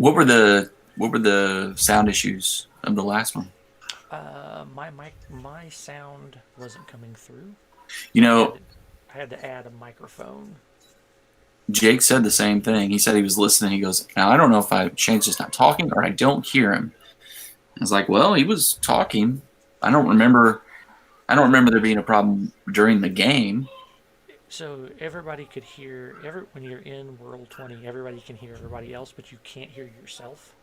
What were the sound issues of the last one? My sound wasn't coming through. You know, I had to add a microphone. Jake said the same thing. He said he was listening. He goes, "Now I don't know if Shane's just not talking or I don't hear him." I was like, "Well, he was talking. I don't remember. I don't remember there being a problem during the game." So everybody could hear when you're in World 20. Everybody can hear everybody else, but you can't hear yourself.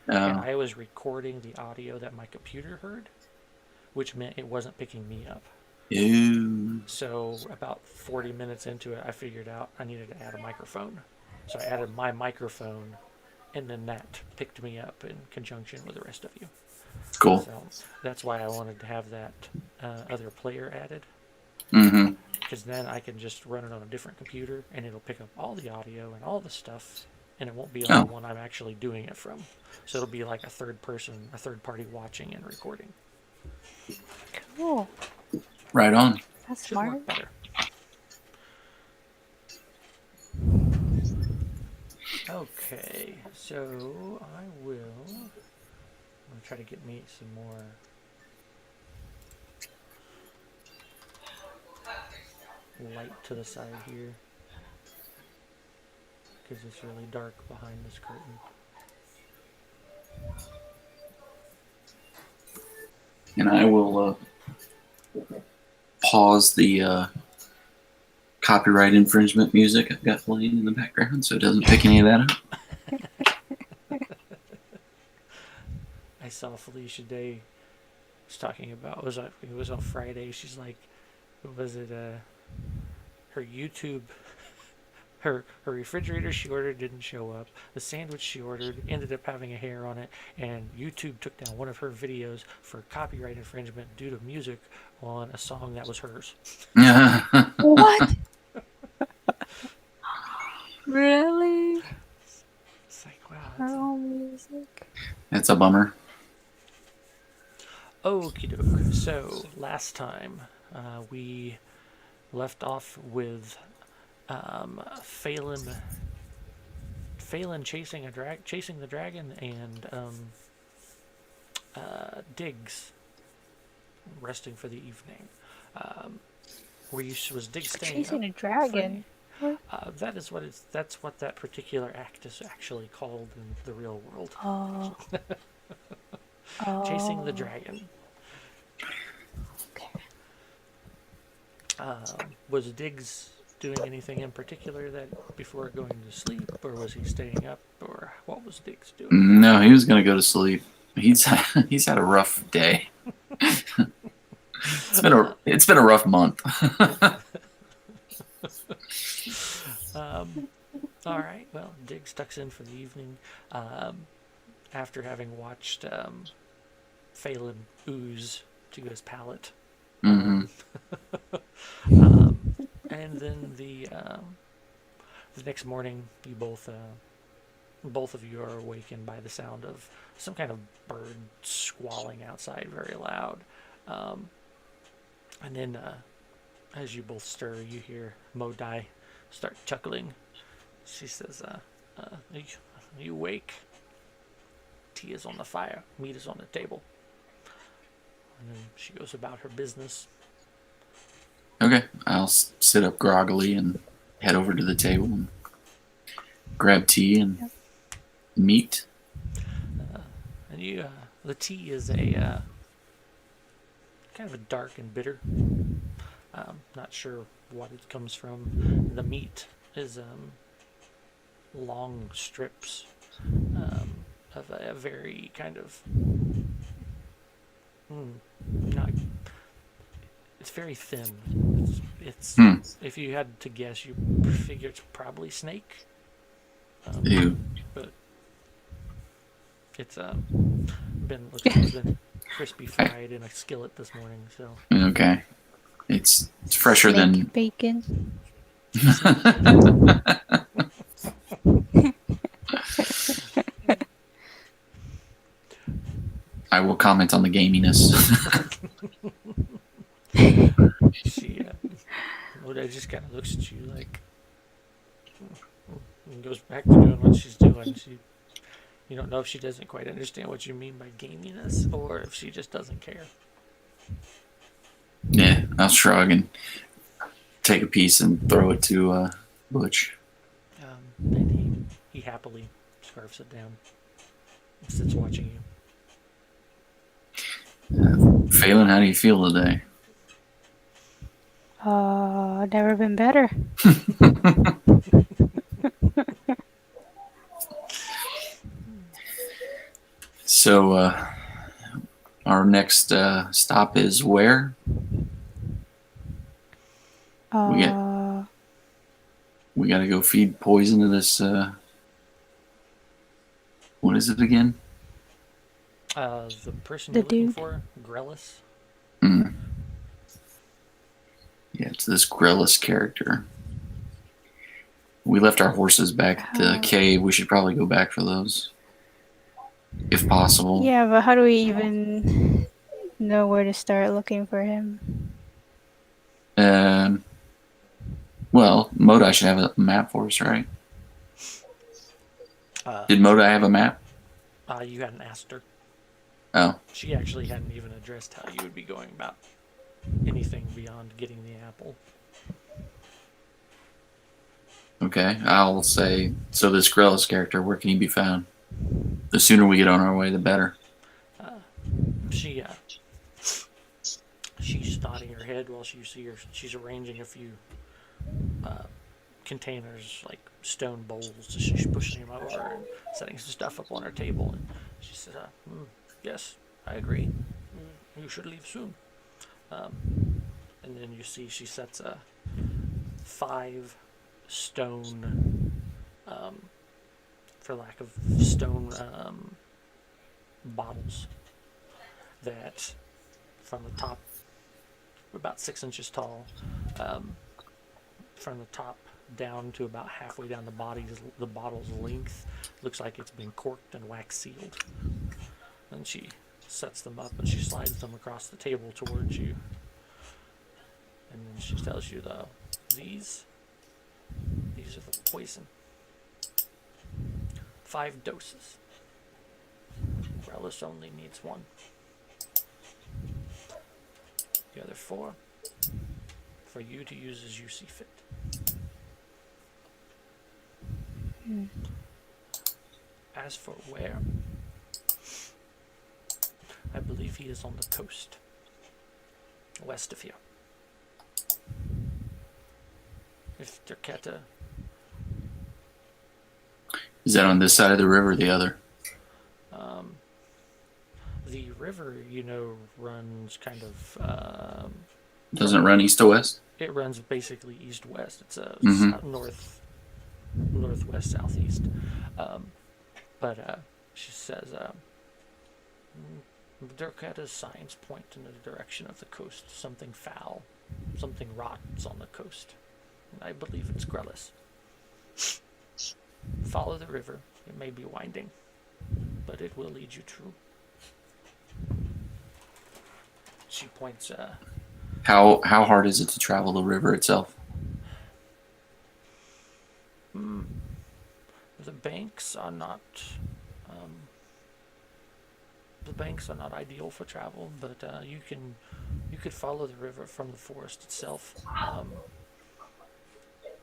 And Oh, I was recording the audio that my computer heard, which meant it wasn't picking me up. ew. So about 40 minutes into it, I figured out I needed to add a microphone. So I added my microphone, and then that picked me up in conjunction with the rest of you. Cool. So that's why I wanted to have that other player added. Mm-hmm. Because then I can just run it on a different computer, and it'll pick up all the audio and all the stuff, and it won't be on the Oh, one I'm actually doing it from. So it'll be like a third party watching and recording. Cool. right on. That's Should smart. work better. Okay, so I'm gonna try to get me some more. Light to the side here, because it's really dark behind this curtain. And I will pause the copyright infringement music I've got playing in the background so it doesn't pick any of that up. I saw Felicia Day was talking about it was on Friday. She's like, what was it? Her YouTube, her refrigerator she ordered didn't show up. The sandwich she ordered ended up having a hair on it, and YouTube took down one of her videos for copyright infringement due to music on a song that was hers. What? Really? It's like, wow. Her own music. That's a bummer. Okie doke. So last time we left off with Faelyn chasing the dragon, and Diggs resting for the evening. Was Diggs staying Chasing up a dragon. that's what that particular act is actually called in the real world. Oh. Chasing the dragon. Okay. Was Diggs doing anything in particular that before going to sleep, or was he staying up, or what was Diggs doing? No, he was gonna go to sleep. He's had a rough day. It's been a rough month. All right. Well, Diggs tucks in for the evening after having watched Faelyn ooze to his palate. Mm-hmm. And then the next morning, you both of you are awakened by the sound of some kind of bird squalling outside very loud. And then as you both stir, you hear Modai start chuckling. She says, you awake? Tea is on the fire, meat is on the table. And then she goes about her business. Okay, I'll sit up groggily and head over to the table and grab tea and meat. And the tea is a kind of a dark and bitter. Not sure what it comes from. The meat is long strips of a very kind of not. It's very thin. It's if you had to guess, you figure it's probably snake. Ew. But it's been crispy fried in a skillet this morning. So Okay, it's fresher Snake than bacon. I will comment on the gaminess. she Oda just kind of looks at you like and goes back to doing what she's doing. She You don't know if she doesn't quite understand what you mean by gaminess, or if she just doesn't care. Yeah, I'll shrug and take a piece and throw it to Butch. And he happily scarfs it down and sits watching you. Faelyn, how do you feel today? Never been better. So, our next stop is where? We gotta go feed poison to this. What is it again? The person The you're looking dude. for, Grellis. Yeah, it's this Grellis character. We left our horses back at the cave. We should probably go back for those, if possible. Yeah, but how do we even know where to start looking for him? Well, Modai should have a map for us, right? Did Modai have a map? You hadn't asked her. Oh. She actually hadn't even addressed how you would be going about anything beyond getting the apple. Okay, I'll say, so this Grellis character, where can he be found? The sooner we get on our way, the better. She's nodding her head while she's arranging a few containers, like stone bowls. She's pushing them over and setting some stuff up on her table. And she says, yes, I agree. You should leave soon. And then you see she sets 5 stone, for lack of stone, bottles that from the top, about 6 inches tall, from the top down to about halfway down the bottle's length, looks like it's been corked and wax sealed. And she sets them up and she slides them across the table towards you. And then she tells you, these are the poison. 5 doses. Grellis only needs 1. The other 4 for you to use as you see fit. As for where, I believe he is on the coast, west of here. If Derketa... Is that on this side of the river or the other? The river, runs kind of... Doesn't it run east to west? It runs basically east-west. It's northwest, southeast. But she says, Derketa's signs point in the direction of the coast. Something foul, something rots on the coast. And I believe it's Grellis. Follow the river. It may be winding, but it will lead you true. She points. How hard is it to travel the river itself? The banks are not. The banks are not ideal for travel, but you could follow the river from the forest itself.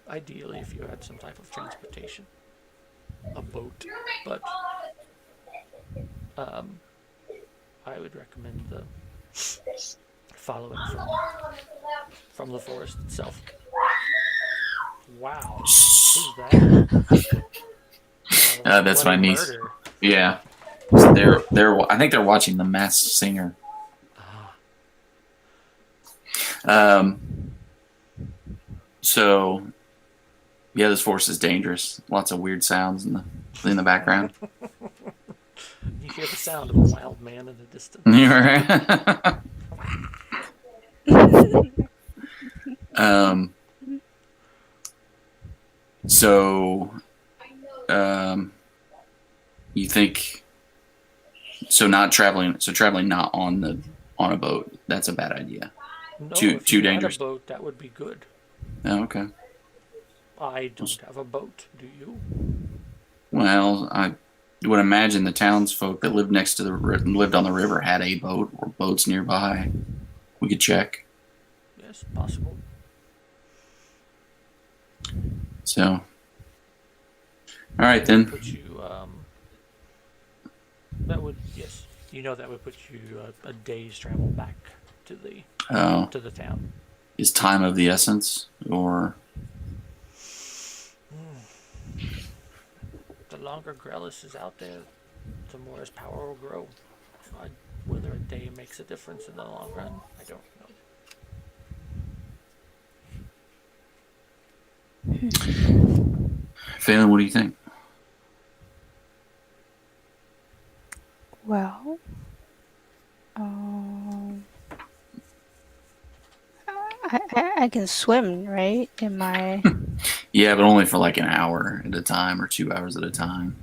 Ideally, if you had some type of transportation, a boat, but I would recommend the following from the forest itself. Wow, who's that? That's my niece. Murder. Yeah, they're. I think they're watching The Masked Singer. So, yeah, this forest is dangerous. Lots of weird sounds in the background. You hear the sound of a wild man in the distance. You're right. So, you think traveling not on a boat, that's a bad idea. No, Too if you dangerous. had a boat, that would be good. Oh, okay. I don't have a boat. Do you? Well, You would imagine the townsfolk that lived next to lived on the river had a boat or boats nearby. We could check. Yes, possible. So, all right That would then. put you. That would, yes. You know that would put you a day's travel back to the Oh, town. is time of the essence, or The longer Grellis is out there, the more his power will grow. Whether a day makes a difference in the long run, I don't know. Faelyn? What do you think? Well, um, I can swim, right? In my Yeah, but only for like an hour at a time or 2 hours at a time.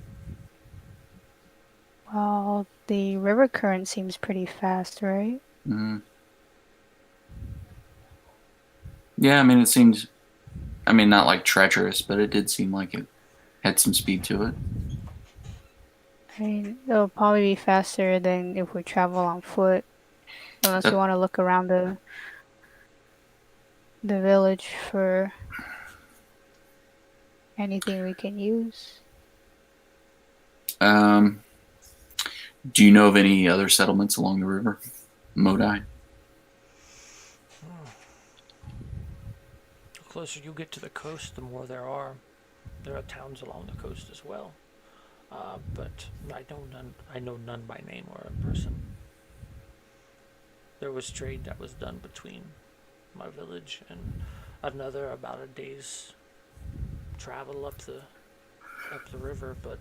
well, the river current seems pretty fast, right? Mm. Yeah, I mean, it seemed. I mean, not like treacherous, but it did seem like it had some speed to it. I mean, it'll probably be faster than if we travel on foot, unless we That, want to look around the village for anything we can use. um, do you know of any other settlements along the river, Modi? The closer you get to the coast, the more there are. There are towns along the coast as well, but I know none by name or in person. There was trade that was done between my village and another about a day's travel up the river, but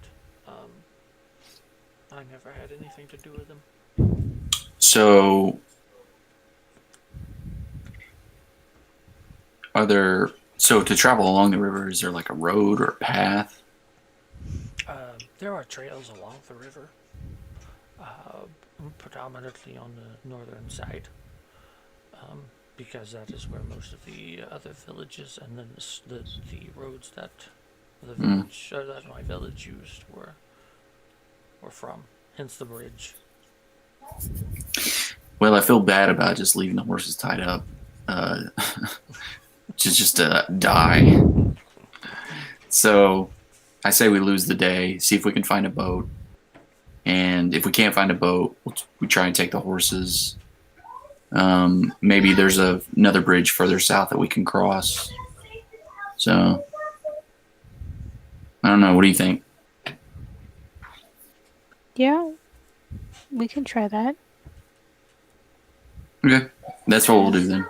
I never had anything to do with them. So, to travel along the river, is there like a road or a path? There are trails along the river, predominantly on the northern side, because that is where most of the other villages and then the roads that that my village used were from. Hence the bridge. Well, I feel bad about just leaving the horses tied up, just to die. So, I say we lose the day, see if we can find a boat, and if we can't find a boat, we try and take the horses. Maybe there's another bridge further south that we can cross. So, I don't know. What do you think? Yeah, we can try that. Okay, that's what we'll do then.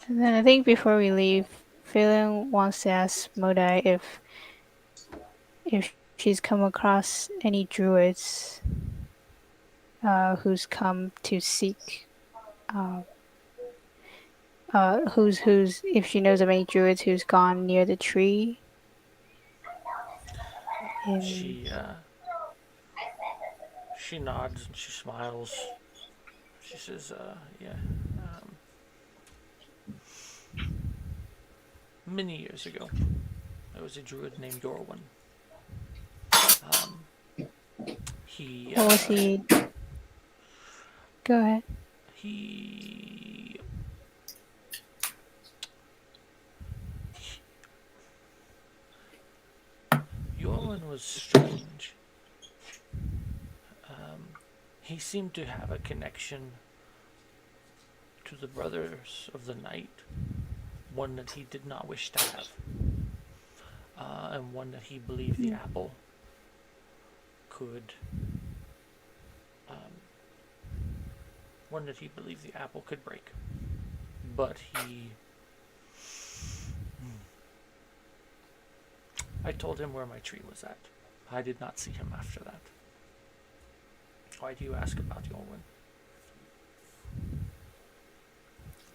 And then I think before we leave, Faelyn wants to ask Modai if she's come across any druids who's come to seek who's if she knows of any druids who's gone near the tree. She she nods and she smiles. She says, "Yeah, many years ago, there was a druid named Dorwin. Um, he What was he? Go ahead. he Yorwin was strange. He seemed to have a connection to the Brothers of the Night, one that he did not wish to have, and one that he believed the apple could, break. But I told him where my tree was at. I did not see him after that. Why do you ask about Yorwin?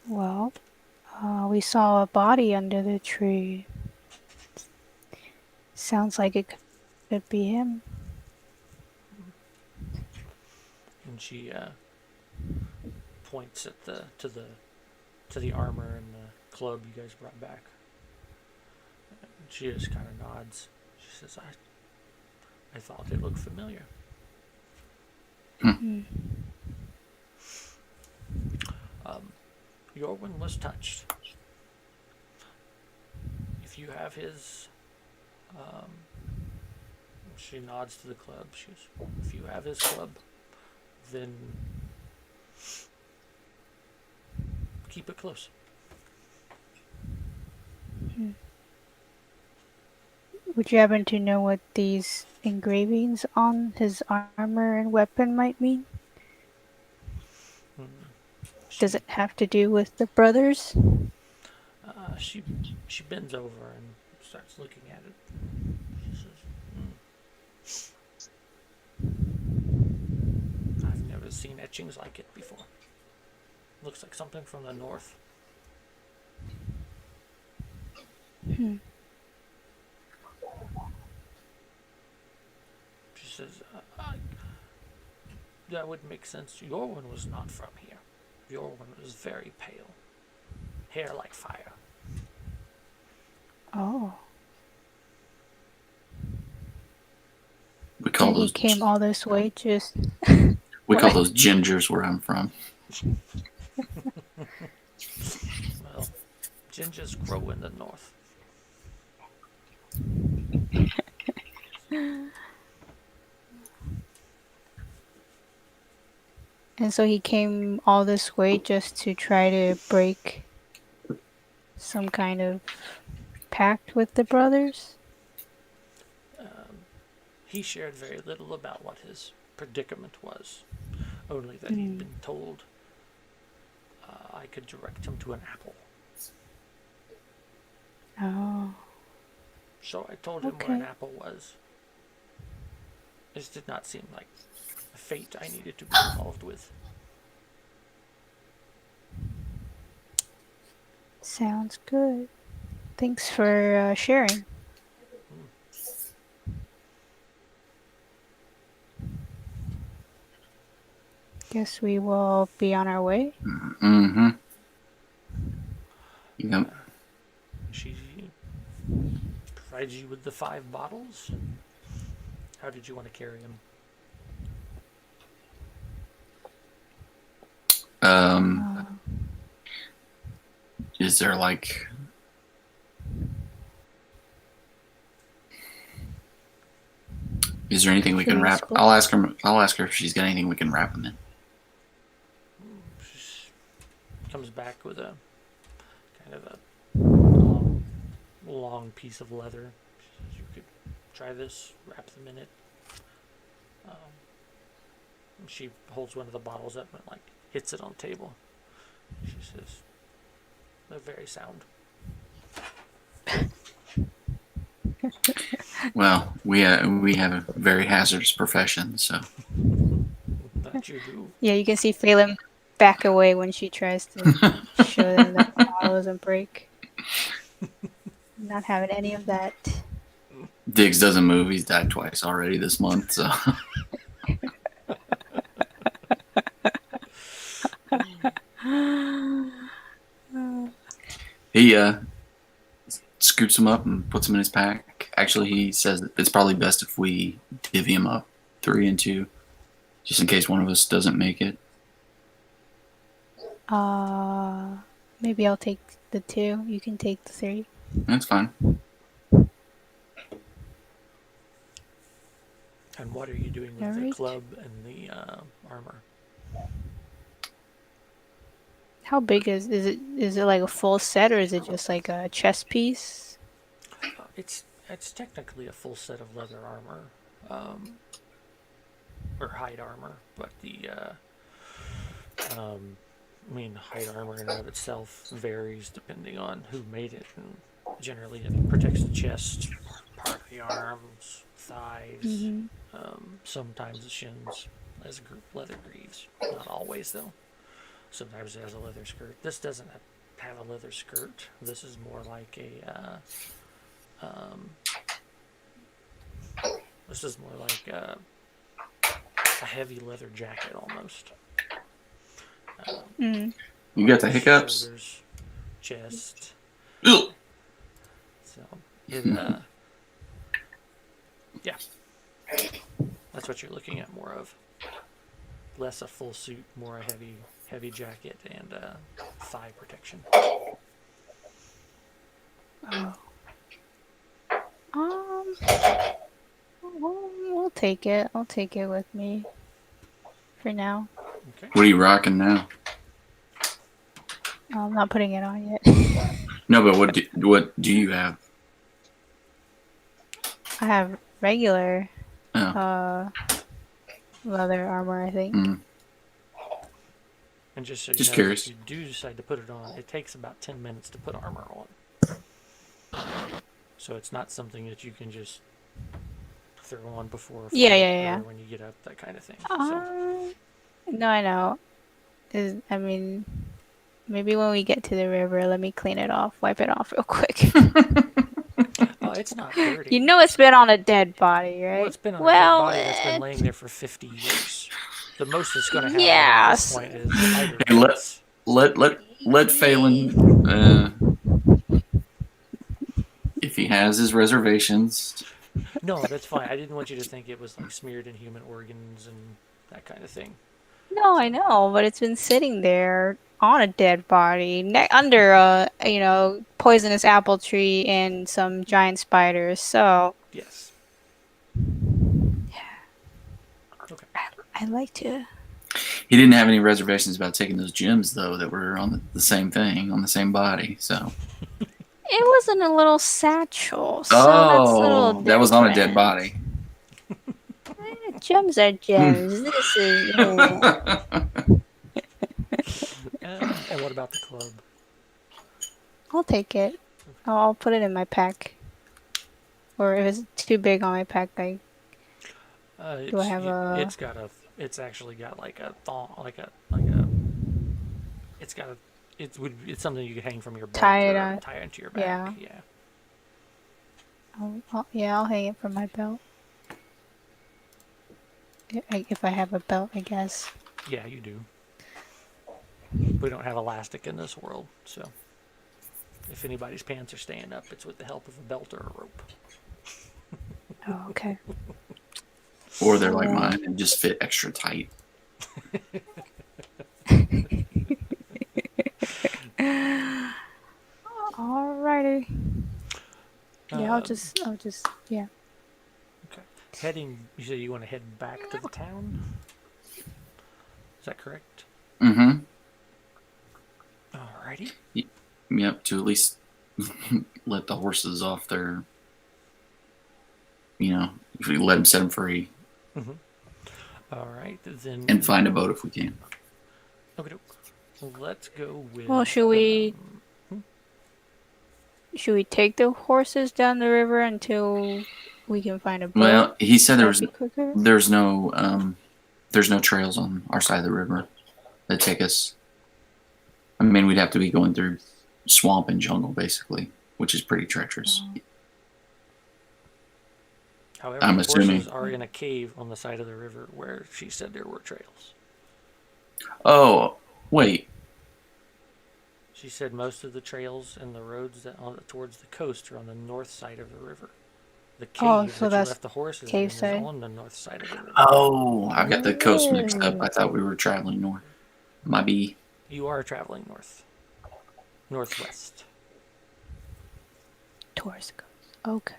Well, we saw a body under the tree. Sounds like it could be him. And she points at to the armor and the club you guys brought back. She just kind of nods. She says, I thought it looked familiar. Mm. Yorwin was touched. If you have his, she nods to the club. She goes, if you have his club, then keep it close. Would you happen to know what these engravings on his armor and weapon might mean? Does it have to do with the brothers? She bends over and starts looking at it. She says, I've never seen etchings like it before. Looks like something from the north. She says, that would make sense. Your one was not from here. Your one was very pale. Hair like fire. Oh. We call And he those came all this way just... we call those gingers where I'm from. Well, gingers grow in the north. And so he came all this way just to try to break some kind of pact with the brothers? He shared very little about what his predicament was, only that he'd been told I could direct him to an apple. Oh. So I told him what an apple was. This did not seem like a fate I needed to be involved with. Sounds good. Thanks for sharing. Guess we will be on our way. Mm-hmm. Yep. She provides you with the 5 bottles. How did you want to carry them? Is there like... Is there anything we can wrap? I'll ask her if she's got anything we can wrap them in. She comes back with a kind of a long piece of leather. She says, you could try this, wrap them in it. She holds one of the bottles up and like hits it on the table. She says, they're very sound. Well, we have a very hazardous profession, so. That you do. Yeah, you can see Faelyn back away when she tries to show them that the bottle doesn't break. Not having any of that. Diggs doesn't move. He's died twice already this month, so. He scoops him up and puts him in his pack. Actually, he says that it's probably best if we divvy him up 3 and 2, just in case one of us doesn't make it. Maybe I'll take the 2. You can take the 3. That's fine. And what are you doing with the club and the armor? How big is it? Is it like a full set, or is it just like a chest piece? It's technically a full set of leather armor, or hide armor, but the hide armor in and of itself varies depending on who made it, and generally it protects the chest, part of the arms, thighs, sometimes the shins as leather greaves. Not always though. Sometimes it has a leather skirt. This doesn't have a leather skirt. This is more like a a heavy leather jacket almost. You got the hiccups? Shoulders, chest. Ugh. So It, yeah. That's what you're looking at more of. Less a full suit, more a heavy jacket and thigh protection. Oh. We'll take it. I'll take it with me for now. Okay. What are you rocking now? I'm not putting it on yet. No, but what do you have? I have regular Oh. leather armor, I think. Mm. And just so you Just know, curious. if you do decide to put it on, it takes about 10 minutes to put armor on. So it's not something that you can just throw on before a fight Yeah. or when you get up, that kind of thing. No, I know. I mean, maybe when we get to the river, let me clean it off, wipe it off real quick. Oh, it's not dirty. You know it's been on a dead body, right? Well, it's been on a dead body that's been laying there for 50 years. The most it's going to have at this point is spider bites. Let Faelyn, if he has his reservations. No, that's fine. I didn't want you to think it was like smeared in human organs and that kind of thing. No, I know, but it's been sitting there on a dead body, under a poisonous apple tree and some giant spiders. So Yes. Okay. I like to. He didn't have any reservations about taking those gems, though, that were on the same thing, on the same body. So. It was in a little satchel, so that's a little that was on a dead different. body. Gems are gems. This is. And what about the club? I'll take it. I'll put it in my pack. Or if it's too big on my pack, do I have a? It's actually got like a thong, It's got a. It's something you could hang from your belt Tie it or on. tie into your back. Yeah. I'll hang it from my belt. If I have a belt, I guess. Yeah, you do. We don't have elastic in this world, so if anybody's pants are staying up, it's with the help of a belt or a rope. Oh, okay. Or they're like mine and just fit extra tight. Alrighty. Yeah, I'll just, yeah. Okay. You said you want to head back to the town? Is that correct? Mm-hmm. Alrighty. Yep, to at least let the horses off their, if we let them set them free. Mm-hmm. Alright, then. And find a boat if we can. Okay, let's go with. Well, should we take the horses down the river until we can find a boat? Well, he said there's no trails on our side of the river that take us. I mean, we'd have to be going through swamp and jungle, basically, which is pretty treacherous. However, I'm the assuming. horses are in a cave on the side of the river where she said there were trails. Oh, wait. She said most of the trails and the roads towards the coast are on the north side of the river. The cave so that you that's left the horses cave in side? is on the north side of the river. Oh, I got the coast mixed up. I thought we were traveling north. You are traveling northwest. Towards the coast. Okay.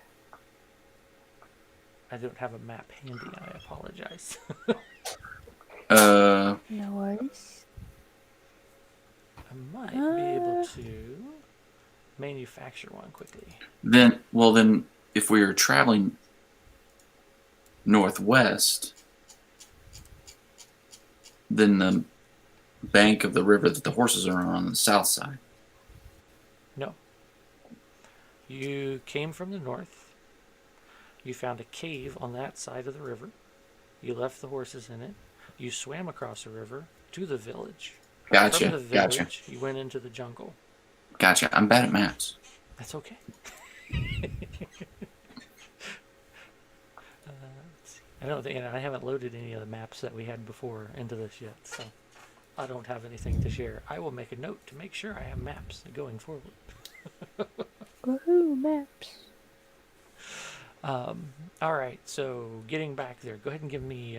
I don't have a map handy. I apologize. No worries. I might be able to manufacture one quickly. Then, if we were traveling northwest, then the bank of the river that the horses are on the south side. No. You came from the north. You found a cave on that side of the river. You left the horses in it. You swam across the river to the village. Gotcha. From the village, you went into the jungle. Gotcha. I'm bad at maps. That's okay. I haven't loaded any of the maps that we had before into this yet, so I don't have anything to share. I will make a note to make sure I have maps going forward. Woohoo, maps. All right, so getting back there, go ahead and give me.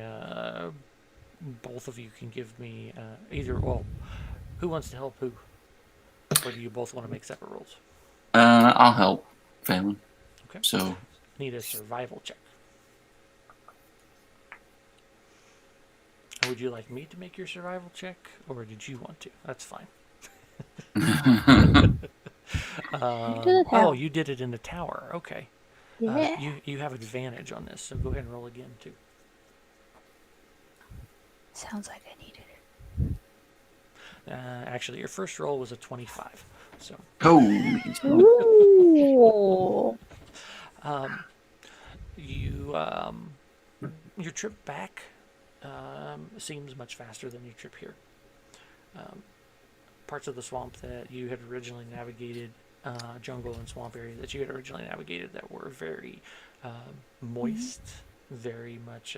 Both of you can give me either. Well, who wants to help who? Or do you both want to make separate rolls? I'll help, Faelyn. Okay. So Need a survival check. Would you like me to make your survival check, or did you want to? That's fine. Oh, you did it in the tower. Okay. Yeah. You have advantage on this, so go ahead and roll again too. Sounds like I needed it. Actually, your first roll was a 25. So Ooh. you your trip back seems much faster than your trip here. Parts of the swamp that you had originally navigated, jungle and swamp area that you had originally navigated, that were very moist, very much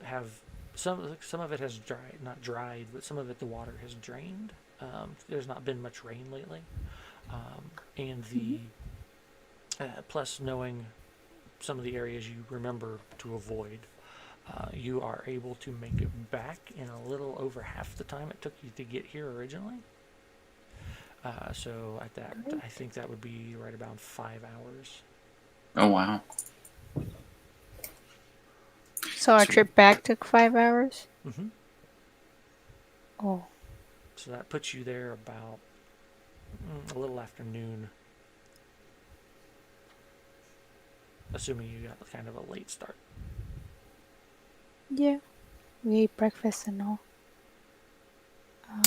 have some of it has dried, not dried, but some of it the water has drained. There's not been much rain lately, and the plus knowing some of the areas you remember to avoid, you are able to make it back in a little over half the time it took you to get here originally. So at that, I think that would be right about 5 hours. Oh wow. So our trip back took 5 hours? Mm-hmm. Oh. So that puts you there about a little after noon. Assuming you got kind of a late start. Yeah. We ate breakfast and all.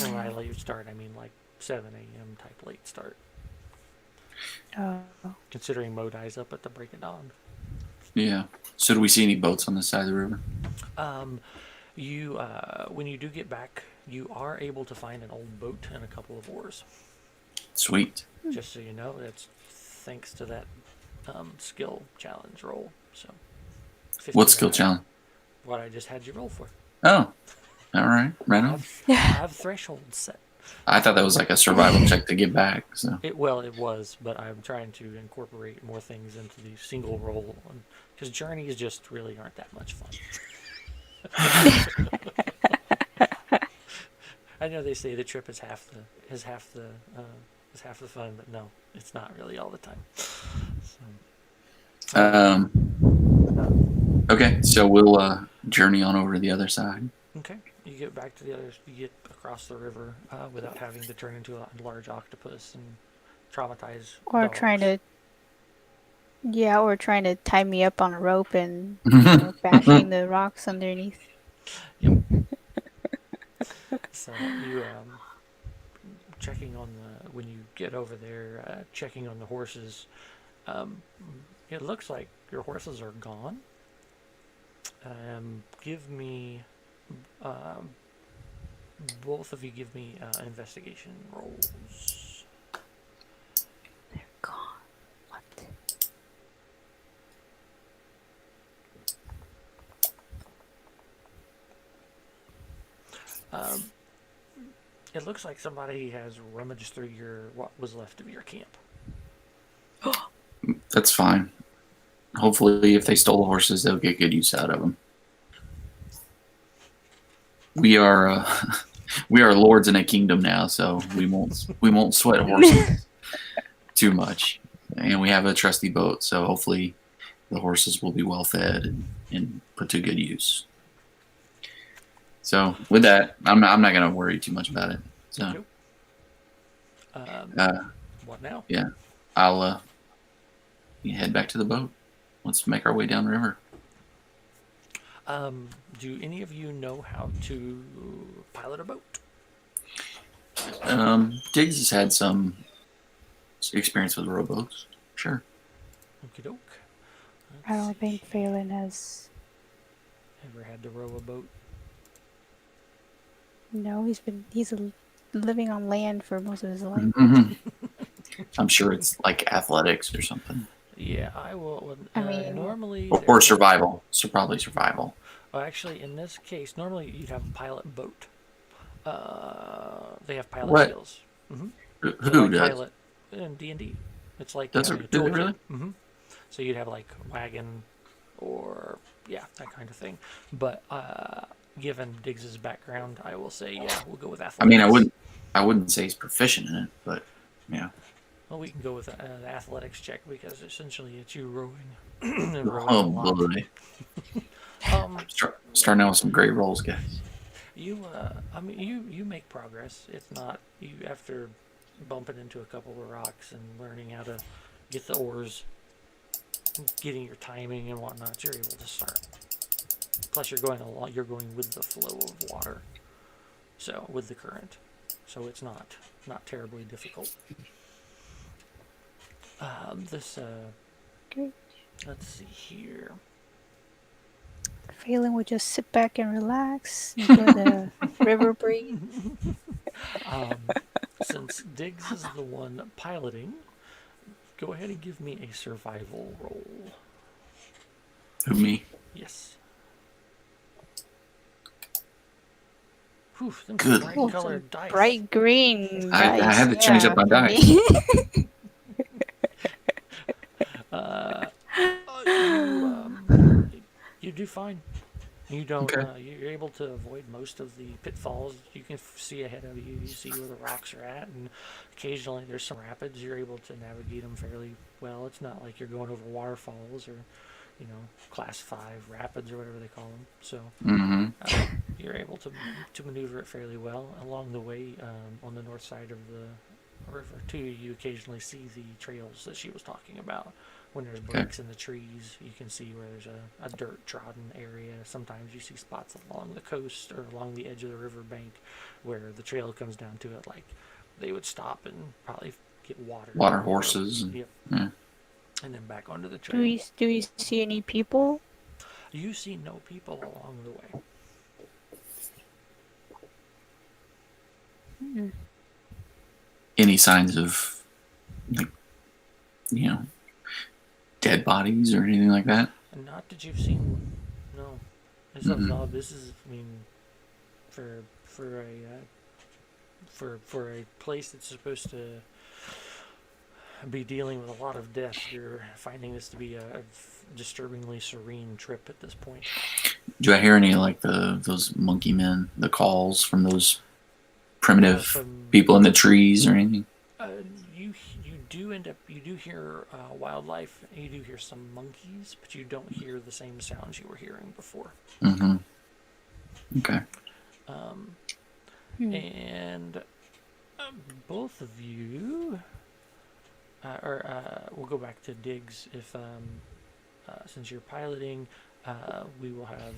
When I late start, I mean like 7 a.m. type late start. Oh. Considering Modai's up at the break of dawn. Yeah. So do we see any boats on this side of the river? You when you do get back, you are able to find an old boat and a couple of oars. Sweet. Just so you know, that's thanks to that skill challenge roll. So. What skill challenge? What I just had you roll for. Oh. All right. Right on. I have thresholds set. I thought that was like a survival check to get back. So. It was, but I'm trying to incorporate more things into the single roll, because journeys just really aren't that much fun. I know they say the trip is half the fun, but no, it's not really all the time. So. Okay, so we'll journey on over to the other side. Okay, you get back to you get across the river without having to turn into a large octopus and traumatize Or dogs. trying to tie me up on a rope and bashing the rocks underneath. Yep. So you checking on when you get over there, checking on the horses. It looks like your horses are gone. Give me both of you give me investigation rolls. They're gone. What? It looks like somebody has rummaged through what was left of your camp. That's fine. Hopefully, if they stole the horses, they'll get good use out of them. We are lords in a kingdom now, so we won't sweat horses too much, and we have a trusty boat, so hopefully the horses will be well fed and put to good use. So with that, I'm not going to worry too much about it. So, what now? Yeah, I'll head back to the boat. Let's make our way down the river. Do any of you know how to pilot a boat? Diggs has had some experience with rowboats. Sure. Okie doke. I don't think Faelyn has. Ever had to row a boat? No, he's living on land for most of his life. Mm-hmm. I'm sure it's like athletics or something. Yeah, I will. I mean, normally or survival. So probably survival. Well, actually, in this case, normally you'd have a pilot boat. They have pilot skills. Mm-hmm. Who like does? Pilot in D&D. It's like does it really? Mm-hmm. So you'd have like wagon or that kind of thing. But given Diggs's background, I will say we'll go with athletics. I mean, I wouldn't say he's proficient in it, but yeah. Well, we can go with the athletics check because essentially it's you rowing. And rowing's Oh a lot. boy. Starting out with some great rolls, guys. You make progress. It's not you after bumping into a couple of rocks and learning how to get the oars, getting your timing and whatnot. You're able to start. Plus, you're going with the flow of water, so with the current, so it's not terribly difficult. Great. Let's see here. Faelyn would just sit back and relax, enjoy the river breeze. Since Diggs is the one piloting, go ahead and give me a survival roll. Who, me? Yes. Whew, them Good. bright colored dice. Bright green. I had to change up my dice. You do fine. You don't. Okay. You're able to avoid most of the pitfalls. You can see ahead of you. You see where the rocks are at, and occasionally there's some rapids. You're able to navigate them fairly well. It's not like you're going over waterfalls or, class 5 rapids or whatever they call them. So you're able to maneuver it fairly well. Along the way, on the north side of the river, too, you occasionally see the trails that she was talking about. When there's breaks in the trees, you can see where there's a dirt trodden area. Sometimes you see spots along the coast or along the edge of the riverbank where the trail comes down to it. Like they would stop and probably get water. Water horses. Yep. Yeah. And then back onto the trail. Do we see any people? You see no people along the way. Any signs of, dead bodies or anything like that? Not that you've seen. No. This is, for a place that's supposed to be dealing with a lot of death, you're finding this to be a disturbingly serene trip at this point. Do I hear any those monkey men, the calls from those primitive people in the trees or anything? You do hear wildlife. You do hear some monkeys, but you don't hear the same sounds you were hearing before. Okay. And both of you, we'll go back to Diggs. If since you're piloting, we will have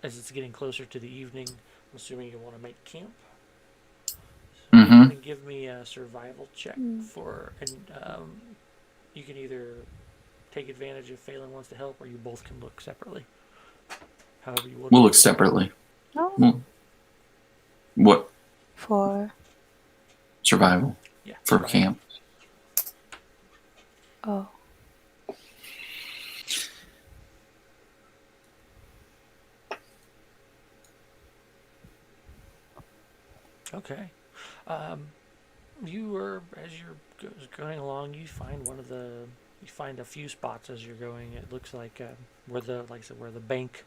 as it's getting closer to the evening. I'm assuming you want to make camp. So you can give me a survival check for, and you can either take advantage if Faelyn wants to help, or you both can look separately. However you want. We'll look separately. Oh. What? For Survival. Yeah. For camp. Oh. Okay. As you're going along, you find a few spots as you're going. It looks like where the bank,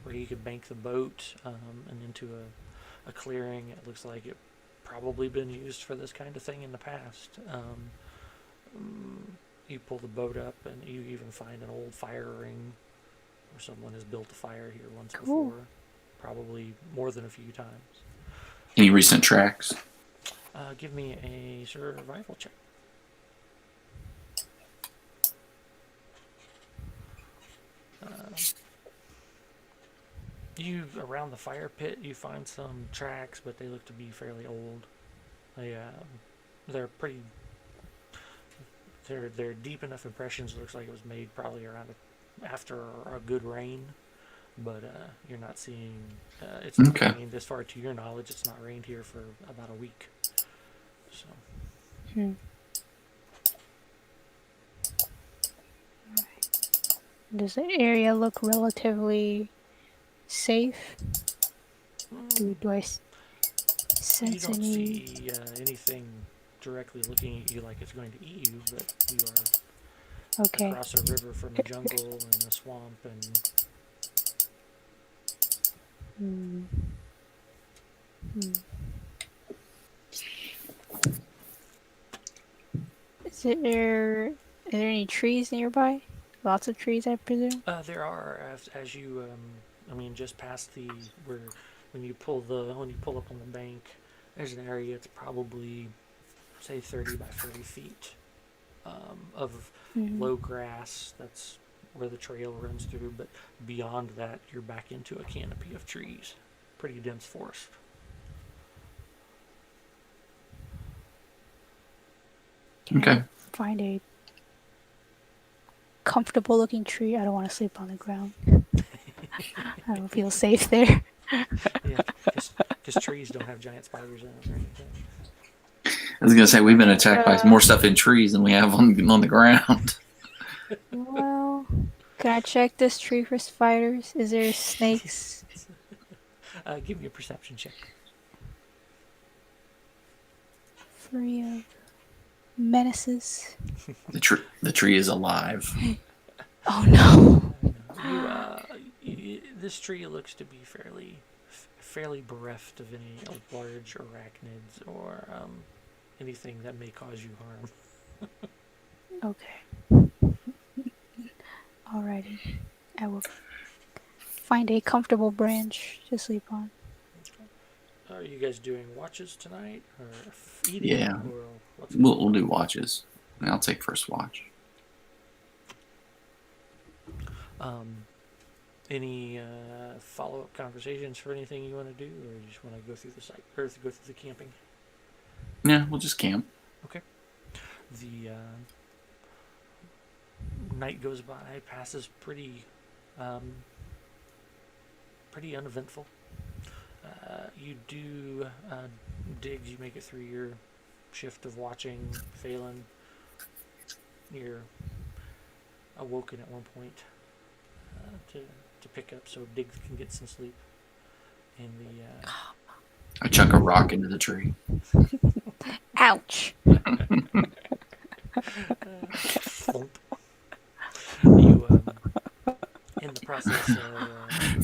where you could bank the boat and into a clearing. It looks like it probably been used for this kind of thing in the past. You pull the boat up, and you even find an old fire ring where someone has built a fire here once before, probably more than a few times. Any recent tracks? Give me a survival check. Around the fire pit, you find some tracks, but they look to be fairly old. They're pretty. They're deep enough impressions. It looks like it was made probably after a good rain, but you're not seeing. It's not rained, as far to your knowledge. It's not rained here for about a week. So. Does the area look relatively safe? Do I sense you don't any? see anything directly looking at you like it's going to eat you, but you are Okay. across a river from a jungle and a swamp and Hmm. Is there any trees nearby? Lots of trees, I presume. there are as you I mean just past the where when you pull up on the bank, there's an area it's probably say 30 by 40 feet of Hmm. low grass. That's where the trail runs through, but beyond that, you're back into a canopy of trees. Pretty dense forest. Can Okay. I find a comfortable looking tree? I don't want to sleep on the ground. I don't feel safe there. Yeah, because trees don't have giant spiders in them or anything. I was gonna say we've been attacked by Uh, more stuff in trees than we have on the ground. well, can I check this tree for spiders? Is there snakes? Give me a perception check. Free of menaces? The tree is alive. Oh no. This tree looks to be fairly bereft of any large arachnids or anything that may cause you harm. Okay. Alrighty. I will find a comfortable branch to sleep on. Are you guys doing watches tonight, or eating, Yeah. or what's going We'll do watches. I'll take first watch. Any follow-up conversations for anything you want to do, or you just want to go through the site, or go through the camping? Yeah, we'll just camp. Okay. The night goes by, passes pretty uneventful. You do digs. You make it through your shift of watching Faelyn. You're awoken at one point to pick up, so Diggs can get some sleep. In the I chuck a rock into the tree. Ouch! thump. You in the process.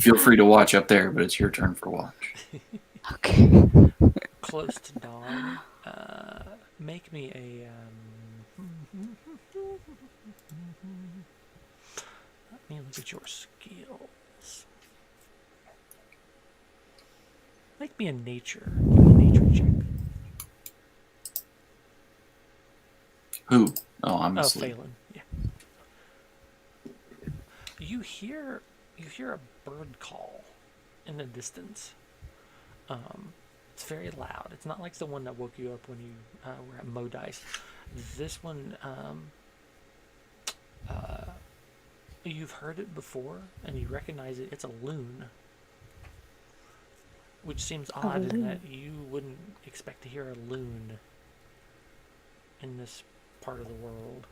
Feel free to watch up there, but it's your turn for watch. Okay. Close to dawn. Make me a. Let me look at your skills. Make me a nature. Give me a nature check. Who? Oh, I'm Oh, asleep. Faelyn. Yeah. You hear a bird call in the distance. It's very loud. It's not like the one that woke you up when you were at Modice. This one, you've heard it before, and you recognize it. It's a loon, which seems odd in that you wouldn't expect to hear a loon in this part of the world.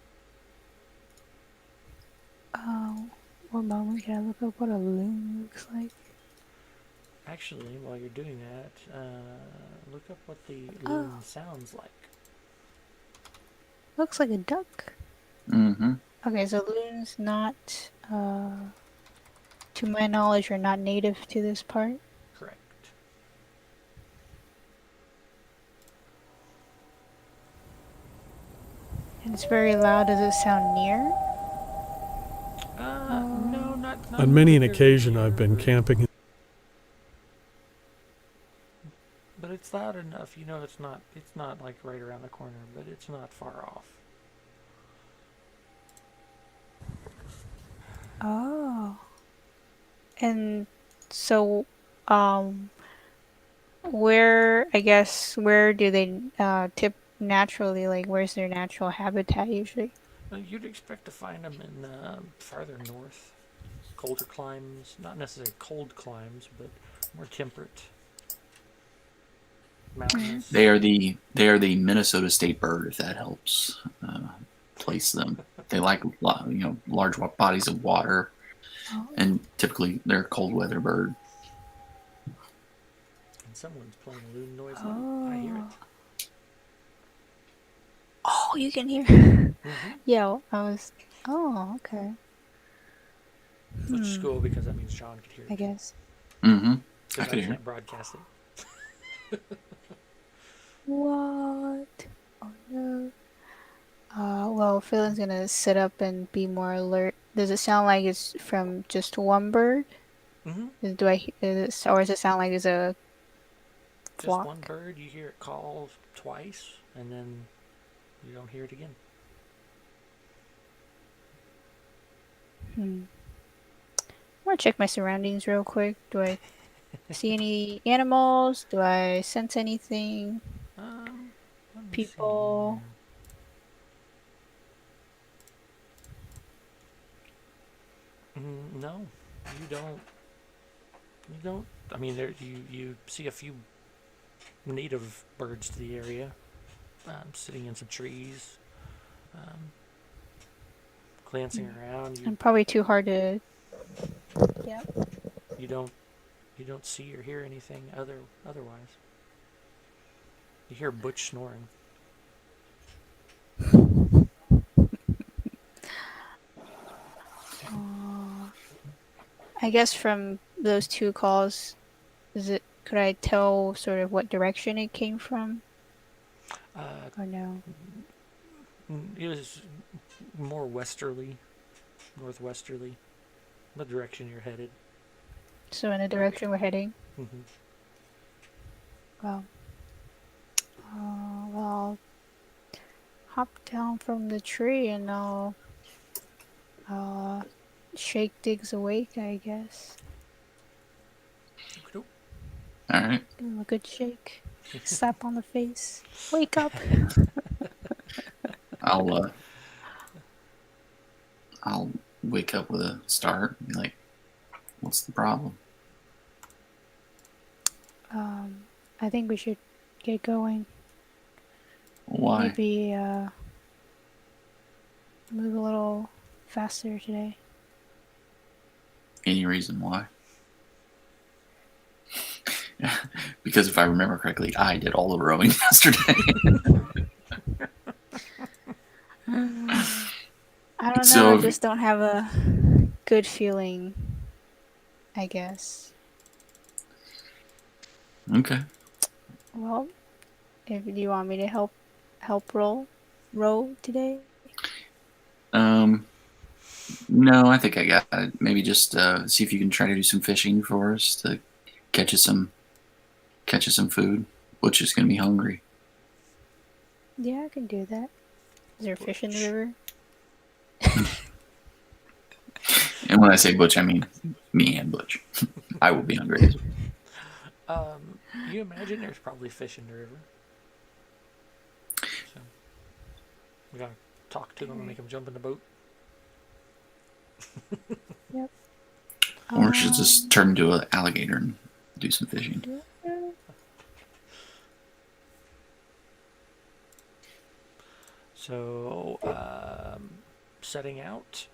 Oh, one moment. Can I look up what a loon looks like? Actually, while you're doing that, look up what the loon sounds like. Looks like a duck. Mm-hmm. Okay, so loons not, to my knowledge, are not native to this part. Correct. And it's very loud. Does it sound near? No, not On many an near occasion, here, I've been but- camping. But it's loud enough. You know, it's not like right around the corner, but it's not far off. Oh. And so, where do they tip naturally? Like, where's their natural habitat usually? You'd expect to find them in farther north, colder climes. Not necessarily cold climes, but more temperate. Mountainous. They are the Minnesota state bird, if that helps place them. They like large bodies of water, and typically they're a cold weather bird. And someone's playing a loon noise now. I hear it. Oh, you can hear. Mm-hmm. Yeah, I was Oh, okay. Which is cool because that means John could hear it. I guess. Mm-hmm. I Because could I hear. can't broadcast it. What? Oh no. Well, Faelyn's gonna sit up and be more alert. Does it sound like it's from just one bird? Mm-hmm. Or does it sound like it's a Just one flock? bird, you hear it call twice, and then you don't hear it again. Hmm. I want to check my surroundings real quick. Do I see any animals? Do I sense anything? Let me see People? here. No, you don't. You don't. I mean, you see a few native birds to the area, sitting in some trees, um, glancing around. I'm probably too hard to. Yeah. You don't you don't see or hear anything otherwise. You hear Butch snoring. I guess from those two calls, could I tell sort of what direction it came from? Uh, Or no? it was more westerly, northwesterly, the direction you're headed. So in the direction we're heading? Mm-hmm. Well, I'll hop down from the tree and I'll uh, shake Diggs awake, I guess. All right. Give him a good shake. Slap on the face. Wake up. I'll wake up with a start and be like, what's the problem? I think we should get going. Why? Maybe move a little faster today. Any reason why? Because if I remember correctly, I did all the rowing yesterday. I don't know. So I just don't have a good feeling, I guess. Okay. Well, if you want me to help row today. No, I think I got it. Maybe just see if you can try to do some fishing for us to catch us some food. Butch is gonna be hungry. Yeah, I can do that. Is there fish in the river? And when I say Butch, I mean me and Butch. I will be hungry as well. You imagine there's probably fish in the river. So we gotta talk to them and make them jump in the boat. Yep. Or we should just turn into an alligator and do some fishing. So, setting out.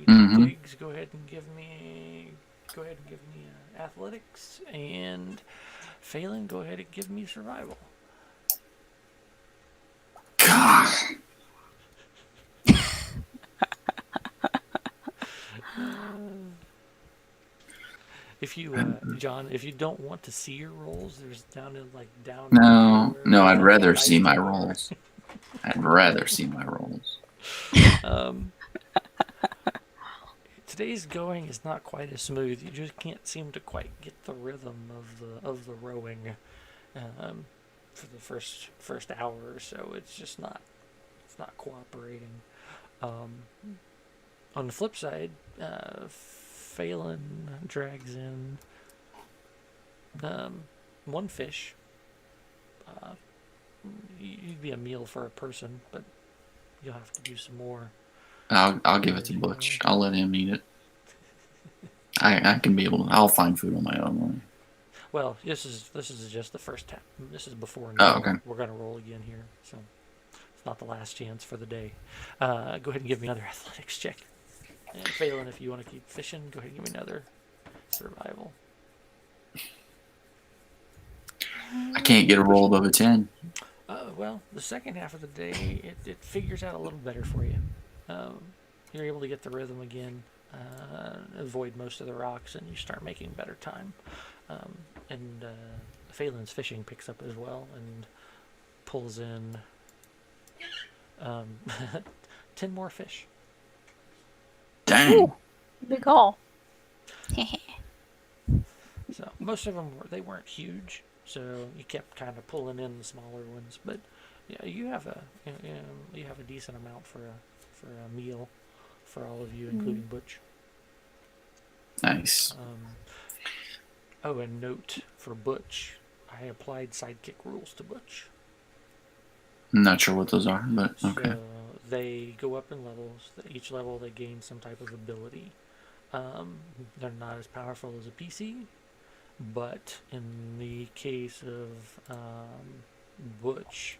Diggs, go ahead and give me athletics, and Faelyn, go ahead and give me survival. God. If you, John, if you don't want to see your rolls, there's down. No, I'd rather see my rolls. I'd rather see my rolls. Today's going is not quite as smooth. You just can't seem to quite get the rhythm of the rowing for the first hour or so. It's not cooperating. On the flip side, Faelyn drags in one fish. You'd be a meal for a person, but you'll have to do some more. I'll give it to Butch. I'll let him eat it. I can be able to. I'll find food on my own. Well, this is just the first tap. This is before. Okay. We're gonna roll again here, so it's not the last chance for the day. Go ahead and give me another athletics check. And Faelyn, if you want to keep fishing, go ahead and give me another survival. I can't get a roll above a 10. Well, the second half of the day, it figures out a little better for you. you're able to get the rhythm again, avoid most of the rocks, and you start making better time. And Faelyn's fishing picks up as well and pulls in 10 more fish. Dang. Ooh, big haul. So most of them they weren't huge, so you kept kind of pulling in the smaller ones. But yeah, you have a decent amount for a meal for all of you, including Butch. Nice. Oh, and note for Butch, I applied sidekick rules to Butch. I'm not sure what those are, but okay. So they go up in levels. Each level they gain some type of ability. They're not as powerful as a PC, but in the case of Butch,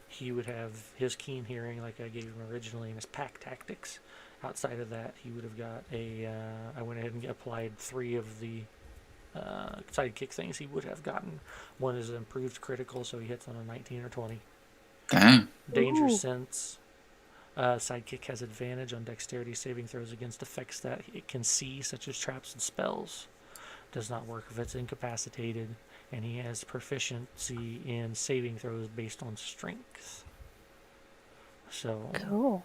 he would have his keen hearing, like I gave him originally, and his pack tactics. Outside of that, he would have got a. I went ahead and applied 3 of the sidekick things he would have gotten. One is an improved critical, so he hits on a 19 or 20. Dang. Danger Ooh. sense. Sidekick has advantage on dexterity saving throws against effects that it can see, such as traps and spells. Does not work if it's incapacitated, and he has proficiency in saving throws based on strength. So Cool.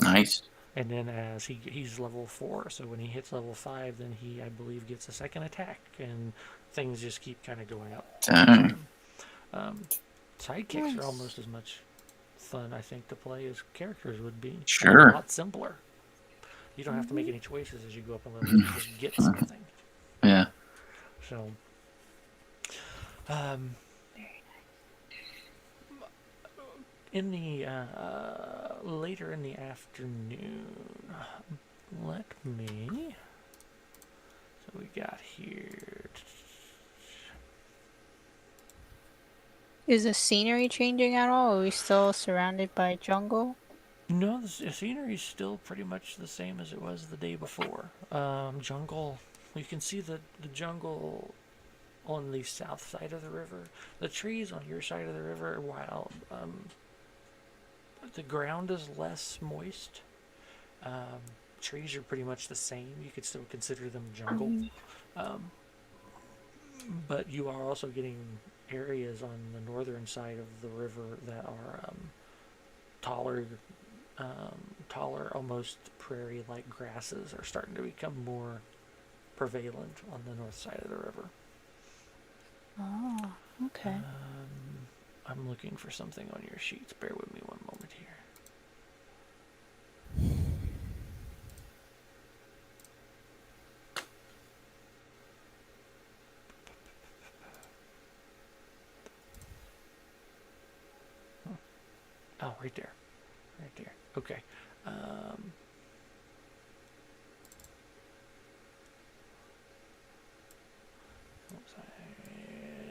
Nice. And then as he's level 4, so when he hits level 5, then he, I believe, gets a second attack, and things just keep kind of going up. Dang. Sidekicks are almost as much fun, I think, to play as characters would be. Sure. A lot simpler. You don't have to make any choices as you go up in level. You just get something. Yeah. So, in the later in the afternoon, let me. So we got here. Is the scenery changing at all? Are we still surrounded by jungle? No, the scenery is still pretty much the same as it was the day before. Jungle. You can see the jungle on the south side of the river. The trees on your side of the river, while the ground is less moist, trees are pretty much the same. You could still consider them jungle. But you are also getting areas on the northern side of the river that are taller, almost prairie-like grasses are starting to become more prevalent on the north side of the river. Oh, okay. I'm looking for something on your sheets. Bear with me one moment here. Oh, right there. Right there. Okay.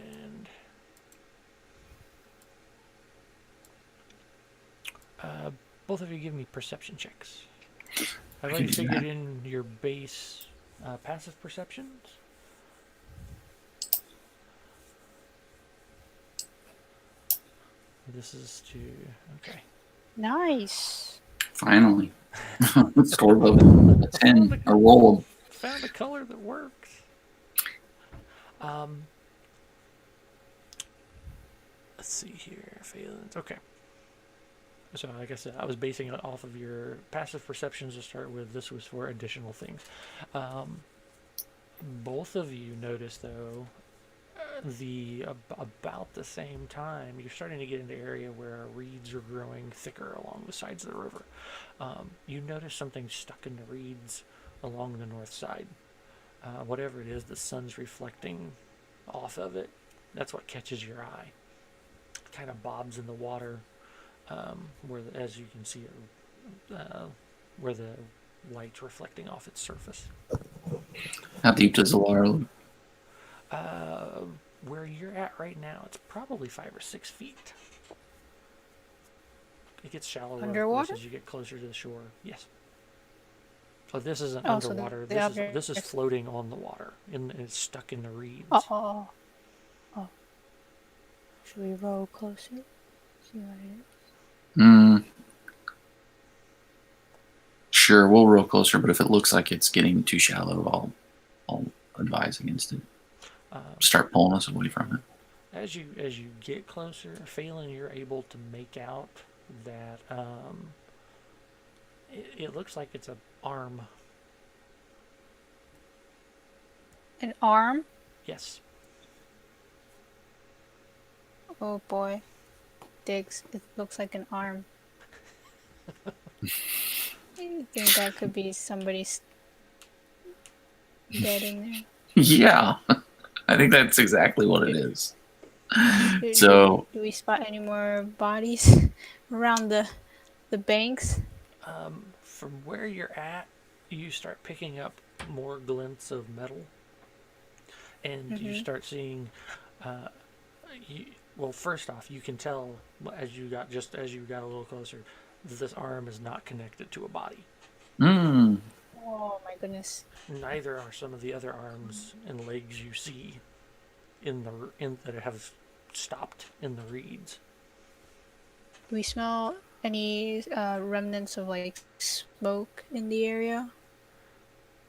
And both of you give me perception checks. I've already figured in your base passive perceptions. This is to... Okay. Nice. Finally. Score above a 10 or roll. Found a color that works. Let's see here. Faelyn. Okay. So, like I said, I was basing it off of your passive perceptions to start with. This was for additional things. Both of you notice, though, about the same time, you're starting to get into area where reeds are growing thicker along the sides of the river. You notice something stuck in the reeds along the north side. Whatever it is, the sun's reflecting off of it. That's what catches your eye. It kind of bobs in the water, as you can see it, where the light's reflecting off its surface. How deep does the water look? Where you're at right now, it's probably 5 or 6 feet. It gets shallower, Underwater? of course, as you get closer to the shore. Yes. Oh, this isn't Oh, so underwater. the This is floating on the water, and it's stuck in the reeds. Oh. Should we roll closer? See what it is. Sure, we'll row closer, but if it looks like it's getting too shallow, I'll advise against it. Start pulling us away from it. As you get closer, Faelyn, you're able to make out that it looks like it's an arm. An arm? Yes. Oh boy. Diggs, it looks like an arm. I think that could be somebody's dead in there. Yeah, I think that's exactly what it is. Do So, we spot any more bodies around the banks? From where you're at, you start picking up more glints of metal, and you start seeing. Well, first off, you can tell as you got a little closer, this arm is not connected to a body. Oh my goodness. Neither are some of the other arms and legs you see in that have stopped in the reeds. Do we smell any remnants of like smoke in the area?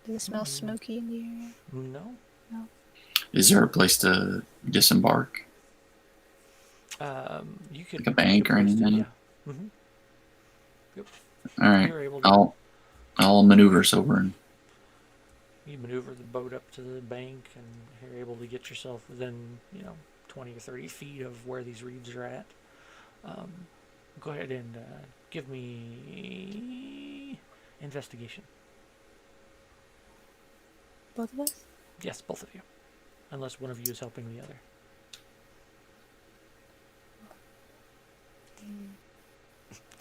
Does it smell smoky in the area? No. No. is there a place to disembark? You could Like a bank or anything? Yeah. Mm-hmm. Yep. All right, You're able to. I'll maneuver us over and. You maneuver the boat up to the bank, and you're able to get yourself within 20 or 30 feet of where these reeds are at. Go ahead and give me investigation. Both of us? Yes, both of you. Unless one of you is helping the other.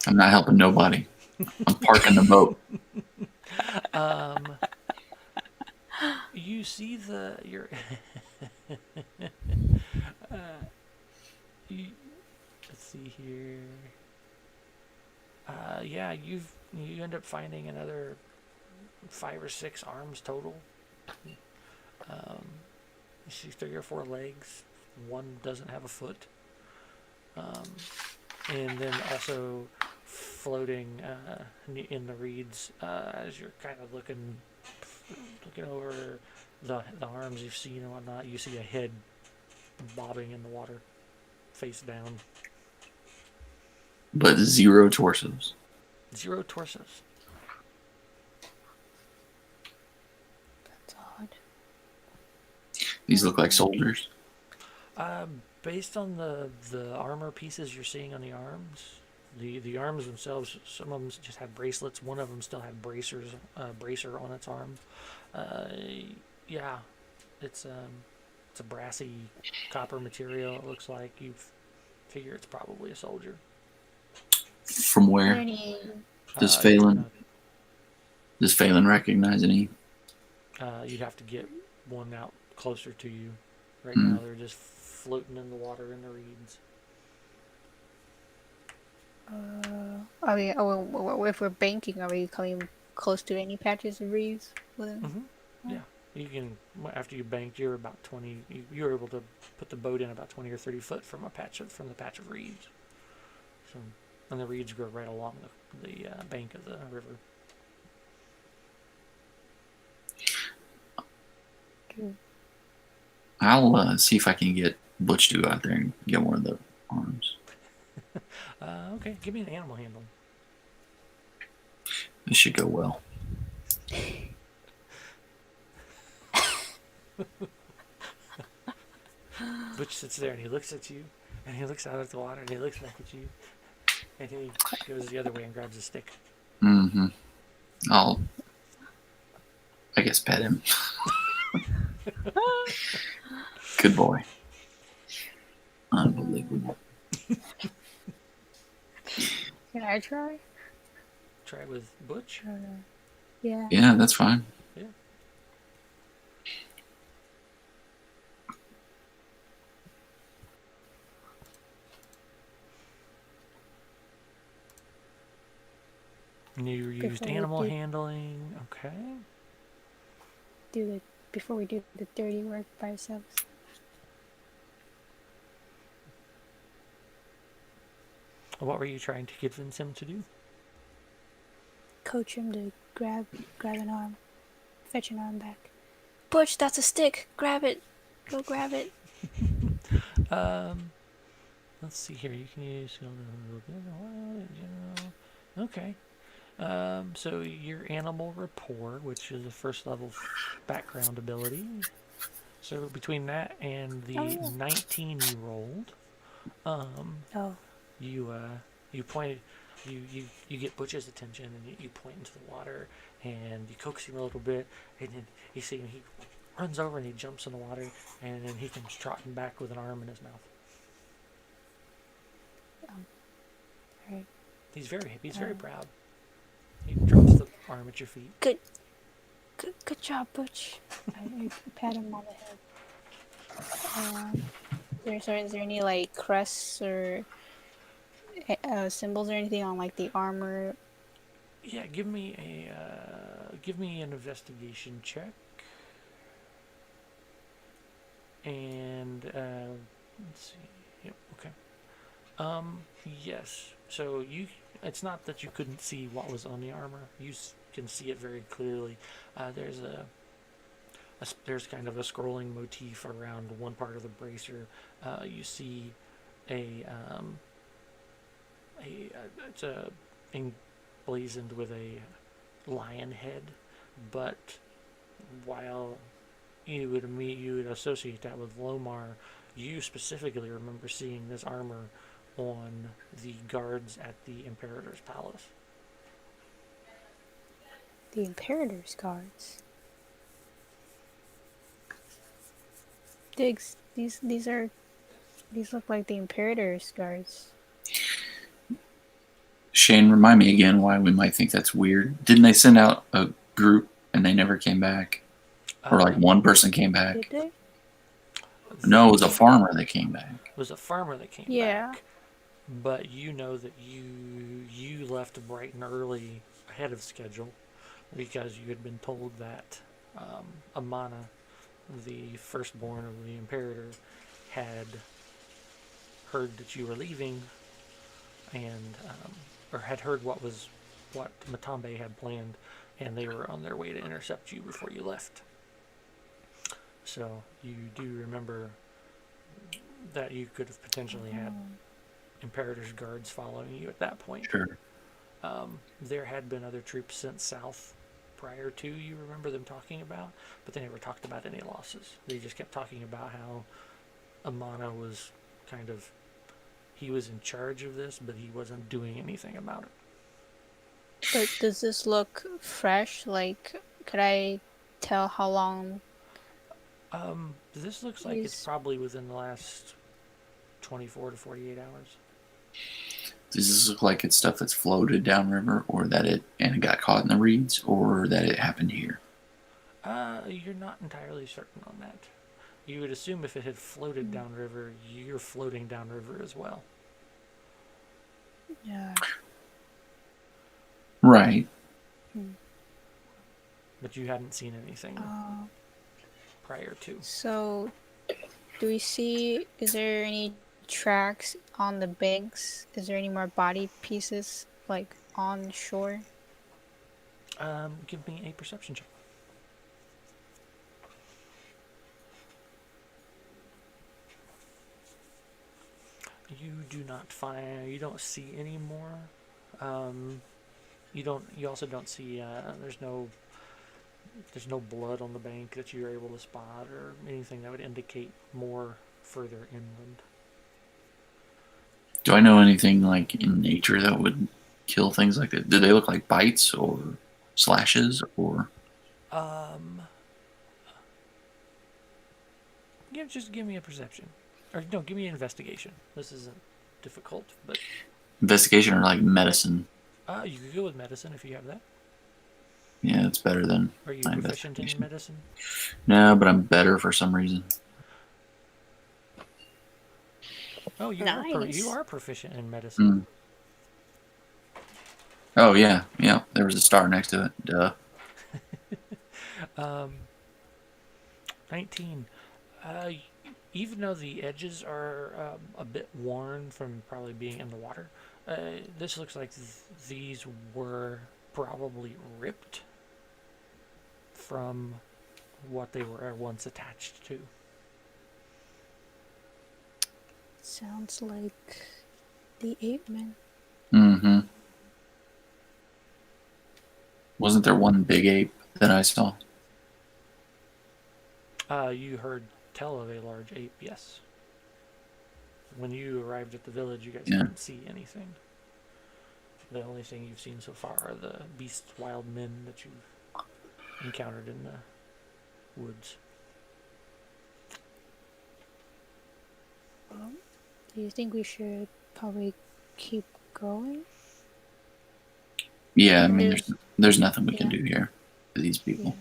I'm not helping nobody. I'm parking the boat. You see your let's see here. Yeah, you end up finding another 5 or 6 arms total. You see 3 or 4 legs. One doesn't have a foot. And then also floating in the reeds as you're kind of looking over the arms you've seen and whatnot. You see a head bobbing in the water, face down. But 0 torsos. 0 torsos. That's odd. These look like soldiers. Based on the armor pieces you're seeing on the arms, the arms themselves, some of them just have bracelets. One of them still had bracer on its arm. Yeah, it's a brassy copper material. It looks like. You figure it's probably a soldier. From where? Does Faelyn recognize any? You'd have to get one out closer to you. Right now, they're just floating in the water in the reeds. If we're banking, are we coming close to any patches of reeds? Yeah, you can. After you banked, you're about 20. You're able to put the boat in about 20 or 30 foot from the patch of reeds. So, and the reeds grow right along the bank of the river. Okay. I'll see if I can get Butch to go out there and get one of the arms. Okay, give me an animal handling. This should go well. Butch sits there and he looks at you, and he looks out at the water, and he looks back at you, and he goes the other way and grabs a stick. Mm-hmm. I'll, I guess, pet him. Good boy. Unbelievable. Can I try? Try with Butch? Yeah. Yeah, that's fine. Yeah. You used animal handling. Okay. Before we do the dirty work by ourselves. What were you trying to convince him to do? coach him to grab an arm, fetch an arm back. Butch, that's a stick. Grab it. Go grab it. Let's see here. You can use a little bit of wild in general. Okay. So your animal rapport, which is a first level background ability. So between that and the 19 you rolled, Oh. you pointed, you get Butch's attention and you point into the water and you coax him a little bit, and then you see him, he runs over and he jumps in the water, and then he comes trotting back with an arm in his mouth. Right. He's very proud. He drops the arm at your feet. Good job, Butch. I pat him on the head. Is there any like crests or symbols or anything on like the armor? Yeah, give me an investigation check. And let's see. Yep. Okay. Yes. So it's not that you couldn't see what was on the armor. You can see it very clearly. There's kind of a scrolling motif around one part of the bracer. You see it's emblazoned with a lion head, but while you would associate that with Lomar, you specifically remember seeing this armor on the guards at the Imperator's palace. The Imperator's guards. Diggs, these look like the Imperator's guards. Shane, remind me again why we might think that's weird. Didn't they send out a group and they never came back? Or like one person came back? Did they? No, it was a farmer that came back. It was a farmer that came Yeah. back. But you know that you left bright and early ahead of schedule because you had been told that Amana, the firstborn of the Imperator, had heard that you were leaving, and or had heard what Matambe had planned, and they were on their way to intercept you before you left. So you do remember that you could have potentially had Imperator's guards following you at that point. Sure. There had been other troops sent south prior to, you remember them talking about, but they never talked about any losses. They just kept talking about how Amana was he was in charge of this, but he wasn't doing anything about it. But does this look fresh? Like, could I tell how long? This looks like it's probably within the last 24 to 48 hours. Does this look like it's stuff that's floated downriver, or that it got caught in the reeds, or that it happened here? You're not entirely certain on that. You would assume if it had floated downriver, you're floating downriver as well. Yeah. Right. But you hadn't seen anything prior to. So, do we see? Is there any tracks on the banks? Is there any more body pieces like on shore? Give me a perception check. You don't see any more. You also don't see, there's no blood on the bank that you're able to spot or anything that would indicate more further inland. Do I know anything like in nature that would kill things like that? Do they look like bites or slashes or? Just give me a perception. Or no, give me an investigation. This isn't difficult, but... Investigation or like medicine? You could go with medicine if you have that. Yeah, it's better than... Are you proficient in medicine? No, but I'm better for some reason. Oh, you are proficient in medicine. Oh, yeah. Yeah, there was a star next to it. Duh. 19. Even though the edges are a bit worn from probably being in the water, this looks like these were probably ripped from what they were once attached to. Sounds like the ape man. Mm-hmm. Wasn't there one big ape that I saw? You heard tell of a large ape, yes. When you arrived at the village, you guys Yeah. didn't see anything. The only thing you've seen so far are the beast wild men that you've encountered in the woods. Do you think we should probably keep going? Yeah, I mean, there's nothing we can Yeah. do here for these people. Yeah.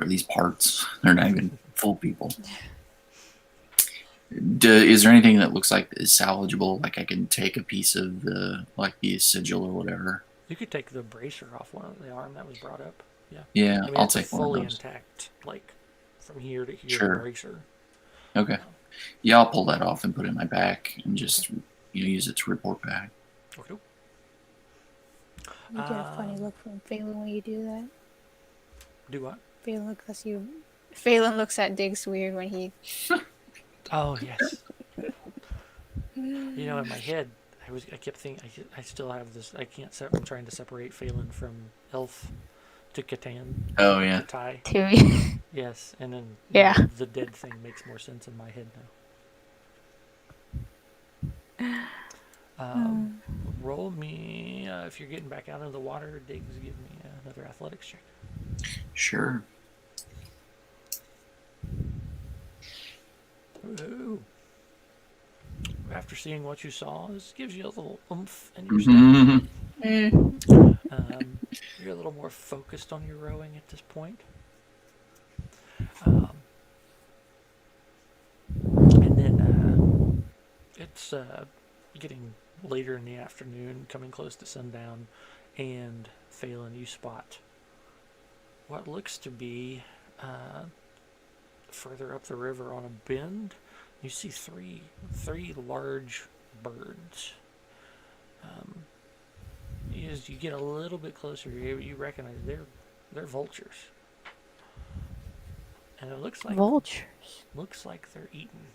Or these parts. They're not even full people. Is there anything that looks like is salvageable? Like I can take a piece of the sigil or whatever. You could take the bracer off one of the arm that was brought up. Yeah. Yeah, I mean, I'll it's take one of fully those. intact, like from here to here, Sure. the bracer. Okay. Yeah, I'll pull that off and put it in my back and just use it to report back. Okay. You get a funny look from Faelyn when you do that. Do what? Faelyn looks at Diggs weird when he. Oh yes. You know, in my head, I kept thinking, I still have this. I'm trying to separate Faelyn from Elf to Catan. Oh yeah. To tie. Yes, and then Yeah. the dead thing makes more sense in my head now. Roll me if you're getting back out into the water. Diggs, give me another athletics check. Sure. Ooh. After seeing what you saw, this gives you a little oomph in your step. You're a little more focused on your rowing at this point. And then it's getting later in the afternoon, coming close to sundown, and Faelyn, you spot what looks to be further up the river on a bend. You see three large birds. As you get a little bit closer, you recognize they're vultures, and it looks like vultures. Looks like they're eaten.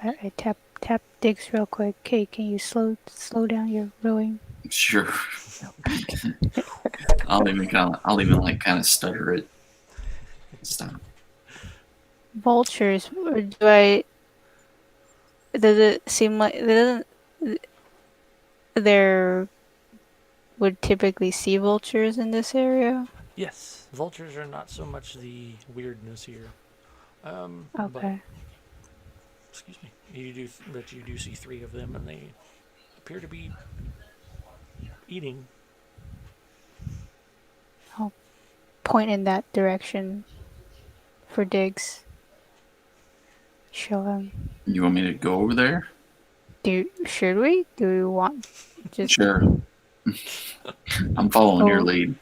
I tap Diggs real quick. Okay, can you slow down your rowing? Sure. I'll even kind of stutter it. Stop. Vultures. Or does it seem like there would typically see vultures in this area? Yes, vultures are not so much the weirdness here. Okay. But, excuse me. You do see three of them, and they appear to be eating. I'll point in that direction for Diggs. Show him. You want me to go over there? Should we? Do we want just Sure. I'm following your lead.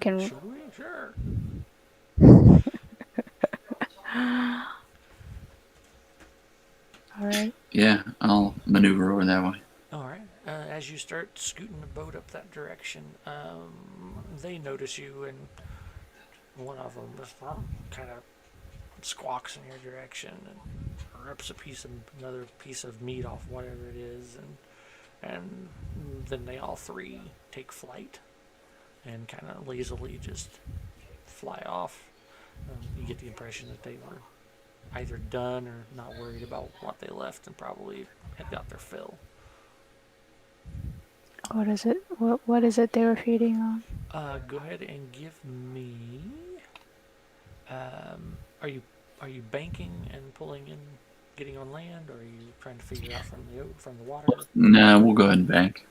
Can Should we? Sure. All right. Yeah, I'll maneuver over that way. All right. As you start scooting the boat up that direction, they notice you, and one of them just kind of squawks in your direction and rips another piece of meat off whatever it is, and then they all three take flight and kind of lazily just fly off. You get the impression that they were either done or not worried about what they left and probably had got their fill. What is it? What is it they were feeding on? Go ahead and give me. Are you banking and pulling in, getting on land, or are you trying to figure out from the water? No, we'll go ahead and bank.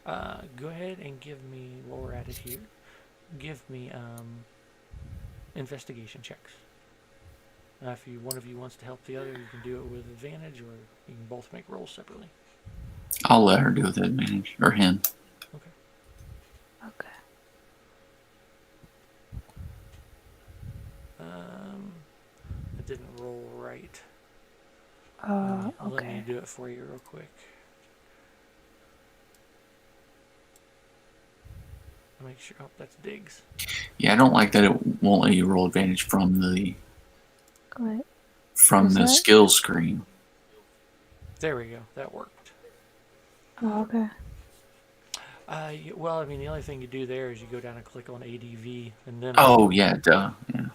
Go ahead and give me, while we're at it here, give me investigation checks. If one of you wants to help the other, you can do it with advantage, or you can both make rolls separately. I'll let her do it with advantage, or him. Okay. Okay. It didn't roll right. Okay. Let me do it for you real quick. make sure. Oh, that's digs. Yeah, I don't like that it won't let you roll advantage from the What? from Is the that? skill screen. There we go. That worked. Oh, okay. Well, I mean, the only thing you do there is you go down and click on ADV, and then. Oh yeah, duh. Yeah.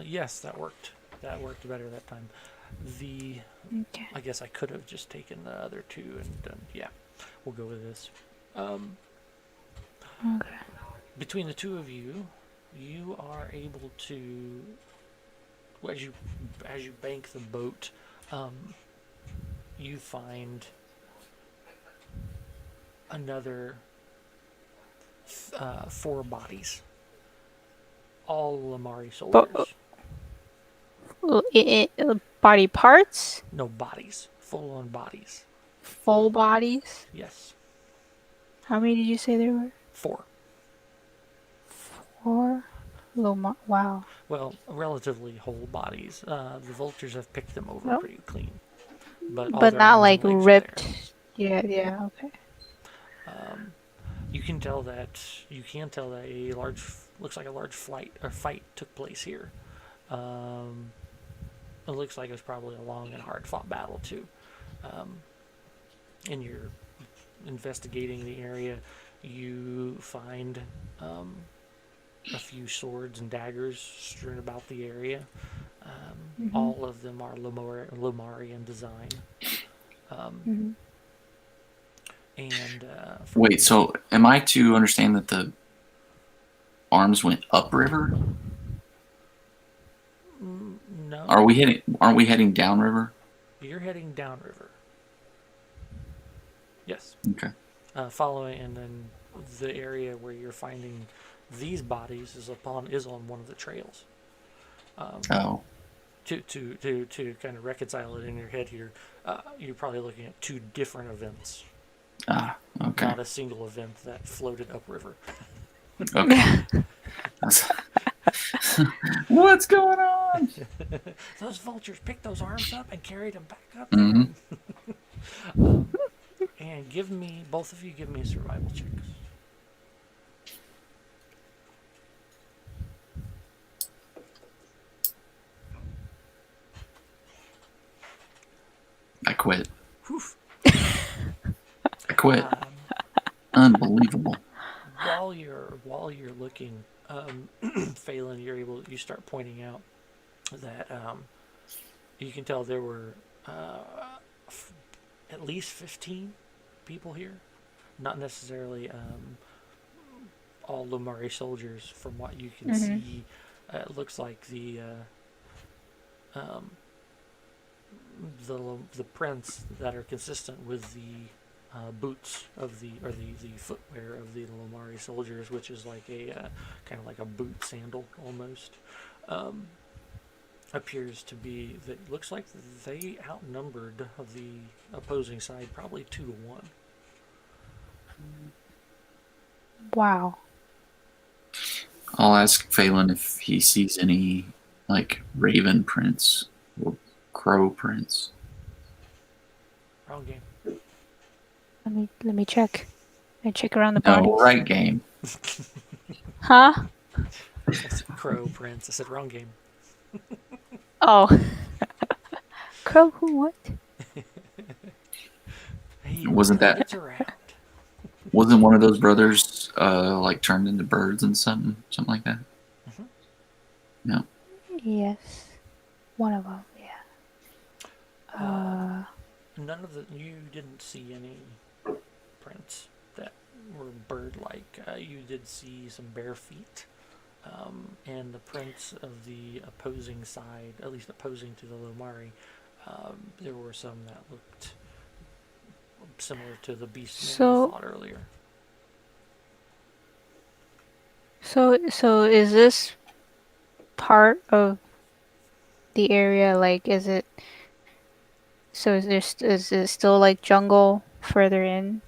Yes, that worked. That worked better that time. Okay. I guess I could have just taken the other two and done. Yeah, we'll go with this. Okay. Between the two of you, you are able to, as you bank the boat, you find another 4 bodies, all Lamari soldiers. Body parts? No bodies, full-on bodies. Full bodies? Yes, How many did you say there were? 4. 4? Wow. Well, relatively whole bodies. The vultures have picked them over Nope. pretty clean, but all But their not arms like and legs ripped. are Yeah, okay. there. You can tell that a large, looks like a large fight took place here. It looks like it was probably a long and hard fought battle too. In your investigating the area, you find a few swords and daggers strewn about the area. All of them are Lomarian design. And Wait, so am I to understand that the arms went upriver? no, Aren't we heading downriver? you're heading downriver. Yes. Okay. Following, and then the area where you're finding these bodies is on one of the trails. Oh. To kind of reconcile it in your head here, you're probably looking at 2 different events, Ah, okay. not a single event that floated upriver. Okay. What's going on? Those vultures picked those arms up and carried them back up. Mm-hmm. And both of you give me survival checks. I quit. Whew. I quit. Unbelievable. While you're looking, Faelyn, you start pointing out that you can tell there were at least 15 people here. Not necessarily all Lomari soldiers. From what you can see, it looks like the prints that are consistent with the boots of the footwear of the Lomari soldiers, which is like a kind of like a boot sandal almost. Appears to be that looks like they outnumbered the opposing side probably 2-1. Wow. I'll ask Faelyn if he sees any like raven prints or crow prints. Wrong game. Let me check. I check around the bodies. No, right game. Huh? I said crow prints. I said wrong game. Oh. Crow who what? Hey, Wasn't that- gets around. Wasn't one of those brothers like turned into birds and something like that? Mhm. No. Yes. One of them, yeah. None of you didn't see any prints that were bird-like. You did see some bare feet, and the prints of the opposing side, at least opposing to the Lomari. There were some that looked similar to the beast man you fought earlier. So is this part of the area, like, is it, so is it still like jungle further in,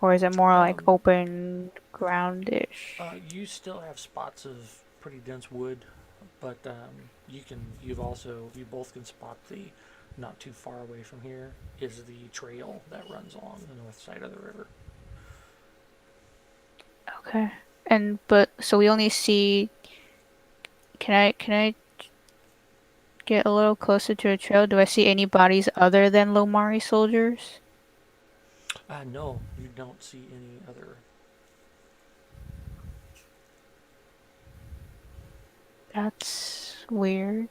or is it more like open ground-ish? You still have spots of pretty dense wood, but you both can spot the, not too far away from here is the trail that runs along the north side of the river. Okay. So we only see. Can I get a little closer to the trail? Do I see any bodies other than Lomari soldiers? No, you don't see any other. That's weird.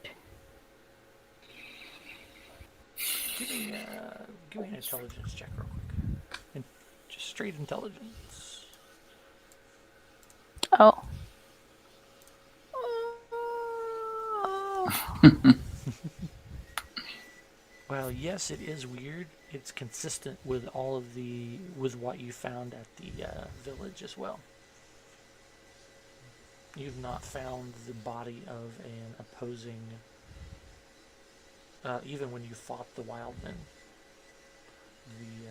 Give me an intelligence check real quick. And just straight intelligence. Oh. Well, yes, it is weird. It's consistent with with what you found at the village as well. You've not found the body of an opposing. Even when you fought the wildmen, the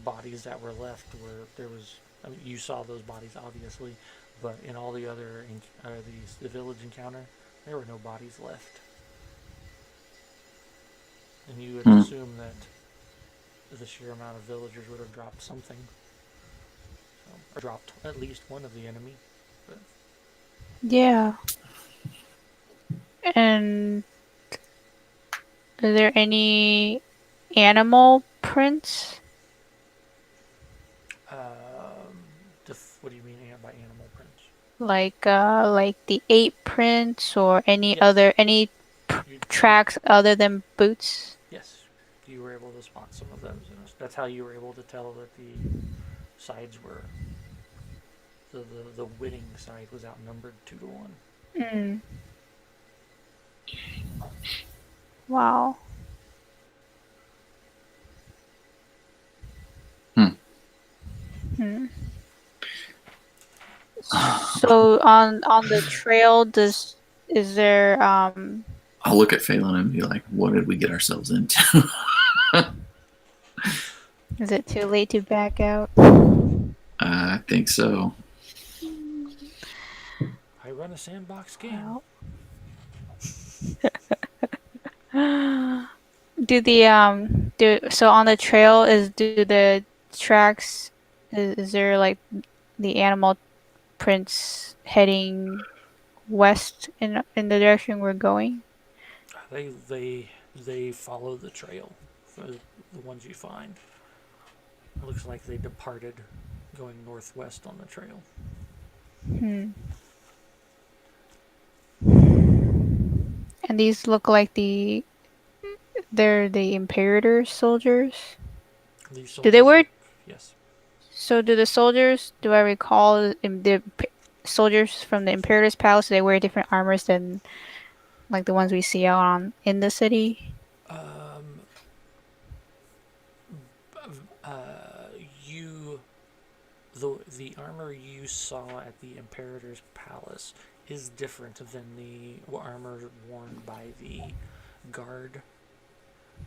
bodies that were left were there was. I mean, you saw those bodies obviously, but in all the other the village encounter, there were no bodies left. And you would assume that the sheer amount of villagers would have dropped something, or dropped at least one of the enemy. But Yeah. And are there any animal prints? What do you mean by animal prints? Like the ape prints or any Yes. other You, tracks other than boots? yes, you were able to spot some of those. And that's how you were able to tell that the sides were the winning side was outnumbered 2-1. Hmm. Wow. Hmm. So on the trail, is there I'll look at Faelyn and be like, "What did we get ourselves into?" is it too late to back out? I think so. I run a sandbox game. Well. So on the trail do the tracks is there like the animal prints heading west in the direction we're going? They follow the trail for the ones you find. It looks like they departed going northwest on the trail. Hmm. And these look like they're the Imperator soldiers. These Do they soldiers wear? yes. So do the soldiers? Do I recall the soldiers from the Imperator's palace? Do they wear different armors than like the ones we see out on in the city? Um, you the armor you saw at the Imperator's palace is different than the armor worn by the guard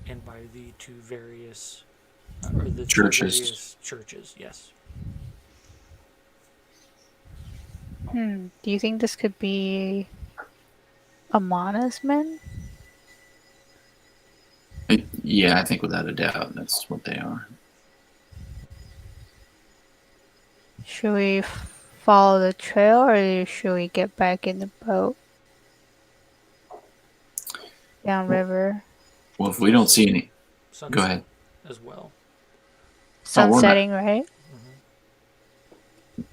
and by the two various or the Churches. two various churches. Yes. Do you think this could be Amana's men? Yeah, I think without a doubt that's what they are. Should we follow the trail or should we get back in the boat? Downriver. Well, if we don't see any, go ahead. As well. Sun setting, right?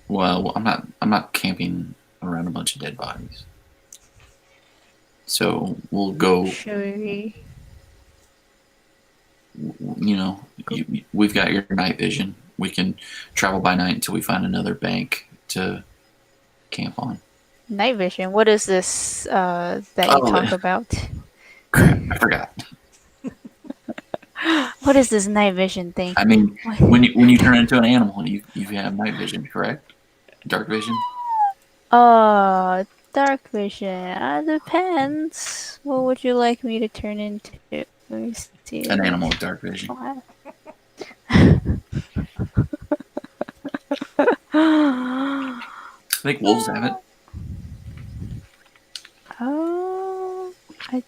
Well, I'm not camping around a bunch of dead bodies. So we'll go. Should we? You know, we've got your night vision. We can travel by night until we find another bank to camp on. Night vision. What is this that you talk about? Crap, I forgot. What is this night vision thing? I mean, when you turn into an animal, you have night vision, correct? Dark vision. Dark vision. Depends. What would you like me to turn into? Let me see. An animal with dark vision. I think wolves have it. Oh, I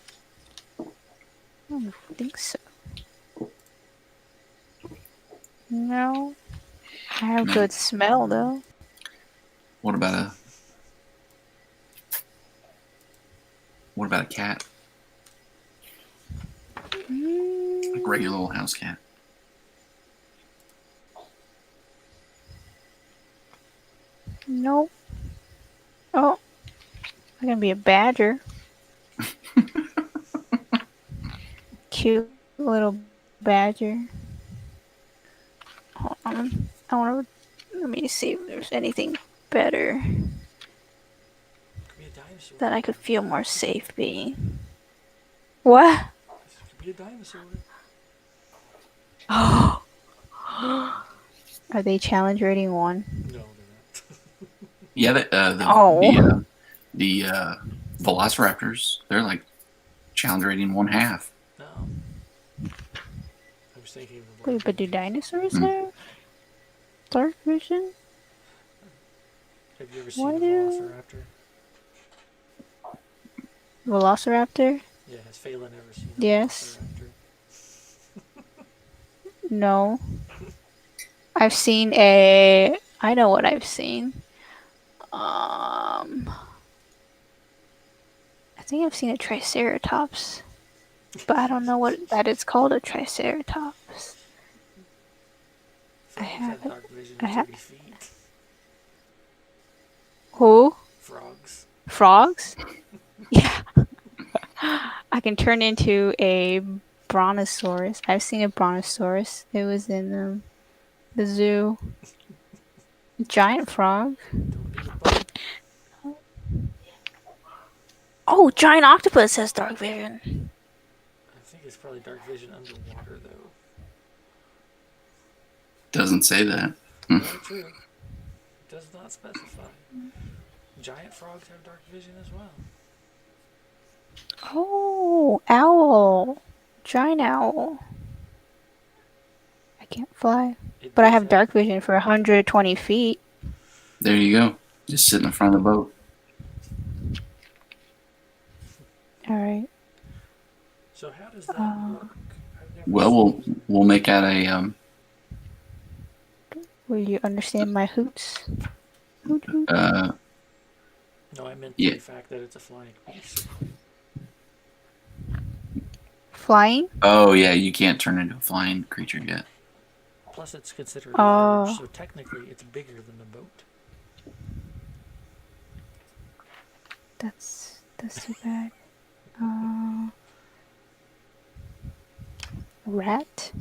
don't think so. No, I have good smell though. What about a cat? Like regular old house cat. Nope. Oh, I'm gonna be a badger. Cute little badger. Hold on. Let me see if there's anything better Could be a dinosaur. that I could feel more safe being. What? Could be a dinosaur. Oh. Are they challenge rating 1? No, they're not. Yeah, the velociraptors, they're like challenge rating 1/2. No. I was thinking of the Wait, but do dinosaurs Hmm. have dark vision? Have you ever seen Why a do- velociraptor? Velociraptor? Yeah, has Faelyn ever seen a Yes. velociraptor? No. I've seen a. I know what I've seen. I think I've seen a triceratops, but I don't know what that is called. A triceratops. Frogs have haven't- dark vision I at have- 30 feet. Who? Frogs. Frogs? Yeah. I can turn into a brontosaurus. I've seen a brontosaurus. It was in the zoo. Giant frog. Don't need a boat. Oh, giant octopus has dark vision. I think it's probably dark vision underwater, though. Doesn't say that. Very true. It does not specify. Giant frogs have dark vision as well. Oh, owl. Giant owl. I can't fly. It But I does have dark vision for 120 feet. There you go. Just sit in the front of the boat. Alright. So how does that work? I've never Well, seen we'll make out a Will you understand my hoots? Hoot, hoot. No, I meant Yeah. the fact that it's a flying beast. Flying? Oh yeah, you can't turn into a flying creature yet. Plus, it's considered Oh. large, so technically it's bigger than the boat. That's too bad. Rat?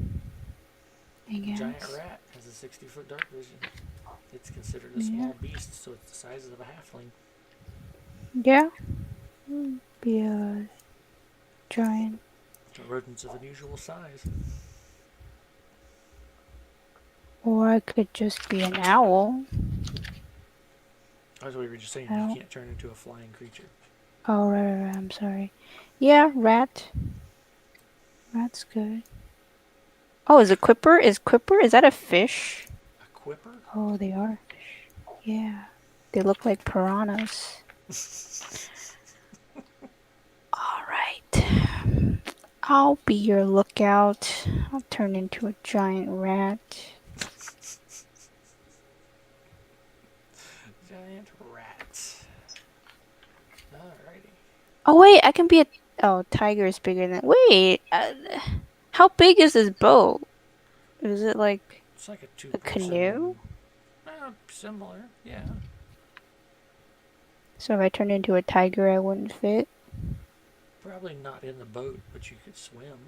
I A guess. giant rat has a 60-foot dark vision. It's considered a Yeah. small beast, so it's the size of a halfling. Yeah. Be a giant. So rodents of unusual size. Or I could just be an owl. That's what we were just saying. Owl. You can't turn into a flying creature. Oh, right, I'm sorry. Yeah, rat. Rat's good. Oh, is Quipper? Is that a fish? A quipper? Oh, they are fish. Yeah. They look like piranhas. Alright. I'll be your lookout. I'll turn into a giant rat. Giant rat. Alrighty. Oh, wait, I can be a... Oh, tiger is bigger than... Wait, how big is this boat? Is it like It's like a a two-person... canoe? Similar, yeah. So if I turned into a tiger, I wouldn't fit? Probably not in the boat, but you could swim.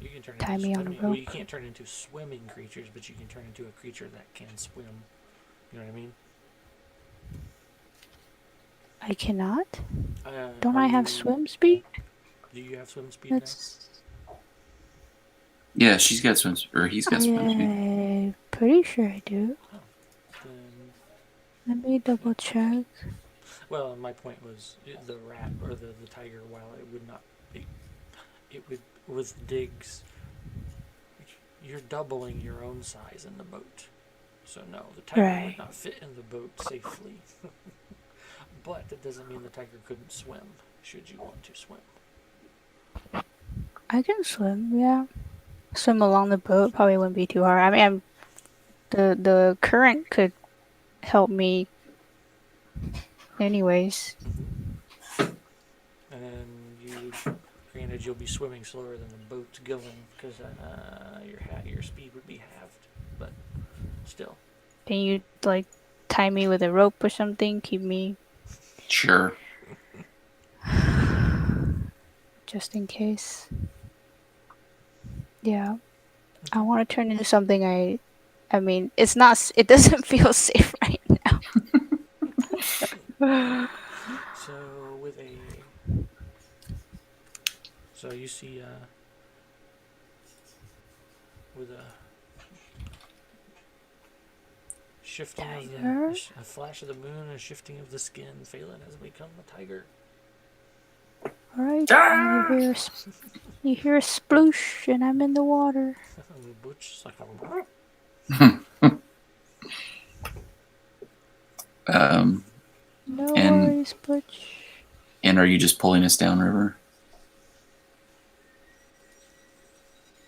You can turn Tie into me on a swimming. Well, you rope. can't turn into swimming creatures, but you can turn into a creature that can swim. You know what I mean? I cannot? Don't Are I have you- swim speed? Do you have swim speed now? That's... Yeah, she's got swim, or he's got swim speed. I'm pretty sure I do. Then, Let me double check. well, my point was the rat or the tiger, while it would not be, it would, with digs, you're doubling your own size in the boat. So no, the tiger Right. would not fit in the boat safely. But that doesn't mean the tiger couldn't swim, should you want to swim. I can swim, yeah. swim along the boat. Probably wouldn't be too hard. I mean, the current could help me anyways. And then granted, you'll be swimming slower than the boat's going because your speed would be halved, but still. Can you like tie me with a rope or something? Keep me Sure. just in case. Yeah. I want to turn into something I mean, it's not it doesn't feel safe right now. So you see with a shifting Tiger? of a flash of the moon, a shifting of the skin, Faelyn has become a tiger. All right. Ah! You hear a sploosh and I'm in the water. Butch like No And worries, Butch. are you just pulling us downriver?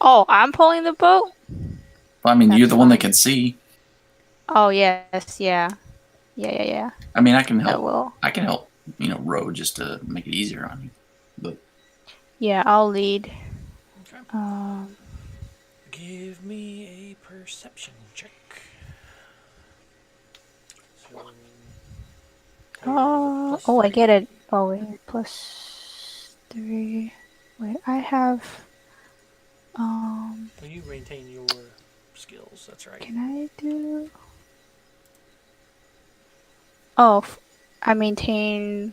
Oh, I'm pulling the boat? Well, I mean, you're That's the one that fine. can see. Oh, yes, yeah. Yeah. I mean, I can That help. will. I can help. Row just to make it easier on you. But Yeah, I'll lead. Okay. Give me a perception check. So, I get it. Oh, wait, +3. Wait, I have. Well, you maintain your skills. That's right. Can I do? Oh, I maintain.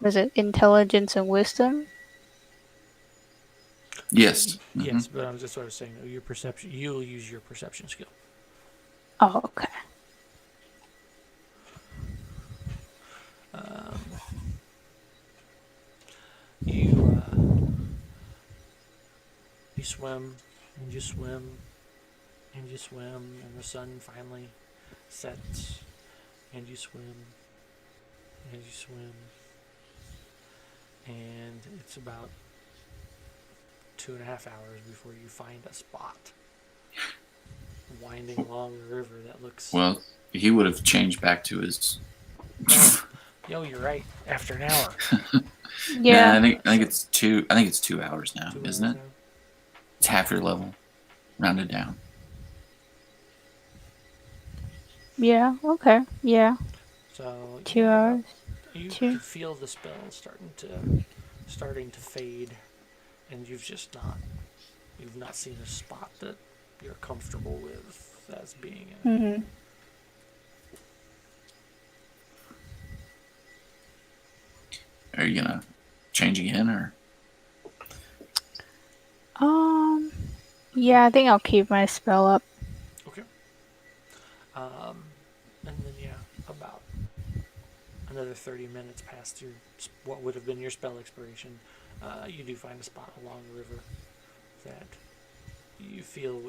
Was it intelligence and wisdom? yes. Yes, but that's what I was saying. Your perception. You'll use your perception skill. Oh, okay. You swim and you swim and you swim, and the sun finally sets, and you swim and you swim, and it's about 2.5 hours before you find a spot winding along the river that looks. Well, he would have changed back to his. Yo, you're right. After an hour. Yeah. Nah, I think it's 2. I think it's 2 hours now, 2 isn't hours it? now? It's half your level, rounded down. Yeah. Okay. Yeah. So 2 hours. You 2. can feel the spell starting to fade, and you've not seen a spot that you're comfortable with as being a. Mm-hmm. Are you gonna change again, or? Yeah, I think I'll keep my spell up. Okay. And then about another 30 minutes past what would have been your spell expiration, you do find a spot along the river that you feel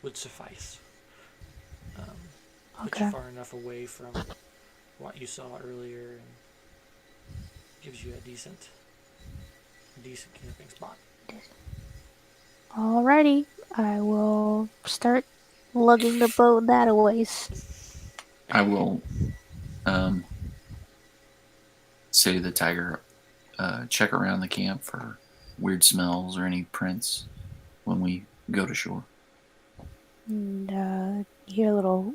would suffice. Puts you far enough away from what you saw earlier and gives you a decent camping spot. Alrighty, I will start lugging the boat that a ways. I will say to the tiger, check around the camp for weird smells or any prints when we go to shore. And you hear a little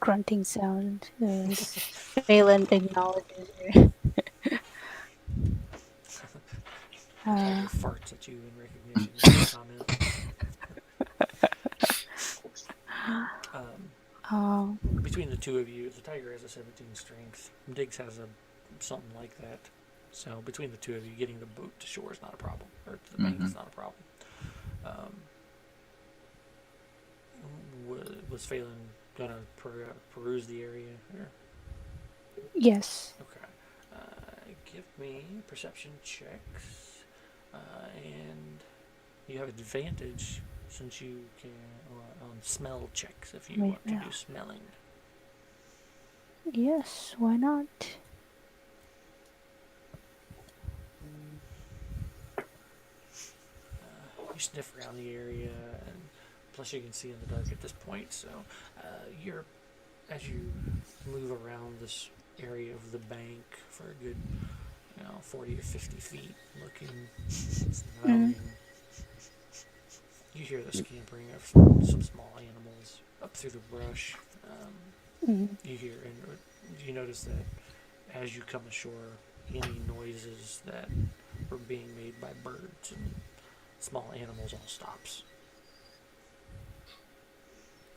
grunting sound as Faelyn acknowledges her. Tiger farts at you in recognition of your comment. Between the two of you, the tiger has a 17 strength. Diggs has something like that. So between the two of you, getting the boat to shore is not a problem, or to the bank is not a problem. Was Faelyn gonna peruse the area? Or? Yes. Okay. Give me perception checks, and you have advantage since you can on smell checks if you want to do smelling. Yes, why not? sniff around the area, and plus you can see in the dark at this point. So you're as you move around this area of the bank for a good 40 or 50 feet, looking, smelling. You hear the scampering of some small animals up through the brush. You hear, and you notice that as you come ashore, any noises that were being made by birds and small animals all stops.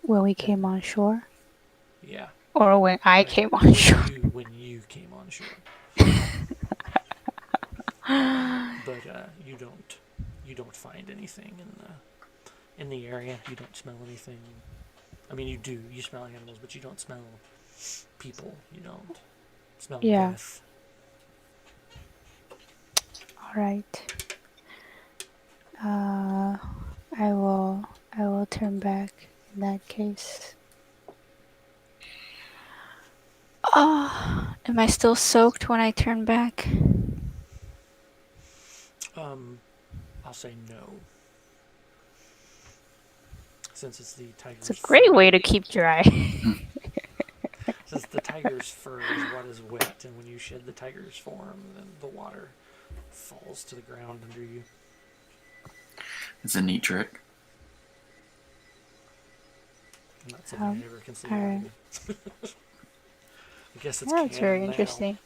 When we came on shore? Yeah. Or when I came on shore? When you came on shore. But you don't find anything in the area. You don't smell anything. I mean, you do. You smell animals, but you don't smell people. You don't smell death. All right. I will turn back in that case. Am I still soaked when I turn back? I'll say no. Since it's the tiger's It's a great fur. way to keep dry. Since the tiger's fur is what is wet, and when you shed the tiger's form, then the water falls to the ground under you. It's a neat trick. Not something I ever considered. Alright. I guess it's That's very now. interesting.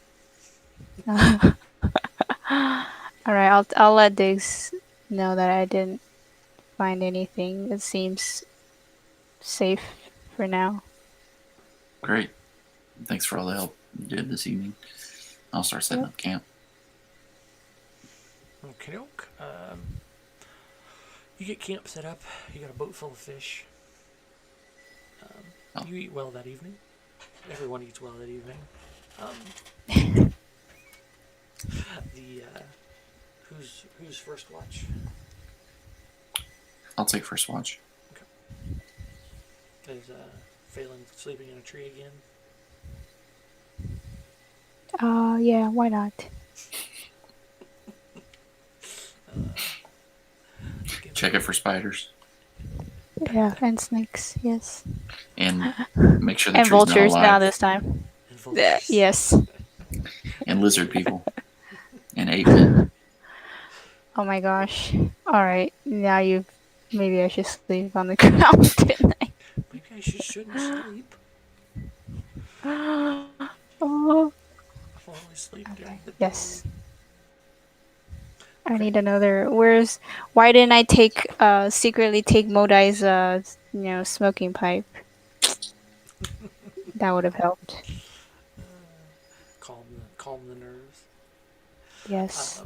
Alright, I'll let Diggs know that I didn't find anything. It seems safe for now. Great. Thanks for all the help you did this evening. I'll start setting up camp. Okay, you get camp set up. You got a boat full of fish. You eat well that evening. Everyone eats well that evening. Who's first watch? I'll take first watch. Okay. Is Faelyn sleeping in a tree again? Yeah, why not? Check it for spiders. Yeah, and snakes, yes. And make sure the and tree's vultures not now alive. this time. And vultures. Yes. And lizard people. And ape men. Oh my gosh. Alright, now maybe I should sleep on the ground tonight. Maybe I shouldn't sleep. Oh. I'll only sleep during the day. Yes. I need another. Why didn't I secretly take Modai's, smoking pipe? That would have helped. Calm the nerves. Yes.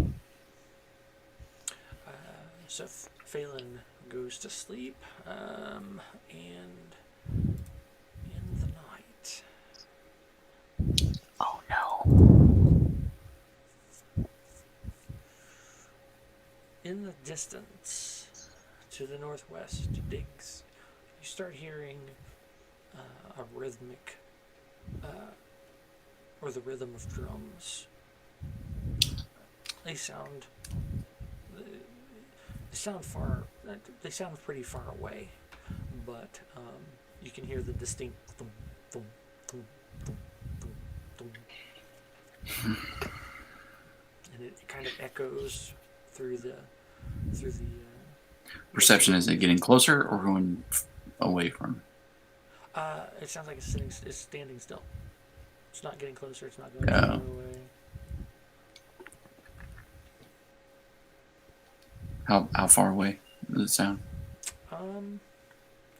So Faelyn goes to sleep, and in the night. Oh no. In the distance, to the northwest, Diggs, you start hearing a rhythmic, or the rhythm of drums. They sound pretty far away, but you can hear the distinct thump, thump, thump, thump, thump, thump. And it kind of echoes through the Perception, is it getting closer or going away from? it sounds like it's standing still. It's not getting closer, it's not going further away. How far away does it sound?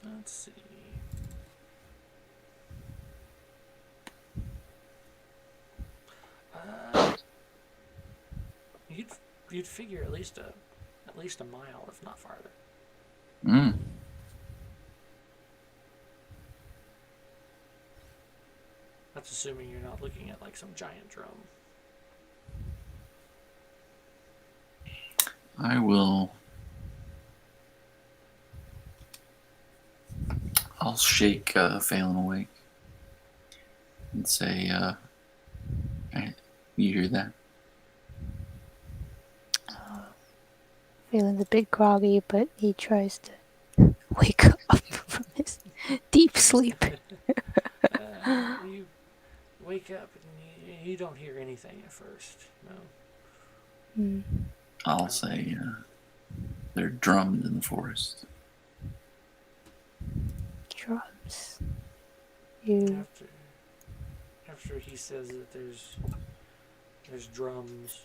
Let's see. You'd figure at least a mile, if not farther. That's assuming you're not looking at like some giant drum. I'll shake Faelyn awake and say, "Hey, you hear that?" Faelyn's a bit groggy, but he tries to wake up from his deep sleep. You wake up and you don't hear anything at first. No. I'll say they're drummed in the forest. Drums. You. After he says that there's drums.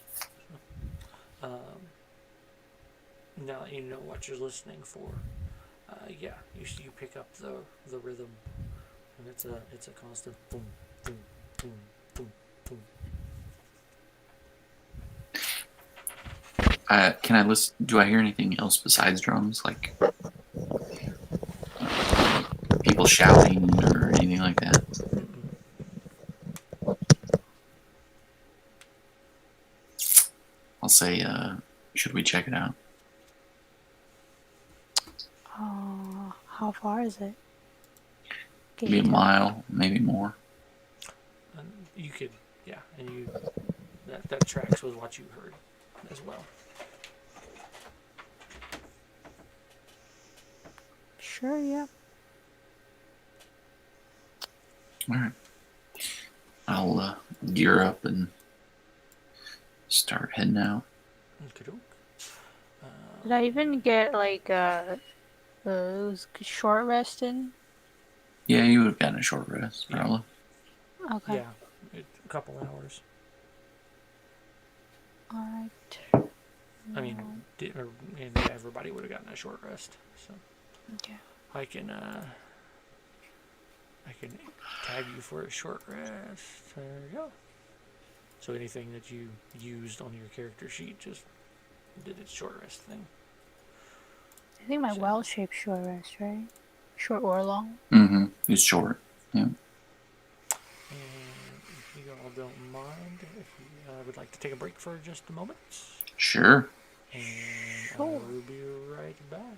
Now that you know what you're listening for. Yeah, you pick up the rhythm, and it's a constant boom, boom, boom, boom, boom. Can I listen? Do I hear anything else besides drums, like people shouting or anything like that? I'll say, should we check it out? How far is it? Can Maybe you a tell? mile, maybe more. And you could, yeah, and that tracks with what you heard as well. Sure, yeah. All right. I'll gear up and start heading out. Did I even get like short rest in? Yeah, you would have gotten a short rest, probably. Okay. Yeah, a couple hours. Alright. I mean, everybody would have gotten a short rest. So Okay. I can tag you for a short rest. There we go. So anything that you used on your character sheet just did its short rest thing. I think my well-shaped short rest, right? Short or long? Mm-hmm. It's short. Yeah. And if you all don't mind, if you would like to take a break for just a moment. Sure. And Sure. I will be right back.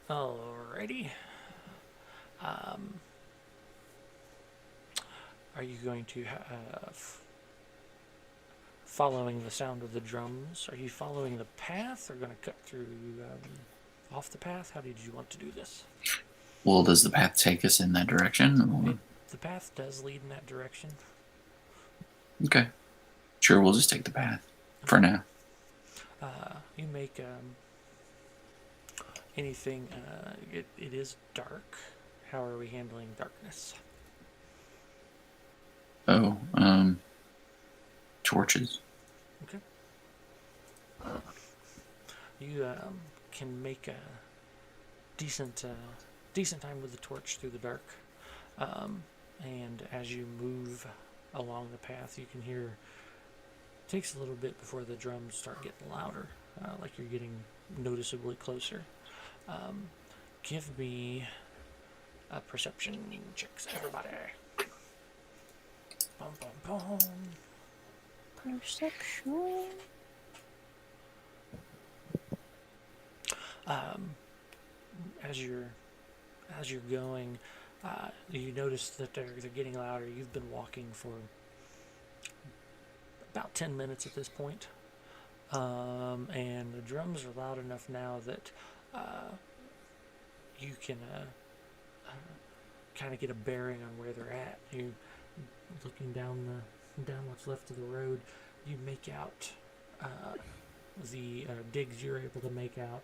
Alrighty. Are you going to have following the sound of the drums? Are you following the path, or going to cut through off the path? How did you want to do this? Well, does the path take us in that direction? The path does lead in that direction. Okay. Sure, we'll just take the path for now. You make anything. It is dark. How are we handling darkness? Oh, torches. Okay. You can make a decent time with the torch through the dark. And as you move along the path, you can hear. It takes a little bit before the drums start getting louder, like you're getting noticeably closer. Give me a perception checks, everybody. Bum, bum, bum. Perception. As you're going, you notice that they're getting louder. You've been walking for about 10 minutes at this point. And the drums are loud enough now that you can kind of get a bearing on where they're at. You're looking down what's left of the road. You make out the digs you're able to make out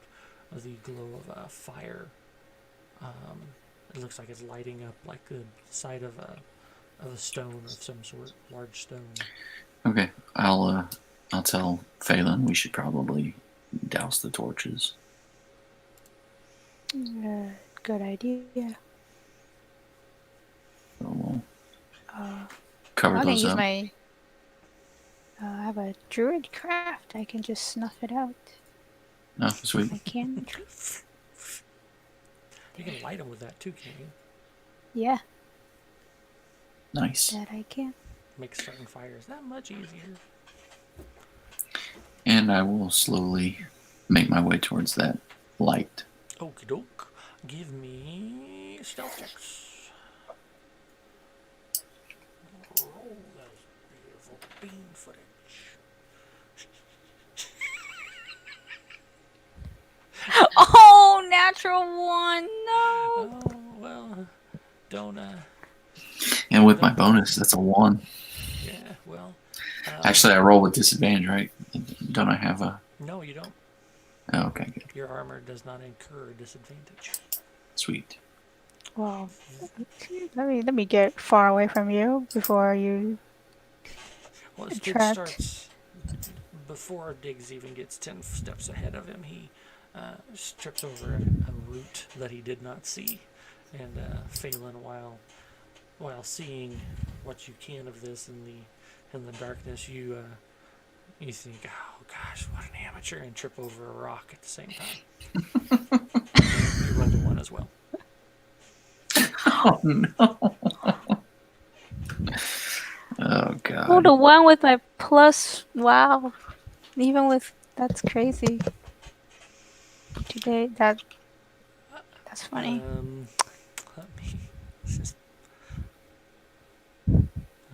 the glow of a fire. It looks like it's lighting up like the side of a stone of some sort, large stone. Okay, I'll tell Faelyn we should probably douse the torches. Good idea. So we'll cover I can those use up. my. I have a druid craft. I can just snuff it out. Oh, sweet. I can. You can light them with that too, can't you? Yeah, Nice. that I can. Makes starting fires that much easier. And I will slowly make my way towards that light. Okie doke. Give me stealth checks. Oh, that's beautiful bean footage. Oh, natural one. No. Oh, well, don't, And with my bonus, that's a 1. yeah, well. Actually, I roll with disadvantage, right? Don't I have a... No, you don't. Oh, okay, good. Your armor does not incur disadvantage. Sweet. Well, let me get far away from you before you. Well, this kid Trapped. starts before Diggs even gets 10 steps ahead of him. He trips over a root that he did not see, and Faelyn, while seeing what you can of this in the darkness, you think, oh gosh, what an amateur, and trip over a rock at the same time. You rolled a 1 as well. Oh, no. Oh, God. Oh, the one with my plus. Wow. Even with that's crazy. Today that's funny. Let me just...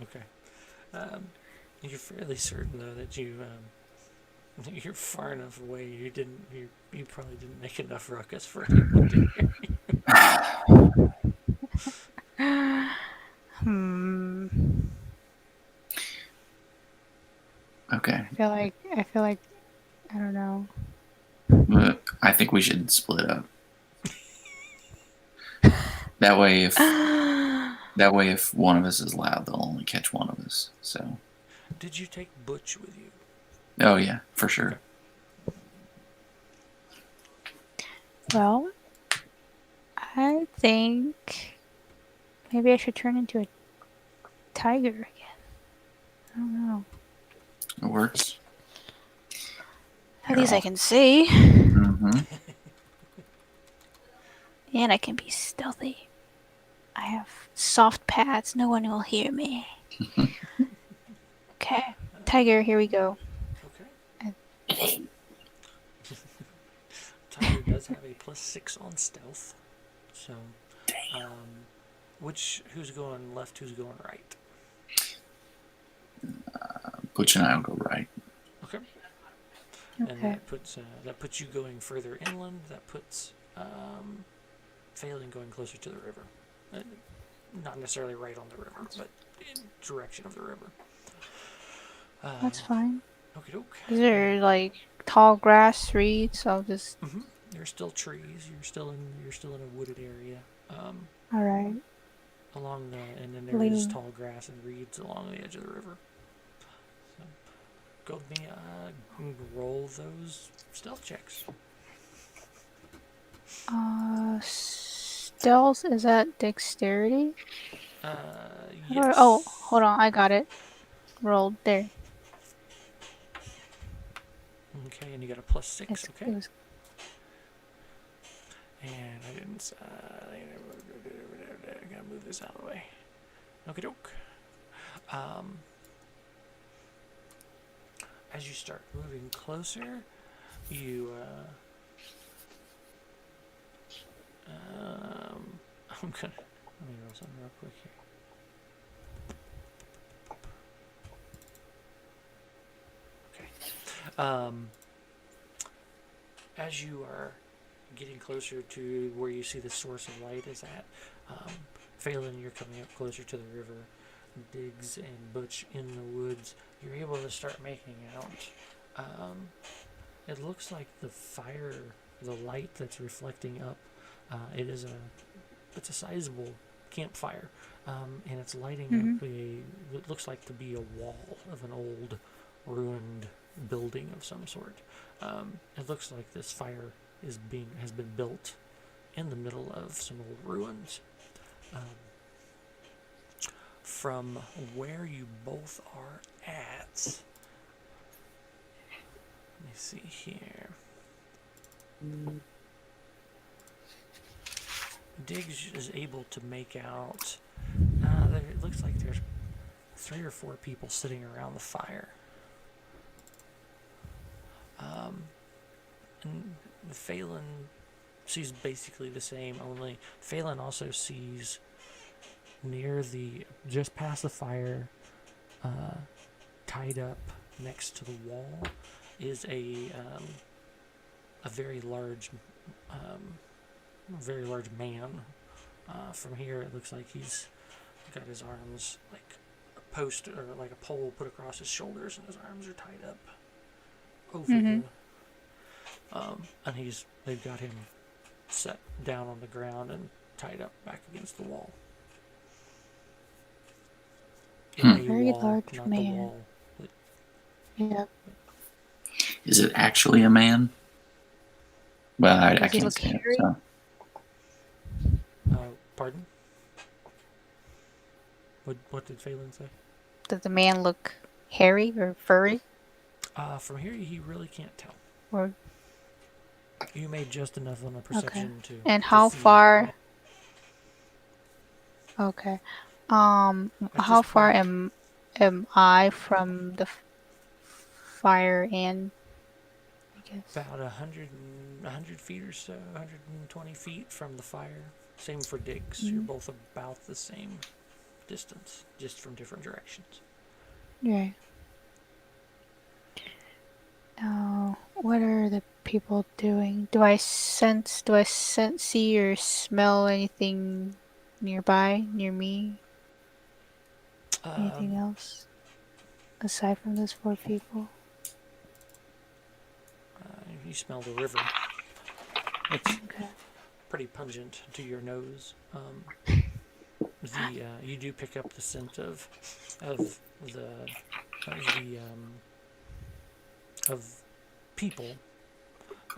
Okay. You're fairly certain though that you're far enough away. You probably didn't make enough ruckus for anyone to hear you. Okay. I feel like I don't know. But I think we should split up. That way, if one of us is loud, they'll only catch one of us. So. Did you take Butch with you? Oh yeah, for sure. Well, I think maybe I should turn into a tiger again. I don't know. It works. At least I can see. Mm-hmm. And I can be stealthy. I have soft pads. No one will hear me. Okay. Tiger, here we go. Okay. Tiger does have a +6 on stealth. So, who's going left? Who's going right? Butch and I will go right. Okay. And Okay. that puts you going further inland. That puts Faelyn going closer to the river. Not necessarily right on the river, but in direction of the river. That's fine. Okie doke. Is there like tall grass, reeds? I'll just. There's still trees. You're still in a wooded area. All right. And then there is tall grass and reeds along the edge of the river. So, go with me. Roll those stealth checks. Stealth, is that dexterity? Yes. Oh, hold on, I got it. Rolled there. Okay, and you got a +6. Okay. It was... And I didn't. I gotta move this out of the way. Okie doke. As you start moving closer, you. I'm gonna. Let me roll something real quick here. Okay. As you are getting closer to where you see the source of light is at, Faelyn, you're coming up closer to the river. Diggs and Butch in the woods, you're able to start making out. It looks like the light that's reflecting up, it's a sizable campfire, and it's lighting up what looks like to be a wall of an old ruined building of some sort. It looks like this fire has been built in the middle of some old ruins. From where you both are at, let me see here. Diggs is able to make out. It looks like there's 3 or 4 people sitting around the fire. And Faelyn sees basically the same, only Faelyn also sees just past the fire, tied up next to the wall, is a very large man. From here, it looks like he's got his arms like a post or like a pole put across his shoulders, and his arms are tied up over the. And they've got him set down on the ground and tied up back against the wall. Very large not man. The wall. Yeah. Is it actually a man? Well, I Does he can't look say it. hairy? So. Pardon? What did Faelyn say? Does the man look hairy or furry? From here, he really can't tell. Or you made just enough on a perception to. And how far? Okay. How far am I from the fire and? I guess about 100 feet or so, 120 feet from the fire. Same for Diggs. You're both about the same distance, just from different directions. Right. What are the people doing? Do I sense, see or smell anything nearby, near me? Anything else? Aside from those 4 people? You smell the river. It's pretty pungent to your nose. You do pick up the scent of people,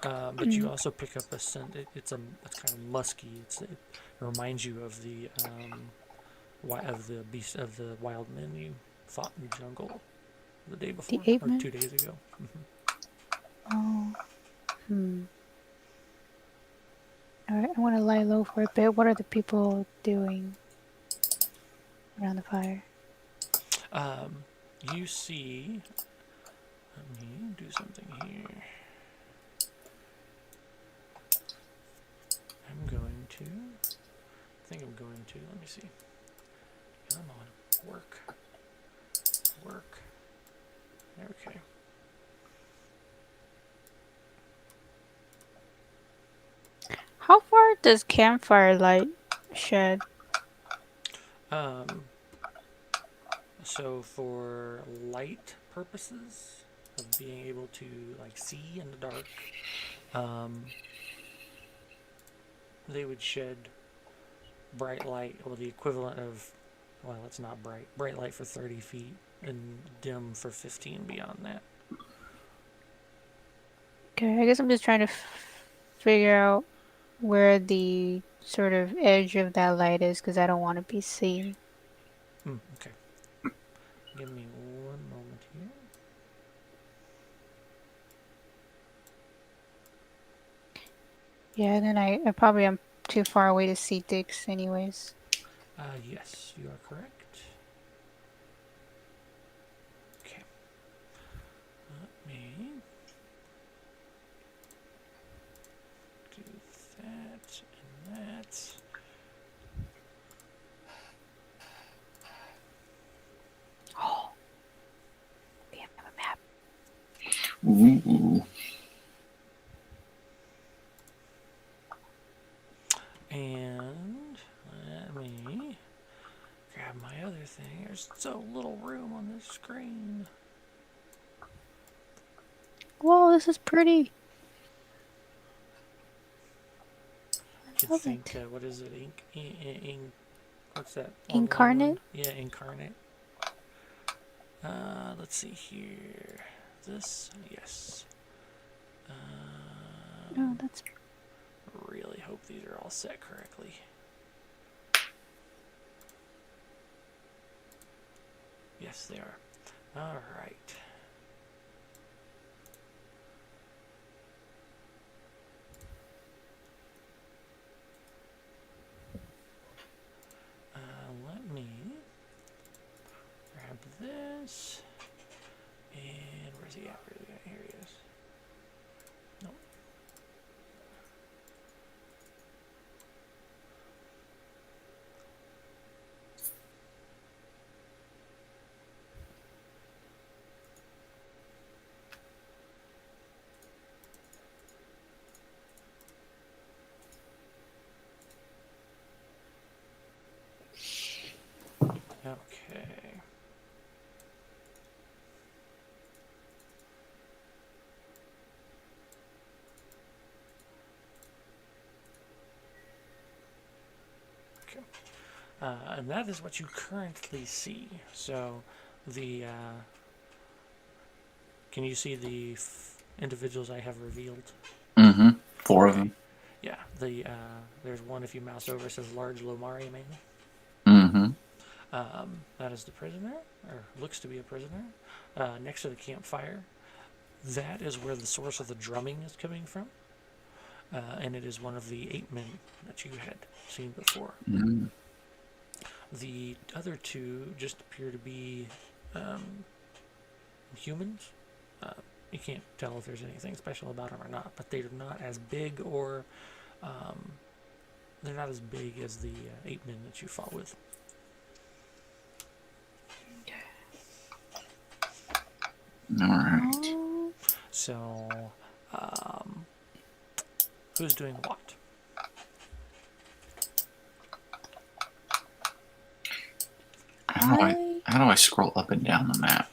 but you also pick up a scent. It's kind of musky. It reminds you of the wild men you fought in the jungle the day before, or 2 days ago. Alright, I want to lie low for a bit. What are the people doing around the fire? You see. Let me do something here. to. I think I'm going to. Let me see. Come on. Work. Work. Okay. How far does campfire light shed? So for light purposes of being able to like see in the dark, they would shed bright light, or the equivalent of, well, it's not bright light for 30 feet and dim for 15 beyond that. Okay, I guess I'm just trying to figure out where the sort of edge of that light is, because I don't want to be seen. Okay. Give me one moment here. Yeah, then I probably am too far away to see dicks anyways. Yes, you are correct. Okay. Let me do that and that. Oh, we have a map. Ooh. And let me grab my other thing. There's so little room on this screen. Whoa, this is pretty. You'd Love think, it. what is it? Ink, what's that? Incarnate? Yeah, incarnate. Let's see here. This, yes. No, that's Really hope these are all set correctly. Yes, they are. All right. Let me grab this. And where's he at? Here he is. Nope. Okay. And that is what you currently see. So, the can you see the individuals I have revealed? Mm-hmm. 4 of them. Yeah. There's one, if you mouse over, it says large Lomari man. Mm-hmm. That is the prisoner, or looks to be a prisoner. Next to the campfire, that is where the source of the drumming is coming from. And it is one of the 8 men that you had seen before. Mm-hmm. The other 2 just appear to be humans. You can't tell if there's anything special about them or not, but they're not as big, or they're not as big as the 8 men that you fought with. All right. So, who's doing what? How do I scroll up and down the map?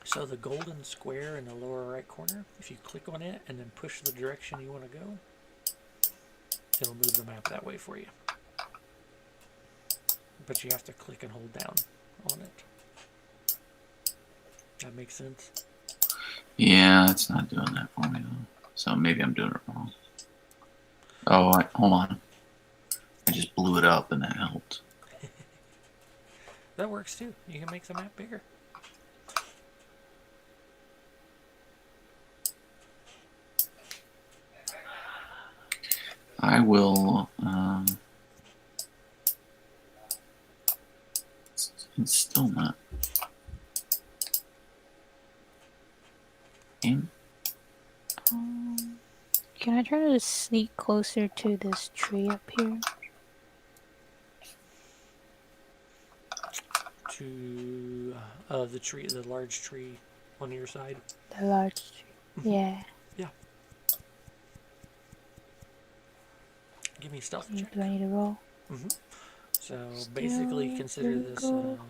So the golden square in the lower right corner, if you click on it and then push the direction you want to go, it'll move the map that way for you. But you have to click and hold down on it. That makes sense? Yeah, it's not doing that for me though. So maybe I'm doing it wrong. Oh, hold on. I just blew it up and that helped. That works too. You can make the map bigger. I will. It's still not. Can I try to sneak closer to this tree up here? To the tree, the large tree on your side. The large tree. Yeah. Yeah. Give me a stealth check. Do I need to roll? So basically, consider this. Let's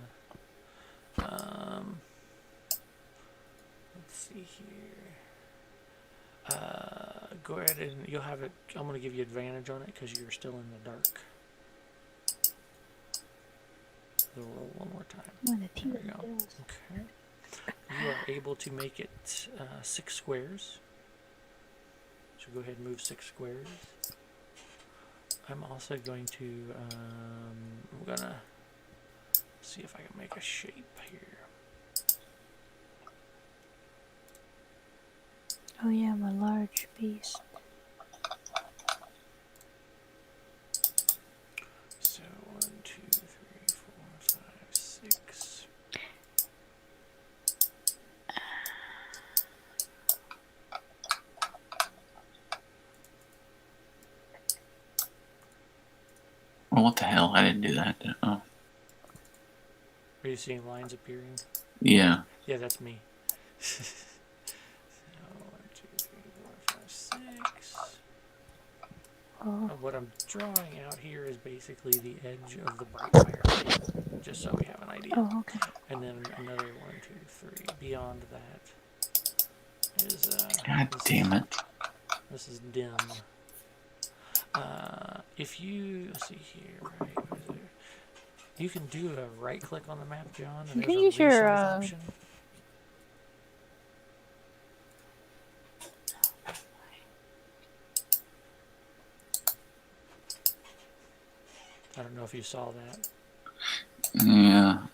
see here. Go ahead and you'll have it. I'm going to give you advantage on it because you're still in the dark. So roll one more time. There we go. Okay. You are able to make it 6 squares. So go ahead and move 6 squares. I'm also going to. I'm gonna see if I can make a shape here. Oh yeah, I'm a large beast. So 1, 2, 3, 4, 5, 6. Well, what the hell? I didn't do that. Oh. Are you seeing lines appearing? Yeah. Yeah, that's me. So 1, 2, 3, 4, 5, 6. Oh. What I'm drawing out here is basically the edge of the bright fire, just so we have an idea. Oh, okay. And then another 1, 2, 3. Beyond that is God damn it. This is dim. If you see here, right, what is it? You can do a right click on the map, John, and You can there's use a your, resize option. I don't know if you saw that. Yeah.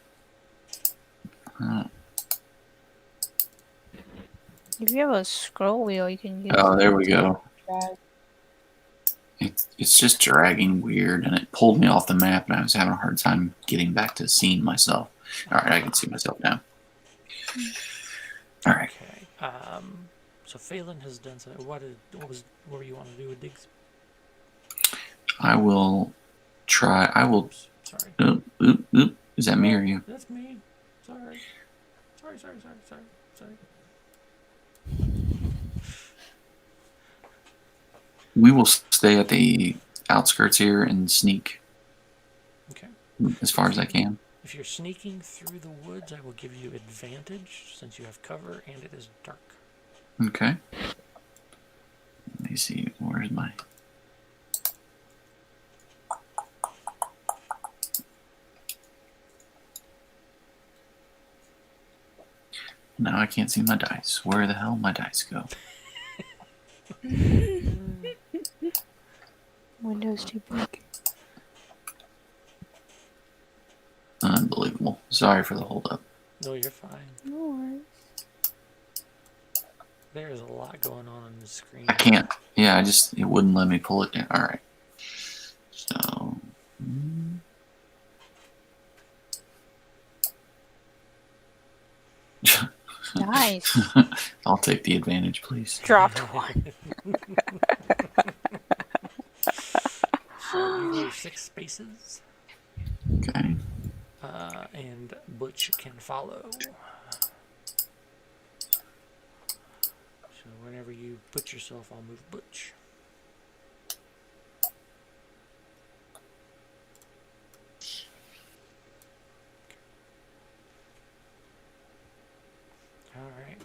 If you have a scroll wheel, you can use. Oh, there we to go. drag. It's just dragging weird, and it pulled me off the map, and I was having a hard time getting back to seeing myself. All right, I can see myself now. All right. Okay. So Faelyn has done something. What were you want to do with digs? I will try. I will. Oops, sorry. Oop. Is that me or you? That's me. Sorry. Sorry. We will stay at the outskirts here and sneak. Okay. As far as I can. If you're sneaking through the woods, I will give you advantage since you have cover and it is dark. Okay. Let me see. Where's my... Now I can't see my dice. Where the hell my dice go? Windows too big. Unbelievable. Sorry for the holdup. No, you're fine. No worries. There's a lot going on the screen. I can't. Yeah, it wouldn't let me pull it down. All right. So. Nice. I'll take the advantage, please. Dropped one. So you go 6 spaces. Okay. And Butch can follow. So whenever you put yourself, I'll move Butch. All right.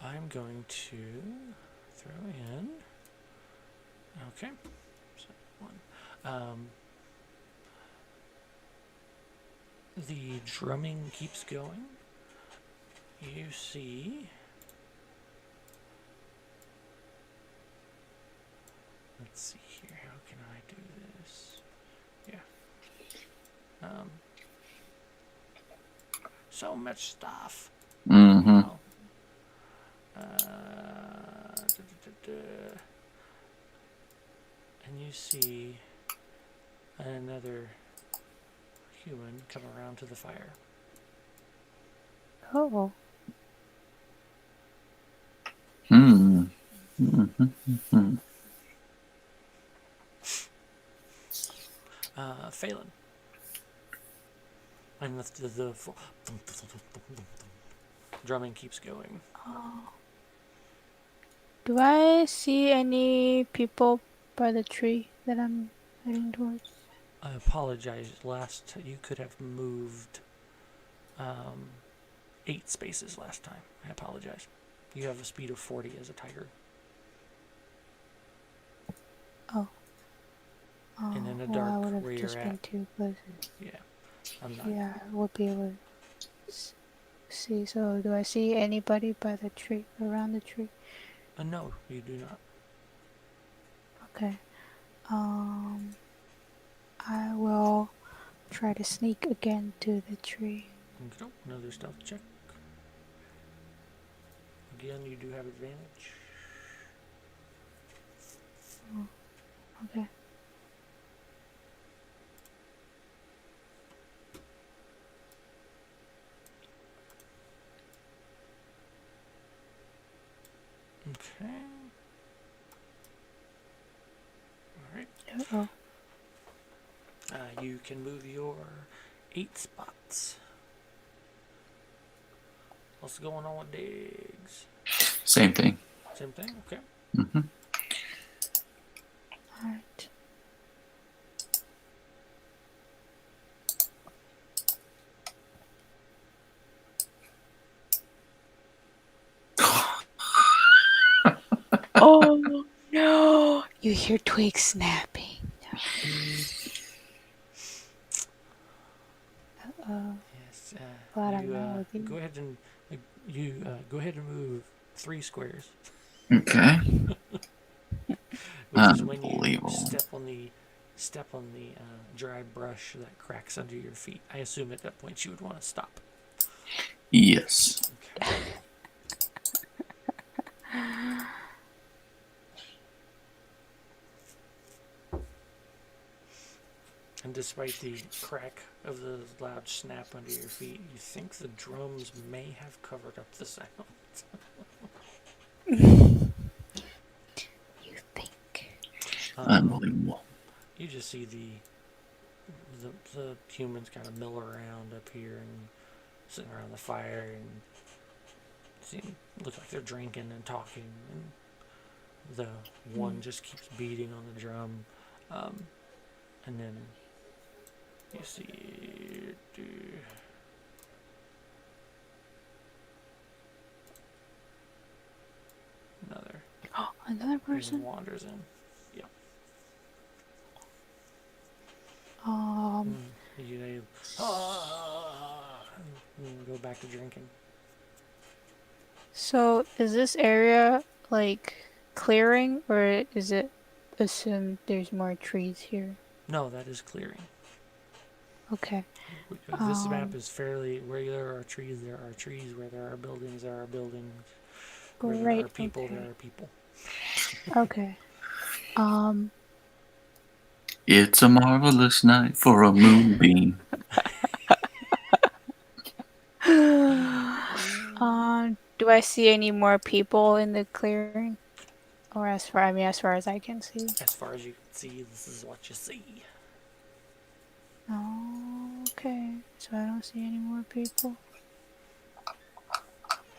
I'm going to throw in. Okay. So 1. The drumming keeps going. You see. Let's see here. How can I do this? Yeah. So much stuff. Mm-hmm. Wow. And you see another human come around to the fire. Oh. Faelyn. And the drumming keeps going. Do I see any people by the tree that I'm heading towards? I apologize. Last you could have moved 8 spaces last time. I apologize. You have a speed of 40 as a tiger. Oh. And in the well, I dark would have where just you're been at. too close. Yeah. I'm not. Yeah, I would be able to see. So, do I see anybody by the tree, around the tree? No, you do not. Okay. I will try to sneak again to the tree. Another stealth check. Again, you do have advantage. Okay. Okay. Alright. Oh. You can move your 8 spots. What's going on with digs? Same thing. Same thing? Okay. Alright. Oh no! You hear twigs snapping. Yes. Glad I'm not with you. Go ahead and go ahead and move 3 squares. Okay. Which is when you Unbelievable. step on the dry brush that cracks under your feet. I assume at that point you would want to stop. Yes. Okay. And despite the crack of the loud snap under your feet, you think the drums may have covered up the sound. You think? Unbelievable. You just see the humans kind of mill around up here and sitting around the fire and look like they're drinking and talking, and the one just keeps beating on the drum, and then you see Another person? wanders in. Yeah. You go back to drinking. So is this area like clearing, or is it assumed there's more trees here? No, that is clearing. Okay. This map is fairly where there are trees. There are trees. Where there are buildings, there are buildings. Where there Great. are people, Okay. there are people. Okay. It's a marvelous night for a moonbeam. Do I see any more people in the clearing? Or as far as I can see. As far as you can see, this is what you see. Oh, okay. So I don't see any more people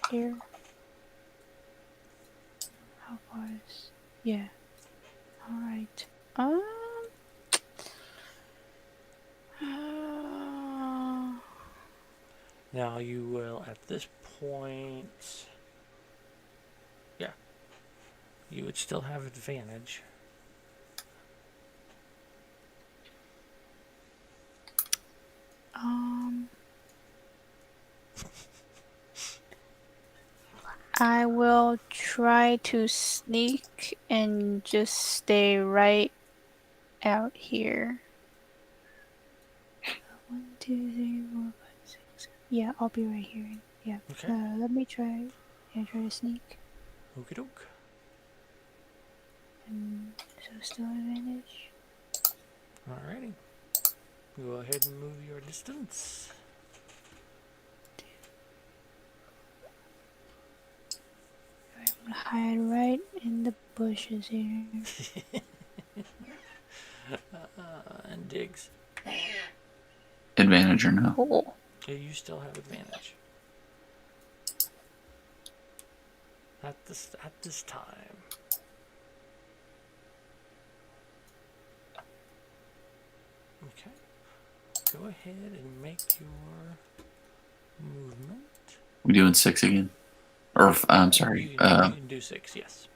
here. How far is? Yeah. All right. Now you will, at this point, yeah, you would still have advantage. I will try to sneak and just stay right out here. 1, 2, 3, 4, 5, 6. Yeah, I'll be right here. Yeah. Okay. Let me try. Yeah, try to sneak. Okie doke. So still advantage. Alrighty. Go ahead and move your distance. Hide right in the bushes here. And digs. Advantage or no? Cool. Yeah, you still have advantage. At this time. Okay. Go ahead and make your movement. We doing 6 again? Or I'm sorry. You can do 6, yes.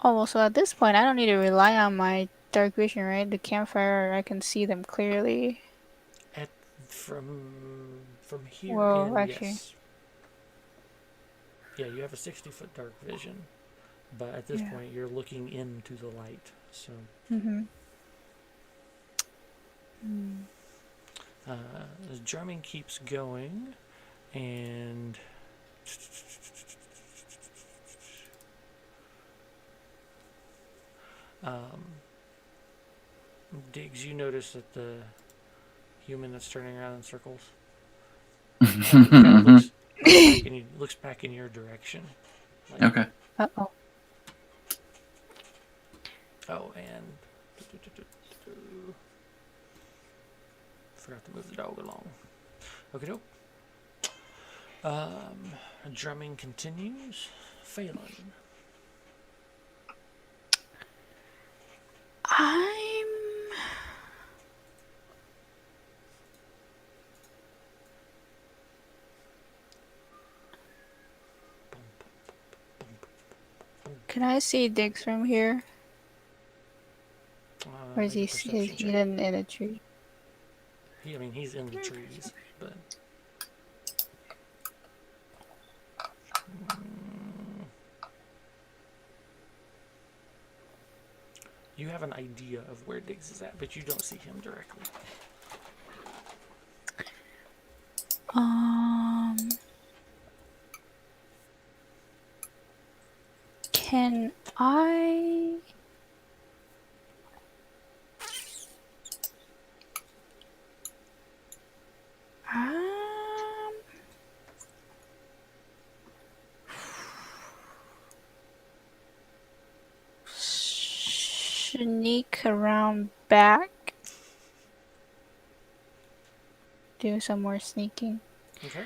Oh, well, so at this point, I don't need to rely on my dark vision, right? The campfire, I can see them clearly. From here Well, in, actually, yes. Yeah, you have a 60-foot dark vision, but at this yeah. point you're looking into the light. So Mm-hmm. the drumming keeps going, and Diggs, you notice that the human that's turning around in circles kind of looks back in your direction. Like, Okay. Uh-oh. oh, and forgot to move the dog along. Okay, doke. Drumming continues. Faelyn. I'm... Can I see Diggs from here? Or is Make a he perception check. hidden in a tree? He's in the trees, but you have an idea of where Diggs is at, but you don't see him directly. Can I... sneak around back? Do some more sneaking. Okay.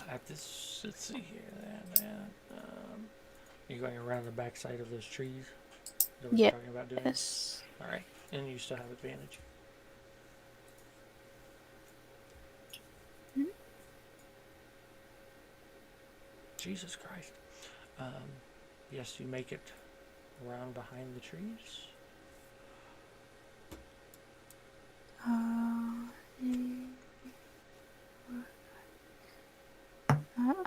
At this, let's see here. You're going around the backside of those trees. Is that what you're talking about doing? Yes. All right, and you still have advantage. Jesus Christ. Yes, you make it around behind the trees.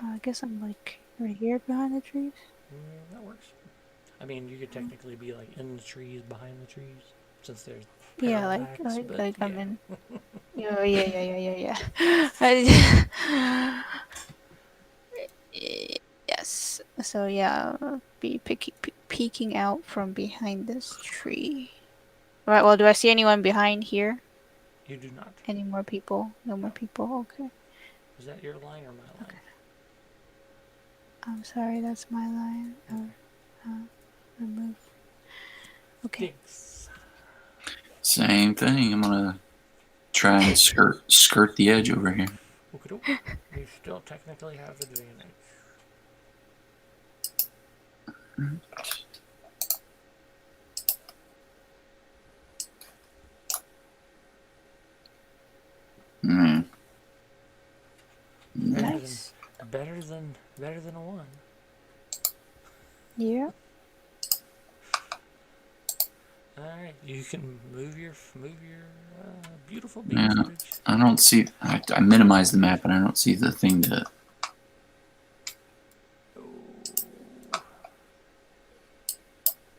I guess I'm like right here behind the trees. That works. You could technically be like in the trees, behind the trees, since there's parallax. Like yeah. I'm in. Yeah. Yes. So yeah, I'll be peeking out from behind this tree. Right. Well, do I see anyone behind here? You do not. Any more people? No more people. Okay. Is that your line or my line? Okay. I'm sorry, that's my line. Remove. Okay. Thanks. Same thing. I'm gonna try and skirt the edge over here. Okay. You still technically have advantage. Nice. Better than a 1. Yeah. All right, you can move your beautiful Yeah, footage. I don't see. I minimize the map, and I don't see the thing to.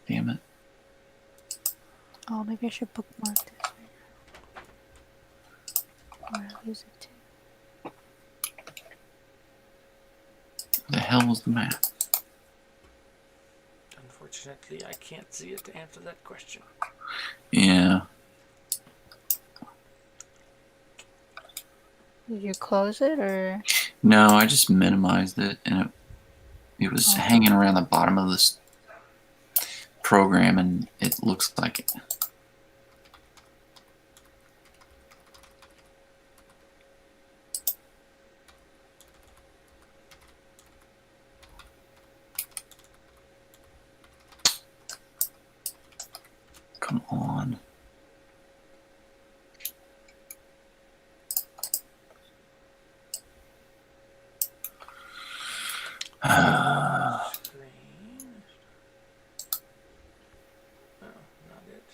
Damn it! Oh, maybe I should bookmark this. Or I'll use it too. The hell was the map? Unfortunately, I can't see it to answer that question. Yeah. Did you close it or? No, I just minimized it, and it was hanging around the bottom of this program, and it looks like it. Come on. Screen. Oh, not it.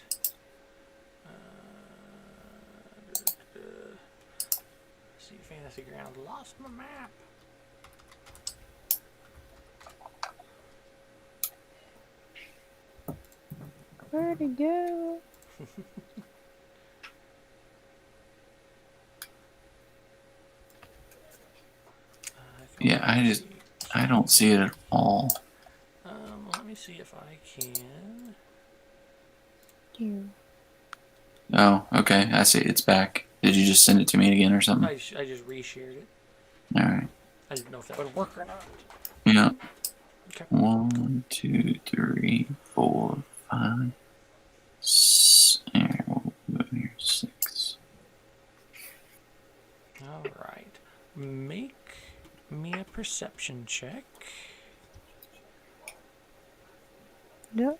See, Fantasy Ground lost my map. Where'd it go? Yeah, I don't see it at all. Let me see if I can. You. Oh, okay. I see. It's back. Did you just send it to me again or something? I just reshared it. All right. I didn't know if that would work or not. Yeah. Okay. 1, 2, 3, 4, 5. There, we'll go here. 6. All right. Make me a perception check. No.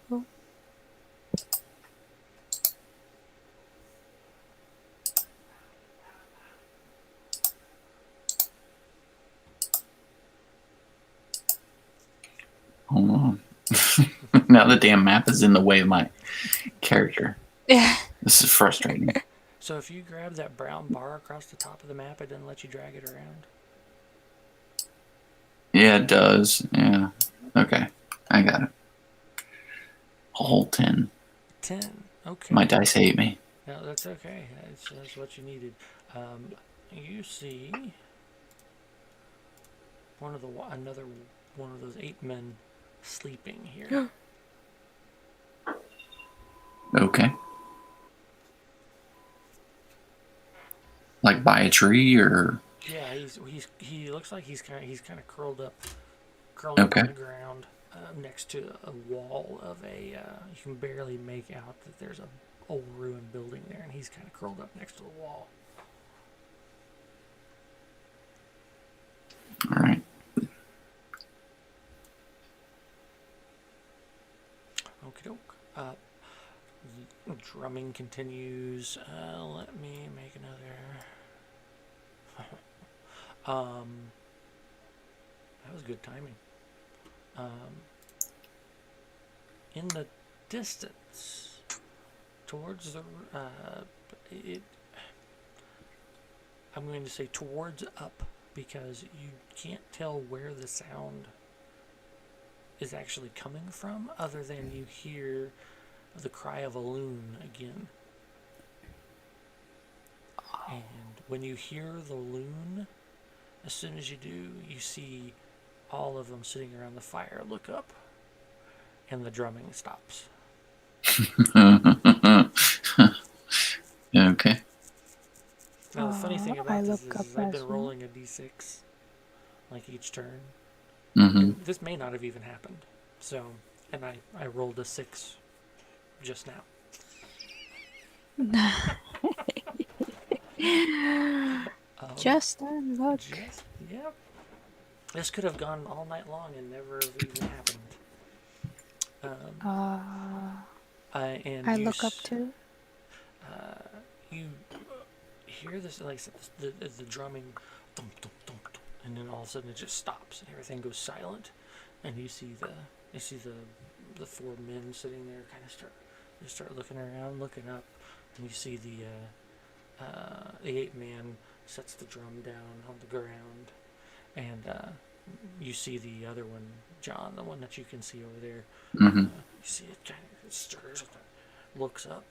Hold on. Now the damn map is in the way of my character. Yeah. This is frustrating. So if you grab that brown bar across the top of the map, it doesn't let you drag it around. Yeah, it does. Yeah. Okay. I got it. A whole 10. 10. Okay. My dice hate me. No, that's okay. That's what you needed. You see another one of those 8 men sleeping here. Okay. Like by a tree or? Yeah, he looks like he's kind of curled up Okay. on the ground next to a wall of a. You can barely make out that there's a old ruined building there, and he's kind of curled up next to the wall. All right. Okie doke. Drumming continues. Let me make another. That was good timing. In the distance, towards the I'm going to say towards up because you can't tell where the sound is actually coming from, other than you hear the cry of a loon again. And when you hear the loon, as soon as you do, you see all of them sitting around the fire look up, and the drumming stops. Okay. Now, the funny thing I about this look up is I've as been well. rolling a d6, like each turn. Mm-hmm. And this may not have even happened. So, and I rolled a 6 just now. Just unlock. Yep. This could have gone all night long and never have even happened. And I look up too. You hear this, like the drumming, thump, thump, thump, thump, and then all of a sudden it just stops and everything goes silent, and you see the 4 men sitting there kind of start looking around, looking up, and you see the 8 man sets the drum down on the ground, and you see the other one, John, the one that you can see over there. Mm-hmm. You see it kind of stirs, looks up,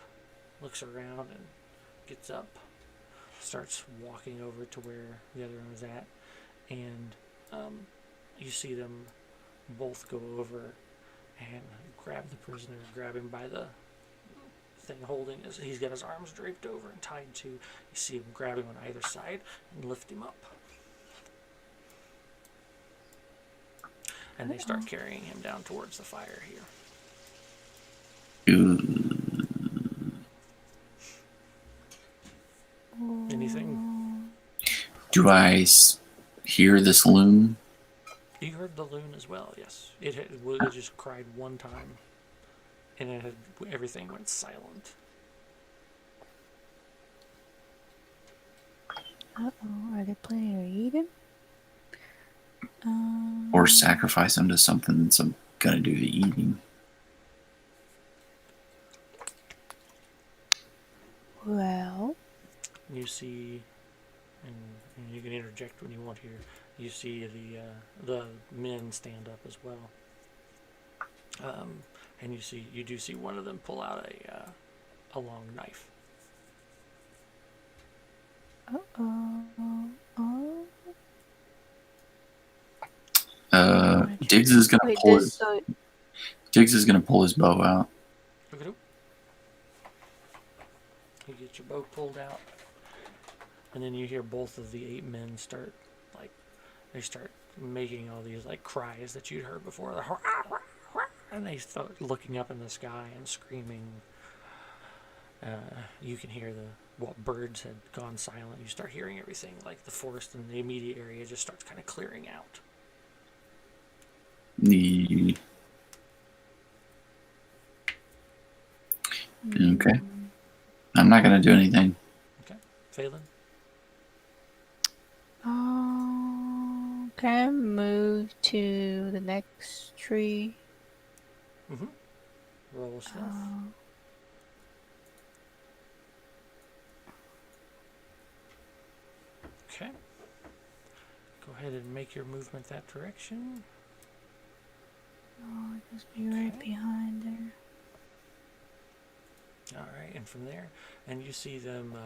looks around, and gets up, starts walking over to where the other one was at, and you see them both go over and grab the prisoner, grab him by the thing holding his, he's got his arms draped over and tied to. You see him grab him on either side and lift him up. and they start carrying him down towards the fire here. Ooh. Anything? Do I hear this loon? You heard the loon as well, yes. It just cried one time, and everything went silent. Uh-oh, are they planning to eat him? Or sacrifice him to something that's gonna do the eating? Well, You see, and you can interject when you want here. You see the men stand up as well, and you do see one of them pull out a long knife. Diggs is gonna pull his. Diggs is gonna pull his bow out. Okay. You get your bow pulled out, and then you hear both of the 8 men start making all these cries that you'd heard before, and they start looking up in the sky and screaming. You can hear what birds had gone silent. You start hearing everything, like the forest in the immediate area just starts kind of clearing out. Okay. I'm not gonna do anything. Okay, Faelyn. Can I move to the next tree? Roll a stealth. Okay. Go ahead and make your movement that direction. Oh, I'll just be right behind there. All right, and from there, and you see them.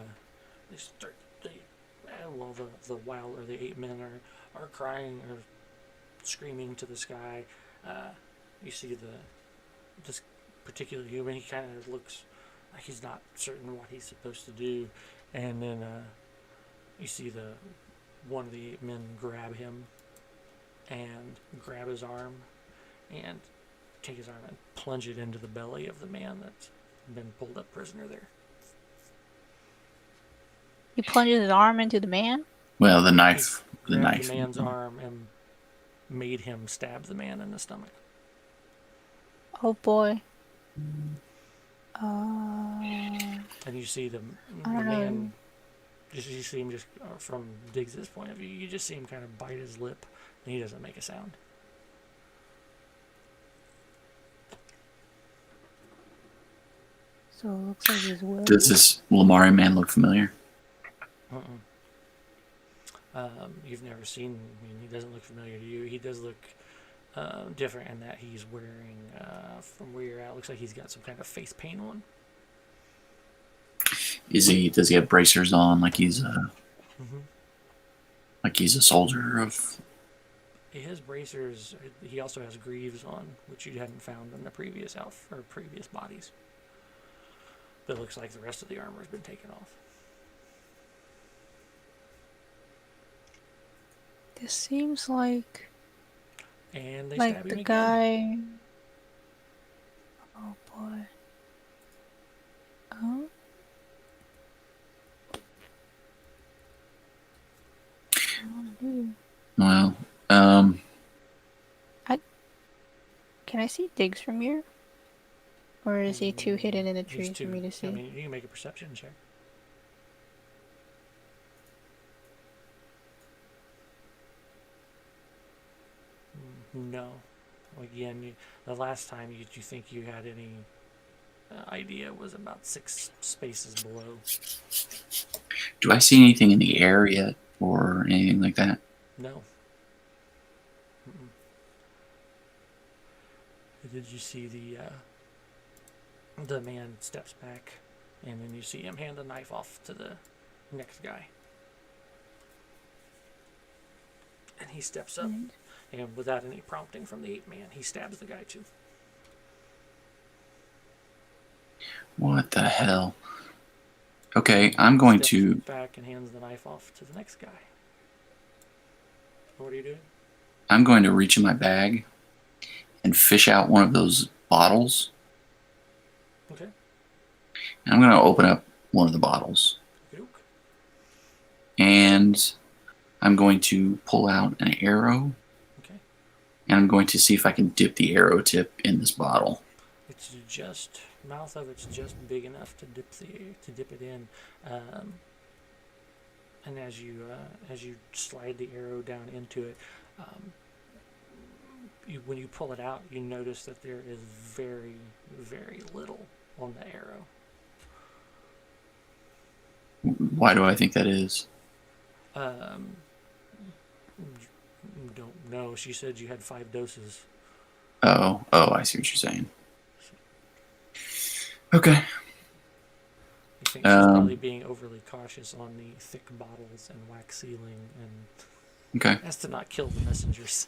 The wild or the 8 men are crying or screaming to the sky. You see this particular human. He kind of looks like he's not certain what he's supposed to do, and then you see one of the 8 men grab him and grab his arm and take his arm and plunge it into the belly of the man that's been pulled up prisoner there. He plunges his arm into the man? Well, the knife. He grabbed the man's arm and made him stab the man in the stomach. Oh boy. And you see the man. You see him just from Diggs' point of view. You just see him kind of bite his lip, and he doesn't make a sound. So it looks like he's willing. Does this Lamari man look familiar? You've never seen him. I mean, he doesn't look familiar to you. He does look different in that he's wearing, from where you're at, looks like he's got some kind of face paint on. Does he have bracers on like he's a soldier of? He has bracers. He also has greaves on, which you hadn't found in the previous previous bodies. But it looks like the rest of the armor has been taken off. This seems like. And they like stab him the again. guy. Oh boy. Oh. Well, Can I see Diggs from here? Or is he too hidden in the trees for me to see? I mean, you can make a perception check. No. Again, the last time you think you had any idea was about 6 spaces below. do I see anything in the air yet or anything like that? No. Did you see the man steps back, and then you see him hand the knife off to the next guy, and he steps up, and without any prompting from the 8 man, he stabs the guy too. What the hell? Okay, I'm going to back and hands the knife off to the next guy. What are you doing? I'm going to reach in my bag and fish out one of those bottles. Okay. And I'm going to open up one of the bottles. Okay. And I'm going to pull out an arrow. Okay. And I'm going to see if I can dip the arrow tip in this bottle. It's just mouth of it's just big enough to dip it in, and as you slide the arrow down into it, when you pull it out, you notice that there is very, very little on the arrow. Why do I think that is? Don't know. She said you had 5 doses. Oh, I see what you're saying. Okay. I think she's probably being overly cautious on the thick bottles and wax sealing, and Okay. has to not kill the messengers.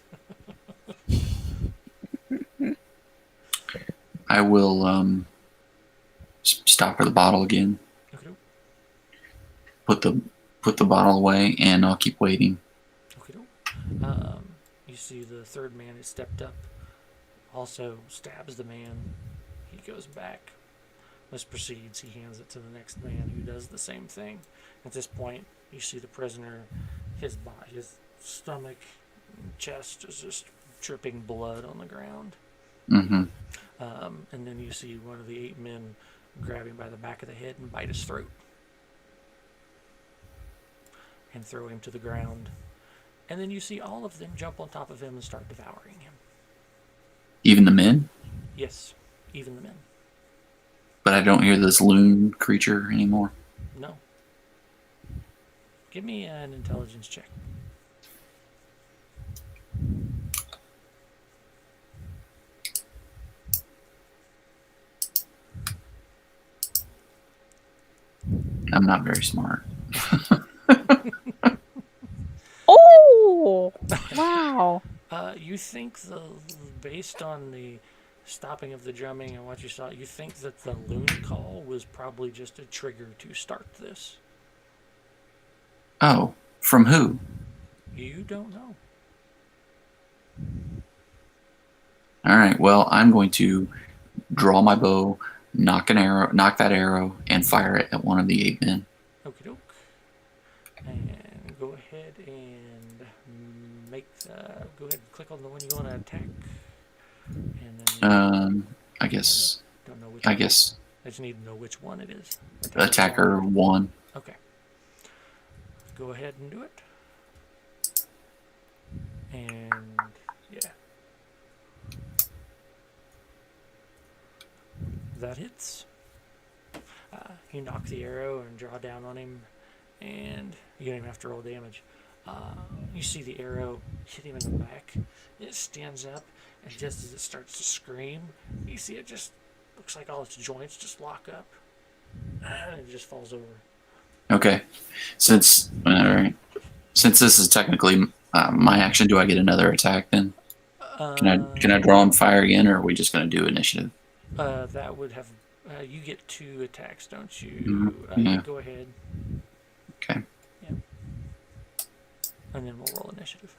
I will stop for the bottle again. Okay. Put the bottle away, and I'll keep waiting. Okay. You see the third man has stepped up, also stabs the man. He goes back. This proceeds. He hands it to the next man, who does the same thing. At this point, you see the prisoner, his stomach, chest is just dripping blood on the ground. Mm-hmm. And then you see one of the 8 men grab him by the back of the head and bite his throat, and throw him to the ground. And then you see all of them jump on top of him and start devouring him. Even the men? Yes, even the men. But I don't hear this loon creature anymore. No. Give me an intelligence check. I'm not very smart. Oh! Wow. You think based on the stopping of the drumming and what you saw, you think that the loon call was probably just a trigger to start this. Oh, from who? You don't know. All right. Well, I'm going to draw my bow, knock that arrow, and fire it at one of the 8 men. Okie doke. And go ahead and go ahead and click on the one you want to attack. And then I guess. Don't know which. I guess. I just need to know which one it is. Attacker 1. Okay. Go ahead and do it. And yeah. That hits. You knock the arrow and draw down on him, and you don't even have to roll damage. You see the arrow hit him in the back. It stands up, and just as it starts to scream, you see it just looks like all its joints just lock up, and it just falls over. Okay. Since this is technically my action, do I get another attack then? Can I draw and fire again, or are we just going to do initiative? That would have. You get 2 attacks, don't you? Mm-hmm. Yeah. Go ahead. Okay. Yeah. And then we'll roll initiative.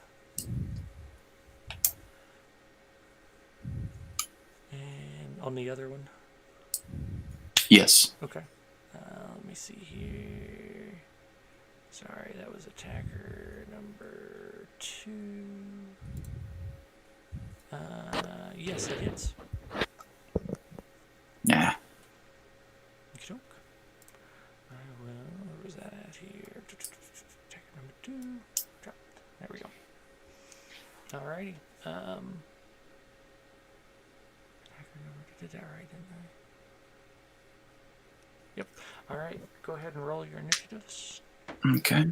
And on the other one? Yes. Okay. Let me see here. Sorry, that was attacker number 2. Yes, it hits. Yeah. Okey-doke. I will. Where was that at here? Attacker number 2. Dropped. There we go. Alrighty. Attacker number 2. Did that right, didn't I? Yep. Alright. Go ahead and roll your initiatives. Okay.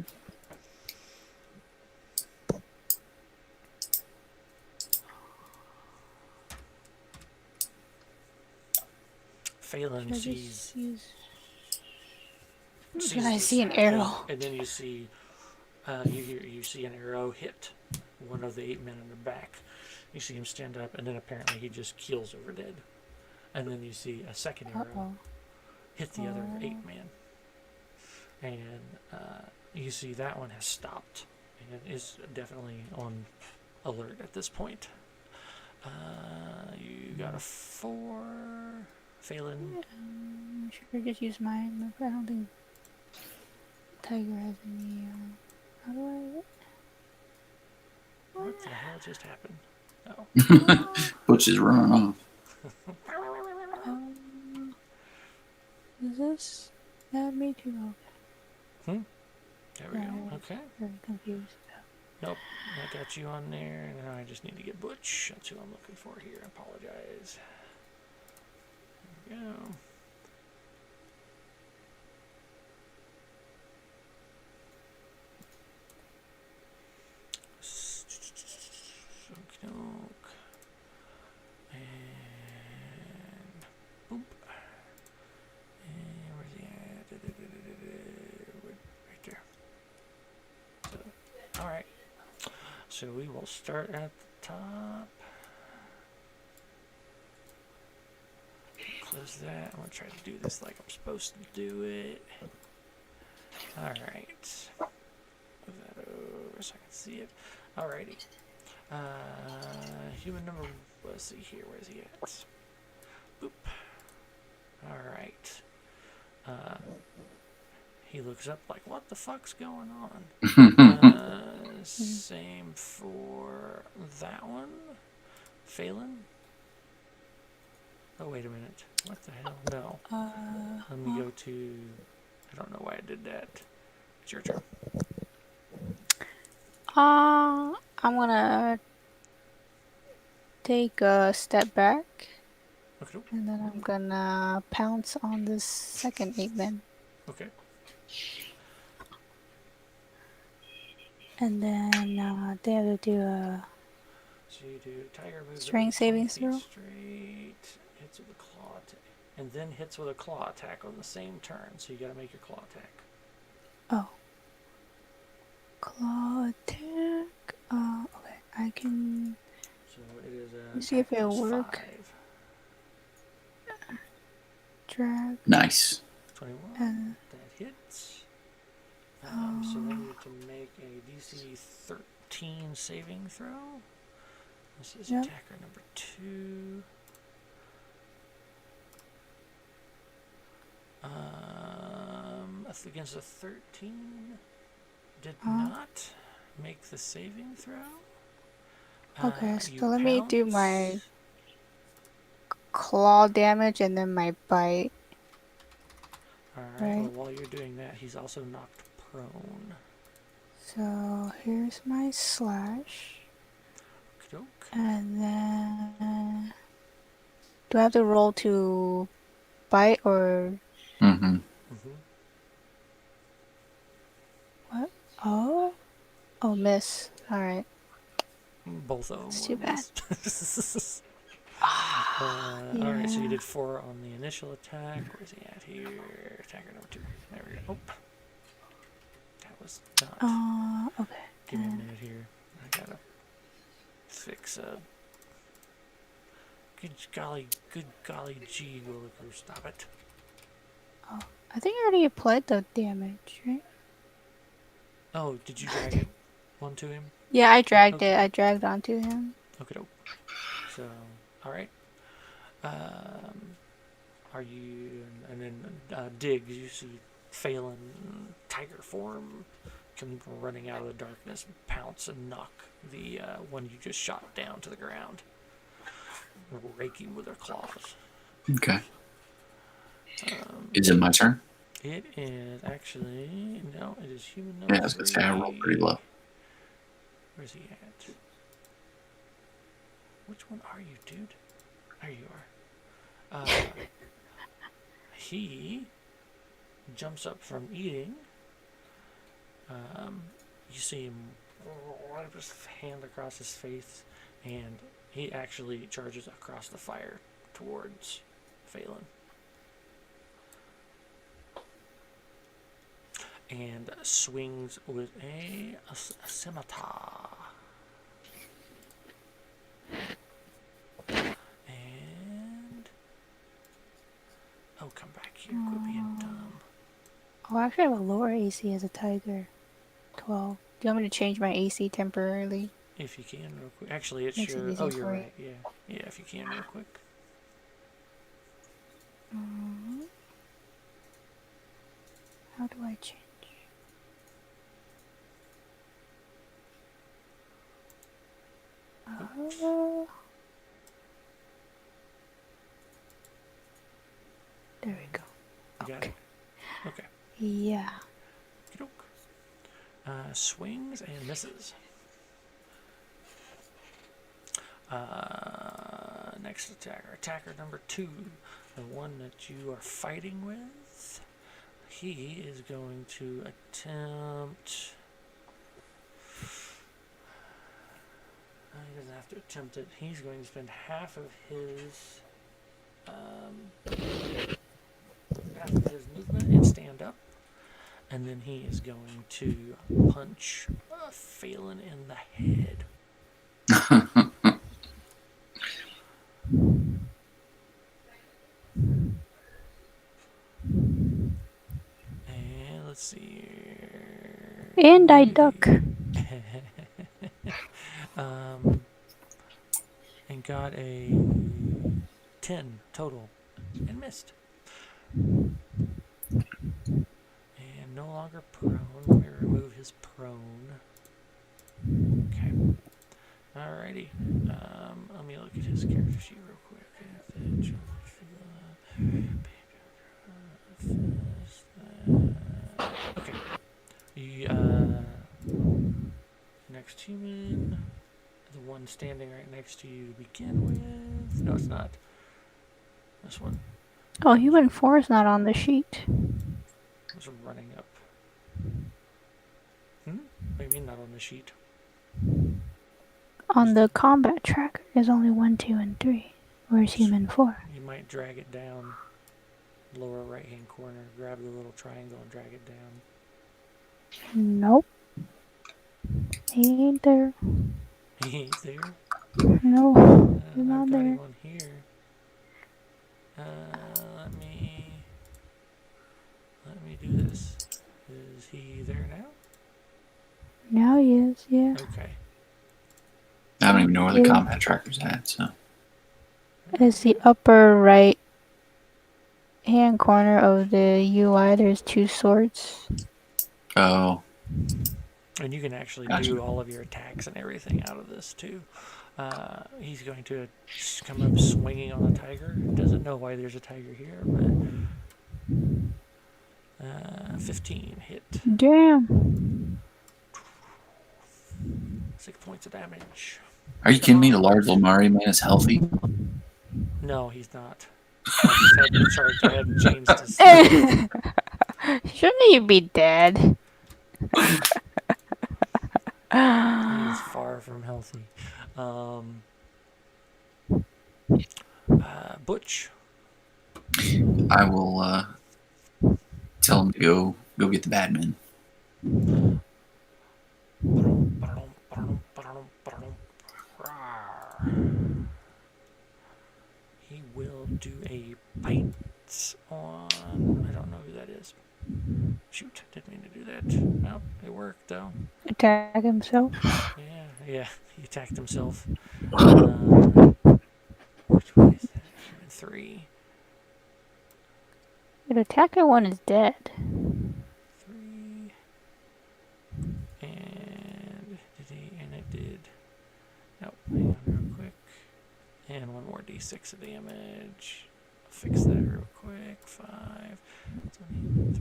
Faelyn sees. Can I see an arrow? And then you see, you see an arrow hit one of the 8 men in the back. You see him stand up, and then apparently he just keels over dead. And then you see a second arrow hit the other 8 man, and you see that one has stopped and is definitely on alert at this point. You got a 4. Faelyn. Should I just use mine? I don't think tiger has any. How do What the hell just happened? Oh. Butch is running off. Is this add me to? There we go. Okay. Very confused. Nope. I got you on there. Now I just need to get Butch. That's who I'm looking for here. I apologize. There we go. Okey-doke. And boop. And where's he at? Right there. So, alright. So we will start at the top. Close that. I'm going to try to do this like I'm supposed to do it. Alright. Move that over so I can see it. Alrighty. Human number, let's see here, where's he at? Boop. Alright. He looks up like, what the fuck's going on? Same for that one. Faelyn? Oh, wait a minute. What the hell? No. Let me go to... I don't know why I did that. It's your turn. I'm gonna take a step back. Okay. And then I'm gonna pounce on this second 8-man. Okay. And then they have to do a So you do tiger moves strength saving throw. straight, hits with a claw attack, and then hits with a claw attack on the same turn. So you got to make your claw attack. Oh. Claw attack. Okay, I can. So it is a. Let's see if it'll work. 5. Drag. Nice. 21. That hits. So then you have to make a DC 13 saving throw. This is attacker number 2. Against a 13. Did not make the saving throw. Okay, so let me do my claw damage and then my bite. Alright, right. well, while you're doing that, he's also knocked prone. So here's my slash. Okey-doke. And then. Do I have to roll to bite or. Mm-hmm. What? Oh? Oh, miss. Alright. Both of them. It's too bad. Alright, so you did 4 on the initial attack. Where's he at here? Attacker number 2. There we go. Oh. That was not. Okay. Give me a minute here. I gotta fix a. Good golly gee, Williker, stop it. Oh, I think I already applied the damage, right? Oh, did you drag it onto him? Yeah, I dragged it. I dragged onto him. Okay, dope. So, alright. Are you... And then Diggs, you see Faelyn, tiger form, come running out of the darkness, pounce and knock the one you just shot down to the ground, raking with her claws. Okay. Is it my turn? It is actually... No, it is human number Yeah, I was going to say I rolled pretty low. Where's he at? Which one are you, dude? There you are. He jumps up from eating. You see him wipe his hand across his face, and he actually charges across the fire towards Faelyn. And swings with a scimitar. And... Oh, come back here. Quit being dumb. Oh, I actually have a lower AC as a tiger. 12. Do you want me to change my AC temporarily? If you can, real quick. Actually, it's Makes it your. easier Oh, you're for you. right. Yeah. Yeah, if you can, real quick. How do I change? There we go. You got it? Okay. Yeah. Swings and misses. Next attacker. Attacker number 2. The one that you are fighting with. He is going to attempt... he doesn't have to attempt it. He's going to spend half of his movement and stand up. And then he is going to punch Faelyn in the head. And let's see here. And I duck. And got a 10 total and missed. And no longer prone. Let me remove his prone. Okay. Alrighty. Let me look at his character sheet real quick. Okay. Next human. The one standing right next to you to begin with. No, it's not. This one. Oh, human 4 is not on the sheet. It's running up. What do you mean not on the sheet? On the combat tracker, there's only 1, 2, and 3. Where's human 4? You might drag it down. Lower right hand corner. Grab the little triangle and drag it down. Nope. He ain't there. He ain't there. No, he's I've not got there. him on here. Let me do this. Is he there now? Now he is, yeah. Okay. I don't even know where the combat tracker's at, so. It's the upper right hand corner of the UI. There's 2 swords. Oh. And you can actually Gotcha. do all of your attacks and everything out of this too. He's going to come up swinging on a tiger. Doesn't know why there's a tiger here, but 15 hit. Damn. 6 points of damage. Are you kidding me? The large Lomari man is healthy? No, he's not. I hadn't changed his. Shouldn't he be dead? He's far from healthy. Butch. I will tell him to go get the bad men. He will do a bite on... I don't know who that is. Shoot, didn't mean to do that. Well, it worked though. Attack himself? Yeah, he attacked himself. Which one is that? 3. The attacker one is dead. 3. And it did. Nope, hang on real quick. And 1 more d6 of damage. I'll fix that real quick. 5. 3.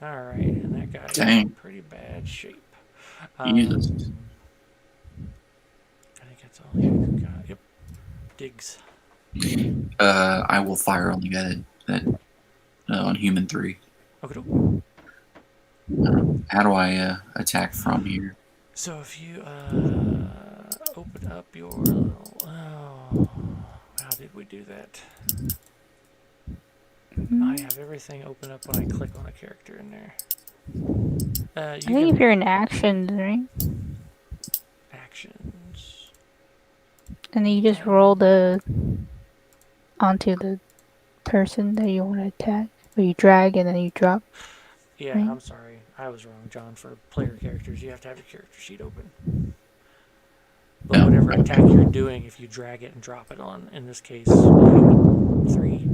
Alright, and that guy's in pretty bad shape. Jesus. I think that's all he's got. Yep. Digs. I will fire on the guy that on human 3. Okay. How do I attack from here? So if you open up your little... Oh, how did we do that? I have everything open up when I click on a character in there. I think if you're in actions, right? Actions. And then you just roll onto the person that you want to attack. Or you drag and then you drop. Yeah, Right. I'm sorry. I was wrong, John. For player characters, you have to have your character sheet open. But Yeah. whatever attack you're doing, if you drag it and drop it on, in this case, human 3,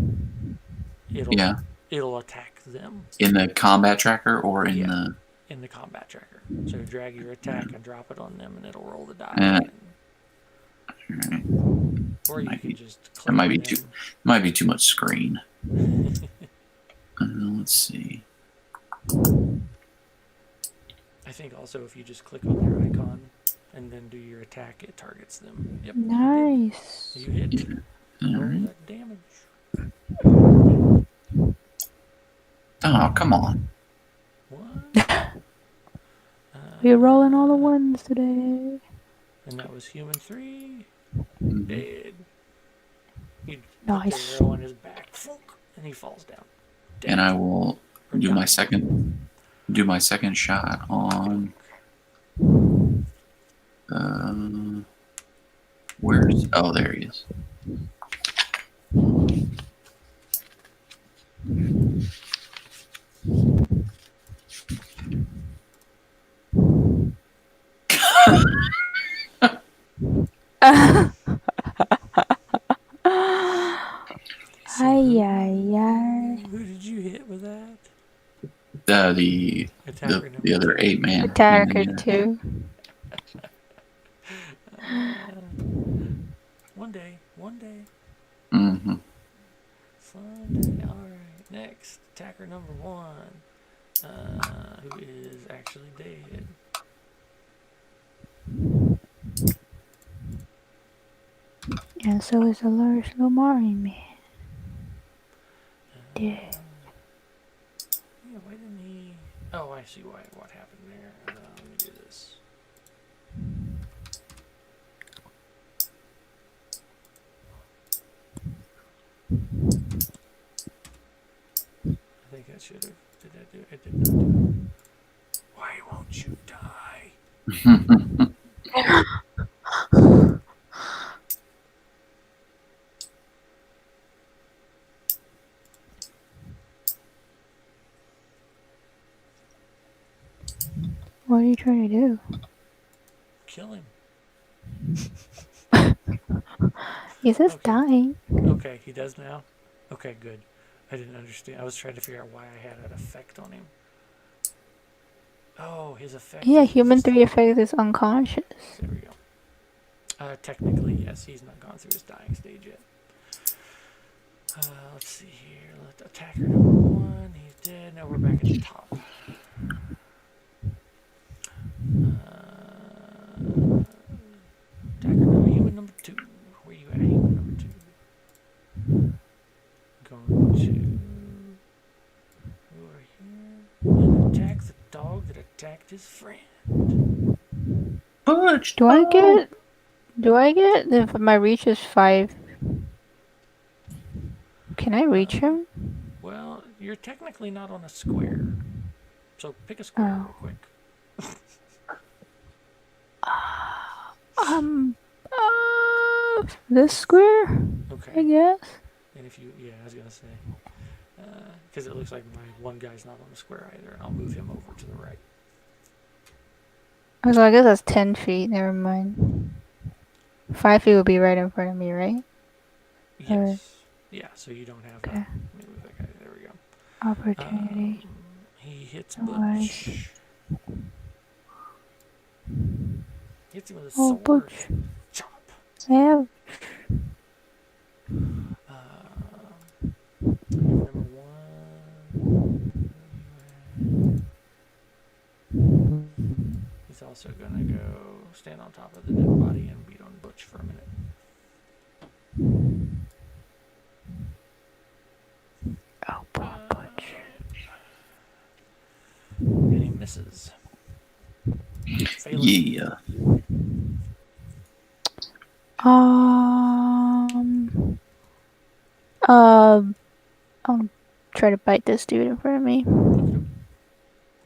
Yeah. it'll attack them. In the combat tracker or in Yeah. the. In the combat tracker. So drag your attack and drop it on them, and it'll roll the die. Yeah. And, or you Might can be- just That click might on be them. might be too much screen. Let's see. I think also if you just click on their icon and then do your attack, it targets them. Yep. Nice. You hit. All Roll right. that damage. Oh, come on. One. We're rolling all the ones today. And that was human 3. Mhm. Dead. You Nice. put the arrow on his back, and he falls down. Dead. And I will Or do die. my second shot on. Where's? Oh, there he is. So Ay, ay, ay. who did you hit with that? The Attacker the number other 2. 8-man. Attacker Yeah. 2. One day. Mm-hmm. Someday. Alright, next. Attacker number 1. Who is actually dead. And so is a large Lomari man. Yeah. Yeah, why didn't he... Oh, I see what happened there. Let me do this. I think I should have... Did I do it? I did not do it. Why won't you die? What are you trying to do? Kill him. He says Okay. dying. Okay, he does now? Okay, good. I didn't understand. I was trying to figure out why I had an effect on him. Oh, his effect. Yeah, is human resist- 3 effect is unconscious. There we go. Technically, yes, he's not gone through his dying stage yet. Let's see here. Attacker number 1, he's dead. Now we're back at the top. Human number 2. Where you at, human number 2? Going to over here and attack the dog that attacked his friend. Butch. Do I get if my reach is 5? Can I reach him? Well, you're technically not on a square. So pick a square real quick. This square, I Okay. guess. And if you, yeah, I was gonna say, because it looks like my one guy's not on the square either, and I'll move him over to the right. So I guess that's 10 feet. Never mind. 5 feet would be right in front of me, right? Yes. Yeah. So you don't have. Okay. Let me move that guy. There we go. Opportunity. He hits Nice. Butch. Hits him with a Oh, sword. Butch. Chop. Yeah. Number 1. He's also gonna go stand on top of the dead body and beat on Butch for a minute. Oh, poor Butch. And he misses. Faelyn. Yeah. I'll try to bite this dude in front of me.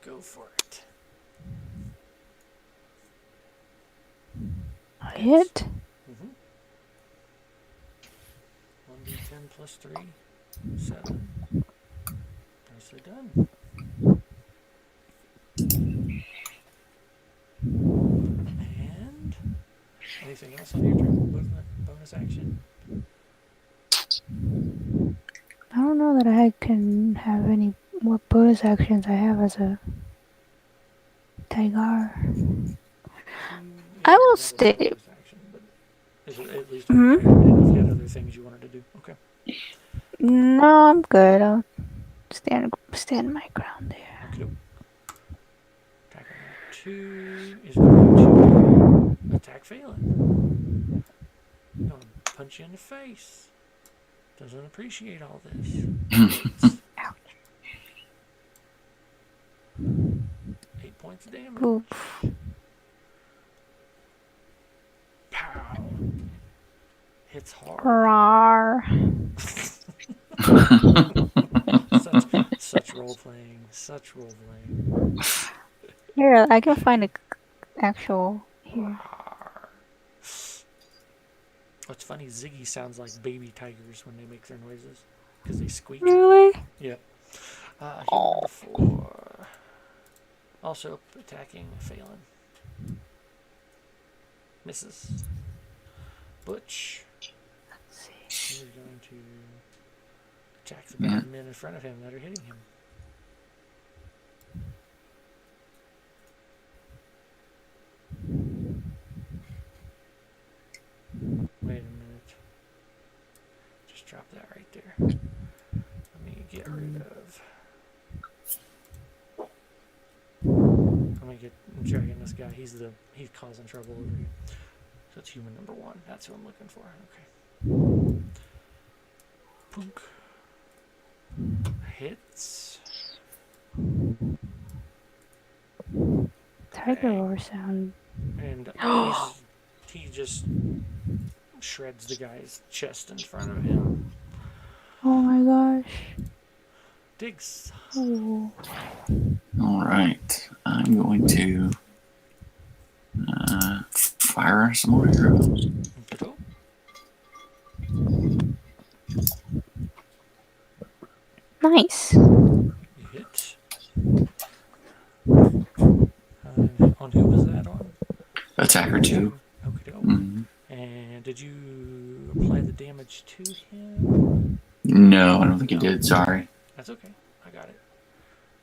Go for it. I hit. 1d10 plus 3. 7. Nicely done. Anything else on your turn? Movement, bonus action? I don't know that I can have any what bonus actions I have as a Tiger. Yeah, I will that is a stay. bonus action, but is it at least okay? I didn't know if you had other things you wanted to do. Okay. No, I'm good. I'll stand my ground there. Okay. Attacker number 2 is going to attack Faelyn. Gonna punch you in the face. Doesn't appreciate all this. Hits. Ouch. 8 points of damage. Oof. Pow. Hits hard. Rawr. Such role playing. Such role playing. Here, I can find a actual here. What's funny, Ziggy sounds like baby tigers when they make their noises. Because they squeak. Really? Yep. Human number 4. Also attacking Faelyn. Misses. Butch. Let's see. He's going to attack the bad men in front of him that are hitting him. Wait a minute. Just drop that right there. Let me get rid of. I'm gonna get dragging this guy. He's causing trouble over here. So it's human number 1. That's who I'm looking for. Okay. Punk. Hits. Tiger roar sound. And he just shreds the guy's chest in front of him. Oh my gosh. Digs. Ooh. All right. I'm going to fire some more arrows. Nice. You hit. On who was that on? Attacker 2. Okay. Mm-hmm. And did you apply the damage to him? No, I don't think he did. Sorry. That's okay. I got it.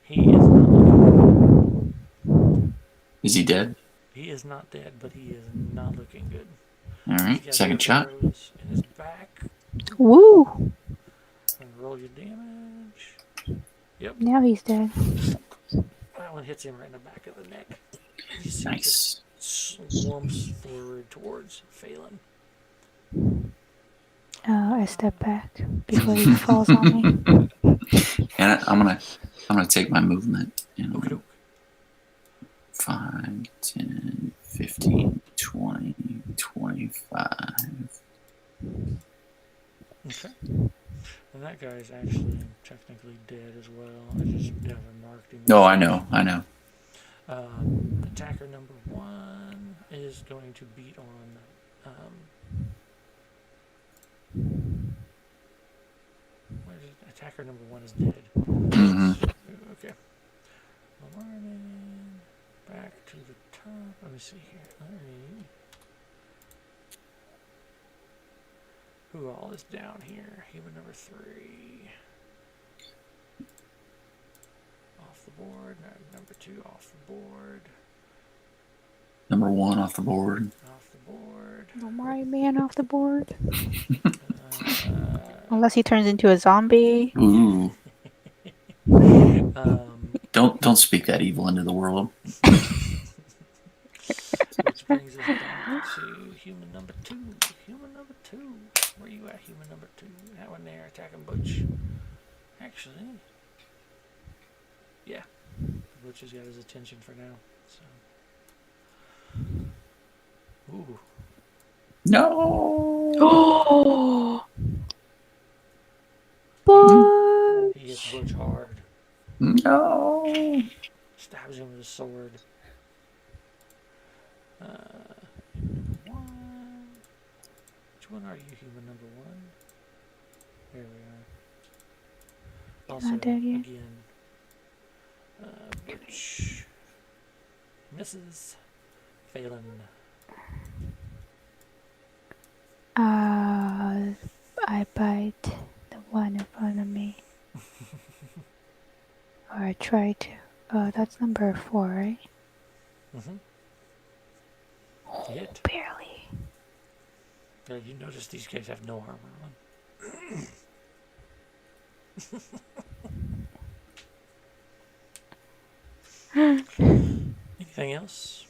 He is not looking good. Is he dead? He is not dead, but he is not looking good. All right. Second shot. In his back. Woo! And roll your damage. Yep. Now he's dead. That one hits him right in the back of the neck. You see Nice. swarms forward towards Faelyn. I step back before he falls on me. And I'm gonna take my movement. Okay. 5, 10, 15, 20, 25. Okay. And that guy's actually technically dead as well. I just never marked him. No, I know. Attacker number 1 is going to beat on. Attacker number 1 is dead. Mm-hmm. Okay. Morning. Back to the top. Let me see here. Who all is down here? Human number 3. Off the board. Number 2 off the board. Number 1 off the board. Off the board. No more man off the board. Unless he turns into a zombie. Ooh. Don't speak that evil into the world. Which brings us down to human number 2. Human number 2. Where you at, human number 2? That one there attacking Butch. Actually, yeah. Butch has got his attention for now. So. Ooh. No. Oh. Butch. He hits Butch hard. No. Stabs him with his sword. Human number 1. Which one are you, human number 1? There we are. Also, Not dead yet. again, Butch misses. Faelyn. I try to. That's number 4, right? Mm-hmm. Hit. Barely. You notice these guys have no armor on. Anything else?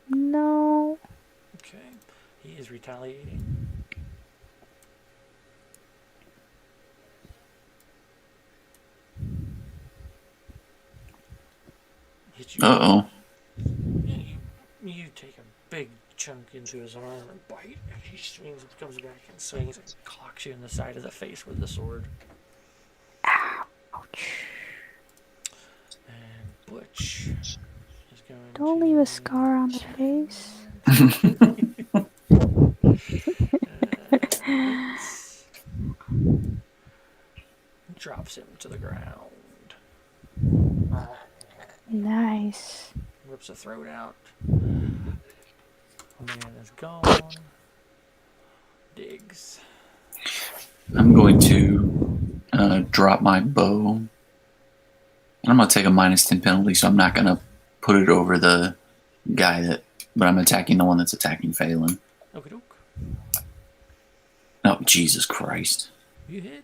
No. Okay. He is retaliating. Hit you. Uh-oh. Yeah, you take a big chunk into his arm and bite, and he swings and comes back and swings and clocks you in the side of the face with the sword. Ouch. And Butch is going Don't to... leave a scar on the face. Drops him to the ground. Nice. Rips a throat out. Man is gone. Digs. I'm going to drop my bow. And I'm going to take a -10 penalty, so I'm not going to put it over the guy that... But I'm attacking the one that's attacking Faelyn. Okie doke. Oh, Jesus Christ. You hit?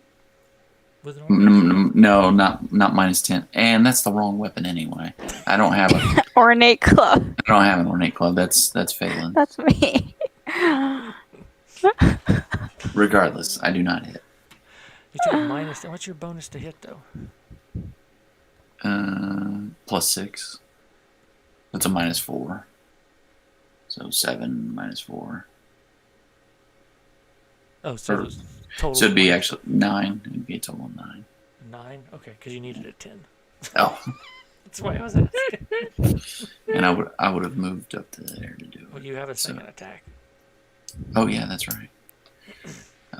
With an No, not -10. And that's the wrong weapon anyway. I don't have a... Ornate club. I don't have an ornate club. That's Faelyn. That's me. Regardless, I do not hit. You took a minus. What's your bonus to hit, though? +6. That's a -4. So 7 -4. Oh, so Or- total. So it'd be actually 9. It'd be a total of 9. 9? Okay, because you needed a 10. Oh, That's why I was asking. and I would have moved up to there to do Well, it. you have a second attack. Oh yeah, that's right.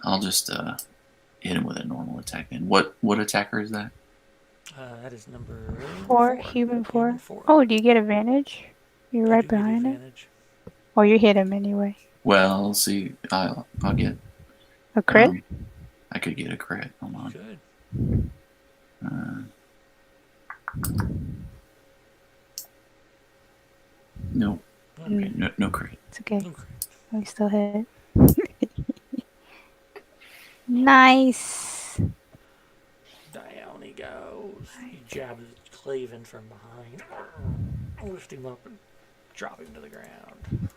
I'll just hit him with a normal attack then. What attacker is that? That is number 4, human 4. Oh, do you get advantage? You're right behind him. Oh, you hit him anyway. Well, see, I'll get A crit? I could get a crit. Hold on. Good. No, Okay. no crit. It's okay. Okay. We still hit. Nice. Down he goes. He jabs Claven from behind. Lift him up and drop him to the ground.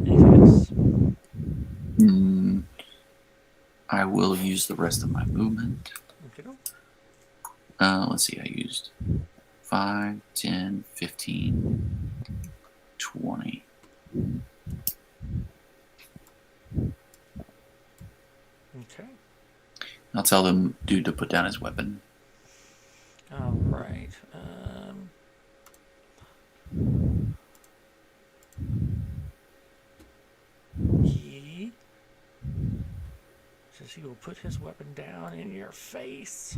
Anything else? I will use the rest of my movement. Okay. Let's see, I used 5, 10, 15, 20. Okay. I'll tell them dude to put down his weapon. All right. He says he will put his weapon down in your face.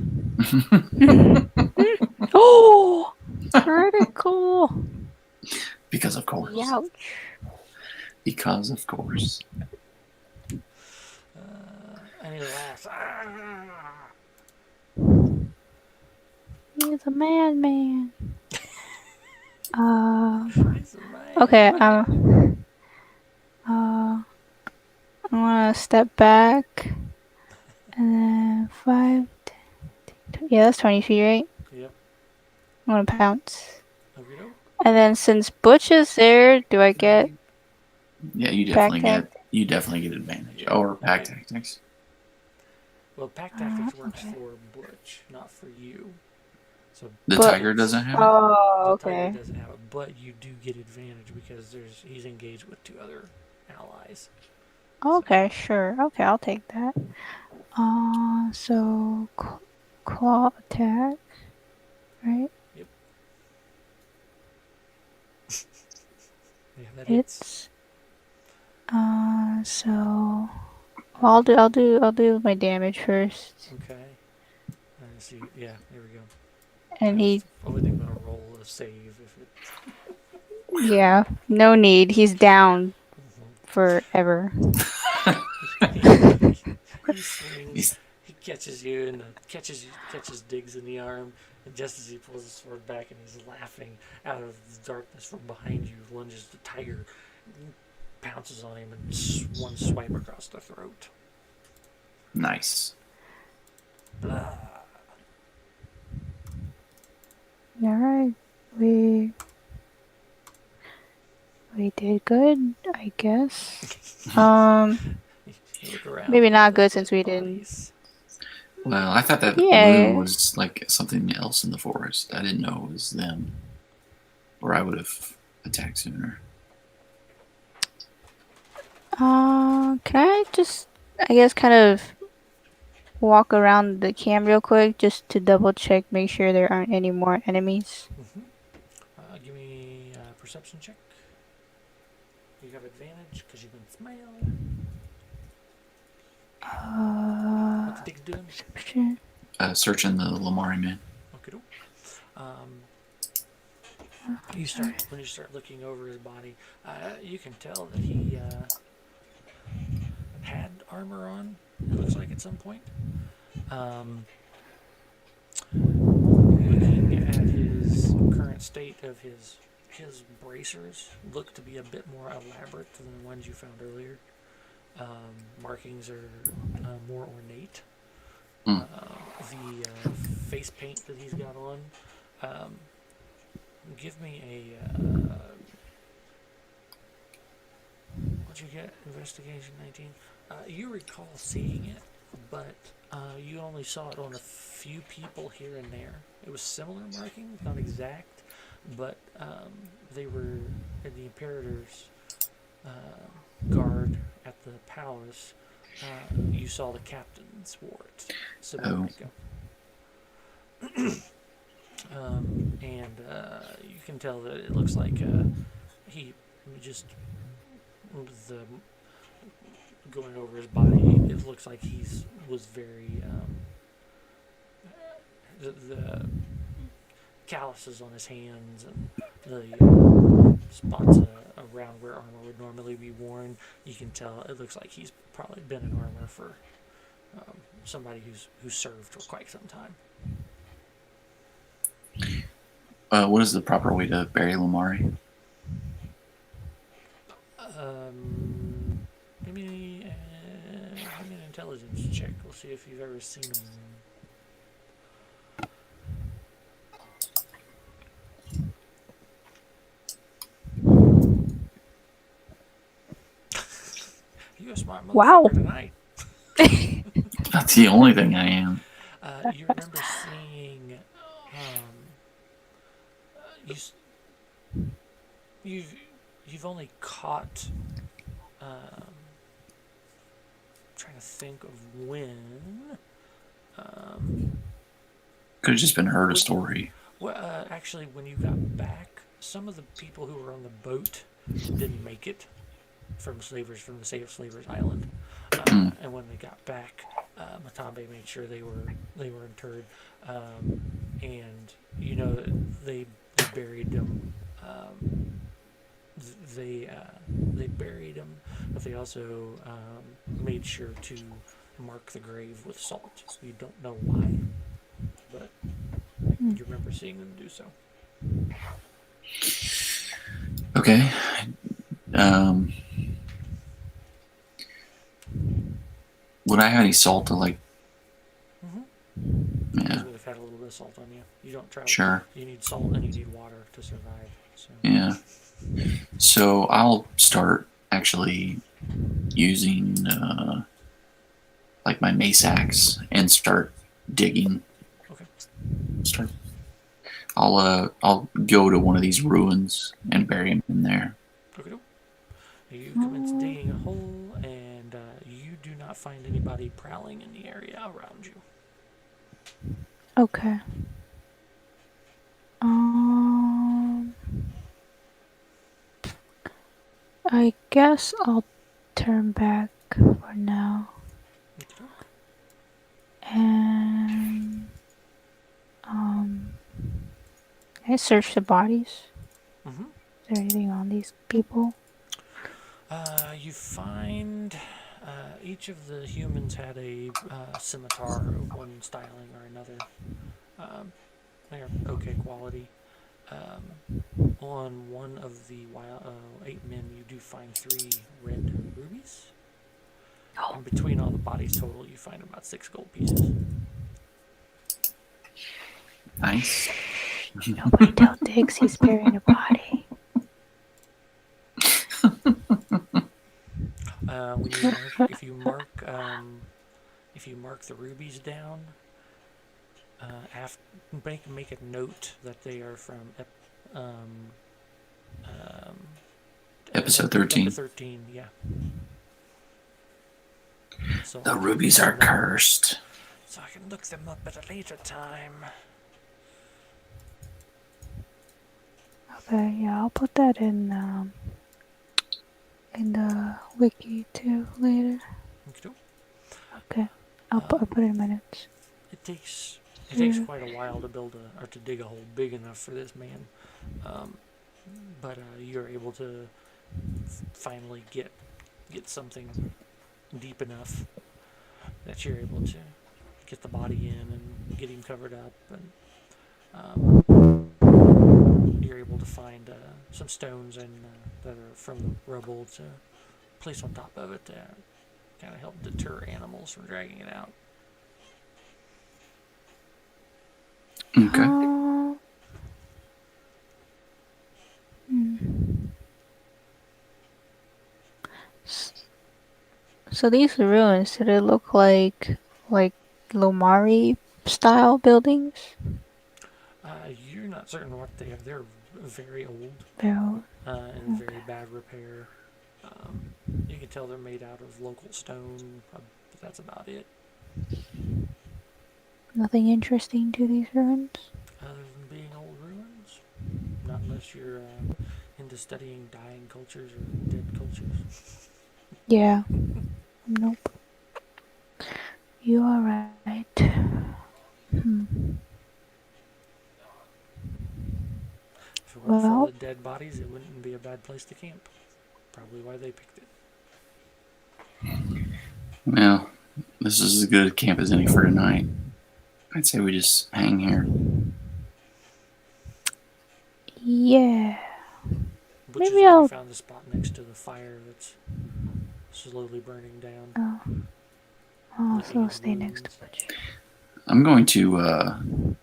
Oh! Critical! Because of course. Ouch. Because of course. And he laughs. He's a madman. He's a man. Okay, I'm gonna step back. And then 5, 10, yeah, that's 20 feet, right? Yep. I'm gonna pounce. Okay. And then since Butch is there, do I get... Yeah, you Pack definitely get advantage. Yeah. Or pack Okay. tactics. Well, pack tactics works for Butch, not for you. So The But- tiger doesn't have it? Oh, the tiger okay. doesn't have it, but you do get advantage because he's engaged with 2 other allies. Okay, sure. Okay, I'll take that. So claw attack, right? Yeah, that hits. It's so I'll do my damage first. Okay. Let's see. Yeah, there we go. And he, I was thinking about a roll of save if it. yeah, no need. He's down forever. He swings. He's He catches you and catches Diggs in the arm, and just as he pulls his sword back and he's laughing out of the darkness from behind you, lunges the tiger, pounces on him, and one swipe across the throat. nice. Blah. All right, we did good, I guess. You look around. Maybe at all not the good dead since we didn't. bodies. Well, I thought that Yeah. moon was like something else in the forest. I didn't know it was them, or I would have attacked sooner. Can I just, I guess, kind of walk around the camp real quick just to double check, make sure there aren't any more enemies? Give me a perception check. You have advantage because you've been smiled. What's Diggs doing? Perception. Searching the Lamari man. Okay. When you start looking over his body, you can tell that he had armor on. It looks like at some point. Looking at his current state of his bracers, look to be a bit more elaborate than the ones you found earlier. Markings are more ornate. The face paint that he's got on. Give me a. What'd you get? Investigation 19. You recall seeing it, but you only saw it on a few people here and there. It was similar markings, not exact, but they were in the Imperator's guard at the palace. You saw the captains wore it. Similar and you can tell that it looks like he just the going over his body. It looks like was very the calluses on his hands and the spots around where armor would normally be worn. You can tell it looks like he's probably been in armor for somebody who's served for quite some time. What is the proper way to bury Lamari? Give me an intelligence check. We'll see if you've ever seen him. You're a smart motherfucker Wow. tonight. That's the only thing I am. You remember seeing you've only caught trying to think of when Could have just been heard a story. well actually when you got back, some of the people who were on the boat didn't make it from the Slavers Island, and when they got back, Matambe made sure they were interred, and you know they buried them. They buried him, but they also made sure to mark the grave with salt. So you don't know why, but you remember seeing them do so. Okay. Would I have any salt to like? Yeah. You would have had a little bit of salt on you. You don't travel. Sure. You need salt and you need water to survive. So. Yeah. So I'll start actually using like my mace axe and start digging. Okay. I'll go to one of these ruins and bury him in there. Okay. You commence digging a hole, and you do not find anybody prowling in the area around you. Okay. I guess I'll turn back for now. Okay. And I search the bodies. Is there anything on these people? You find Each of the humans had a scimitar of one styling or another. They're okay quality. On one of the 8 men, you do find 3 red rubies. Oh. And between all the bodies total, you find about 6 gold pieces. Nice. Nobody tell Diggs he's burying a body. When you mark, if you mark the rubies down, make a note that they are from Episode 13. 13, yeah. So The rubies are cursed. So I can look them up at a later time. Okay, yeah, I'll put that in the wiki too later. Okay, I'll put it in my notes. It takes quite a while to to dig a hole big enough for this man, but you're able to finally get something deep enough that you're able to get the body in and get him covered up, and you're able to find some stones and that are from the rubble to place on top of it to kind of help deter animals from dragging it out. Okay. So these ruins, do they look like Lomari style buildings? You're not certain what they are. They're very old. They're In very bad repair. You can tell they're made out of local stone, but that's about it. nothing interesting to these ruins? Other than being old ruins. Not unless you're into studying dying cultures or dead cultures. Yeah. Nope. You are right. If it weren't for all the dead bodies, it wouldn't be a bad place to camp. Probably why they picked it. Well, this is as good a camp as any for tonight. I'd say we just hang here. Yeah. Butcher's Maybe I'll found the spot next to the fire that's slowly burning down. Oh. I'll still stay next to Butch. I'm going to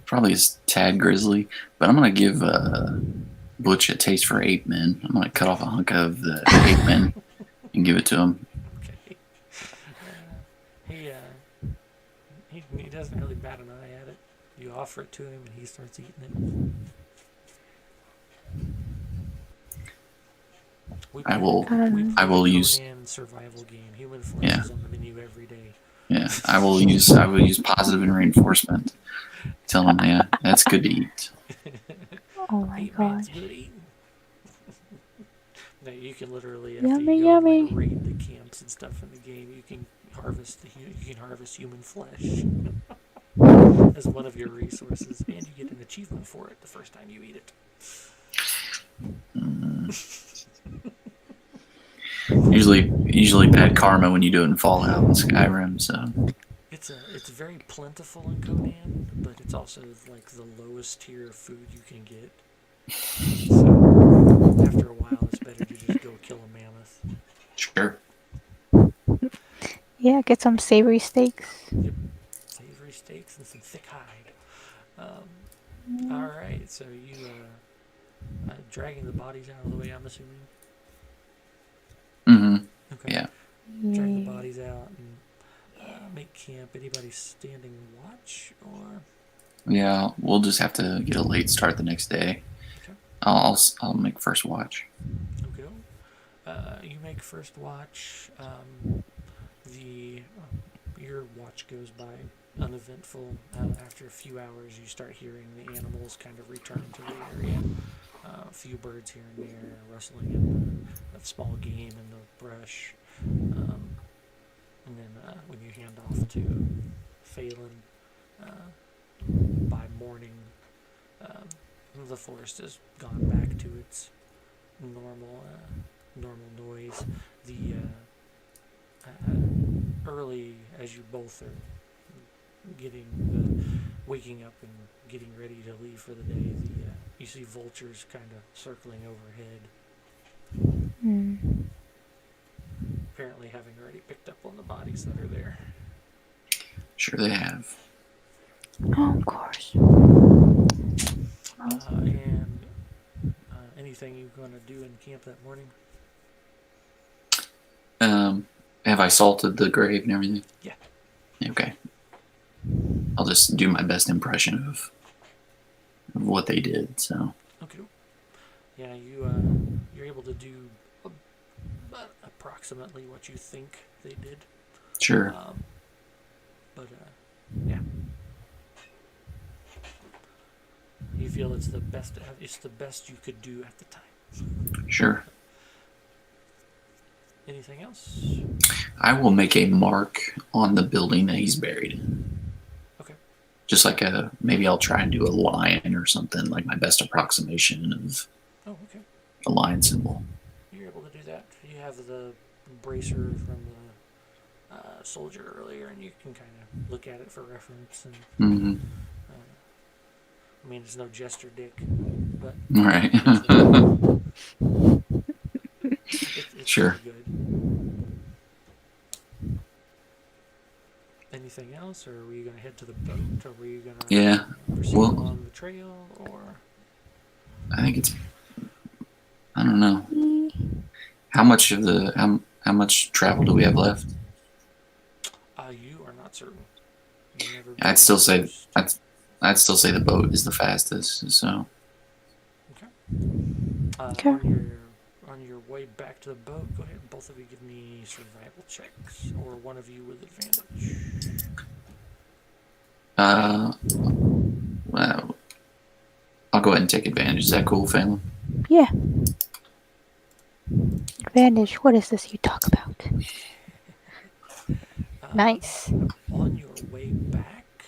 probably it's tad grisly, but I'm going to give Butch a taste for 8 men. I'm going to cut off a hunk of the 8 men and give it to him. Okay. He doesn't really bat an eye at it. You offer it to him and he starts eating it. I will use survival game. Human flesh is on the menu every day. Yeah, I will use positive and reinforcement. Tell him, yeah, that's good to eat. Oh my god. No, you can literally Yummy. raid the camps and stuff in the game. You can harvest human flesh as one of your resources, and you get an achievement for it the first time you eat it. Usually bad karma when you do it in Fallout and Skyrim. So it's very plentiful in Conan, but it's also like the lowest tier of food you can get. So after a while, it's better to just go kill a mammoth. Sure. Yeah, get some savory steaks. Yep, savory steaks and some thick hide. All right, so you dragging the bodies out of the way, I'm assuming. Mm-hmm. Okay. Yeah. Drag the bodies out and make camp. Anybody standing watch or? Yeah, we'll just have to get a late start the next day. Okay. I'll make first watch. Okay. You make first watch. Your watch goes by uneventful. After a few hours, you start hearing the animals kind of return to the area. A few birds here and there, rustling in that small game in the brush. And then when you hand off to Faelyn, by morning, the forest has gone back to its normal noise. The early as you both are waking up and getting ready to leave for the day, you see vultures kind of circling overhead, apparently having already picked up on the bodies that are there. Sure they have. Oh, of course. And anything you're going to do in camp that morning? Have I salted the grave and everything? Yeah. Okay. I'll just do my best impression of what they did. So. Okay. Yeah, you're able to do approximately what you think they did. Sure. Yeah. You feel it's the best you could do at the time. Sure. Anything else? I will make a mark on the building that he's buried in. Okay. Just like maybe I'll try and do a lion or something, like my best approximation of a lion symbol. You're able to do that. You have the bracer from the soldier earlier, and you can kind of look at it for reference. And I mean, it's no jester dick, but right. It's sure. Good. Anything else, or were you going to head to the boat, or were you going to proceed along the trail, or? I think it's. I don't know. How much of how much travel do we have left? You are not certain. I'd still say the boat is the fastest. So. Okay. On your way back to the boat, go ahead. Both of you give me survival checks, or one of you with advantage. Well, I'll go ahead and take advantage. Is that cool, Faelyn? Yeah. Advantage. What is this you talk about? Nice. On your way back,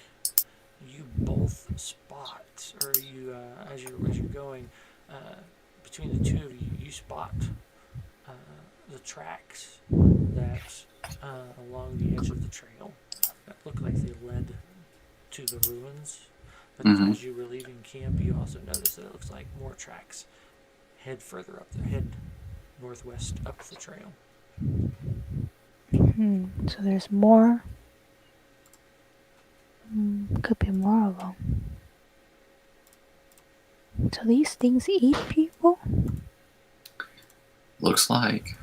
you both spot, or you as you're going, between the two of you, you spot the tracks that along the edge of the trail that look like they led to the ruins. But as you were leaving camp, you also noticed that it looks like more tracks head further up head northwest up the trail. So there's more. Could be more of them. So these things eat people? Looks like.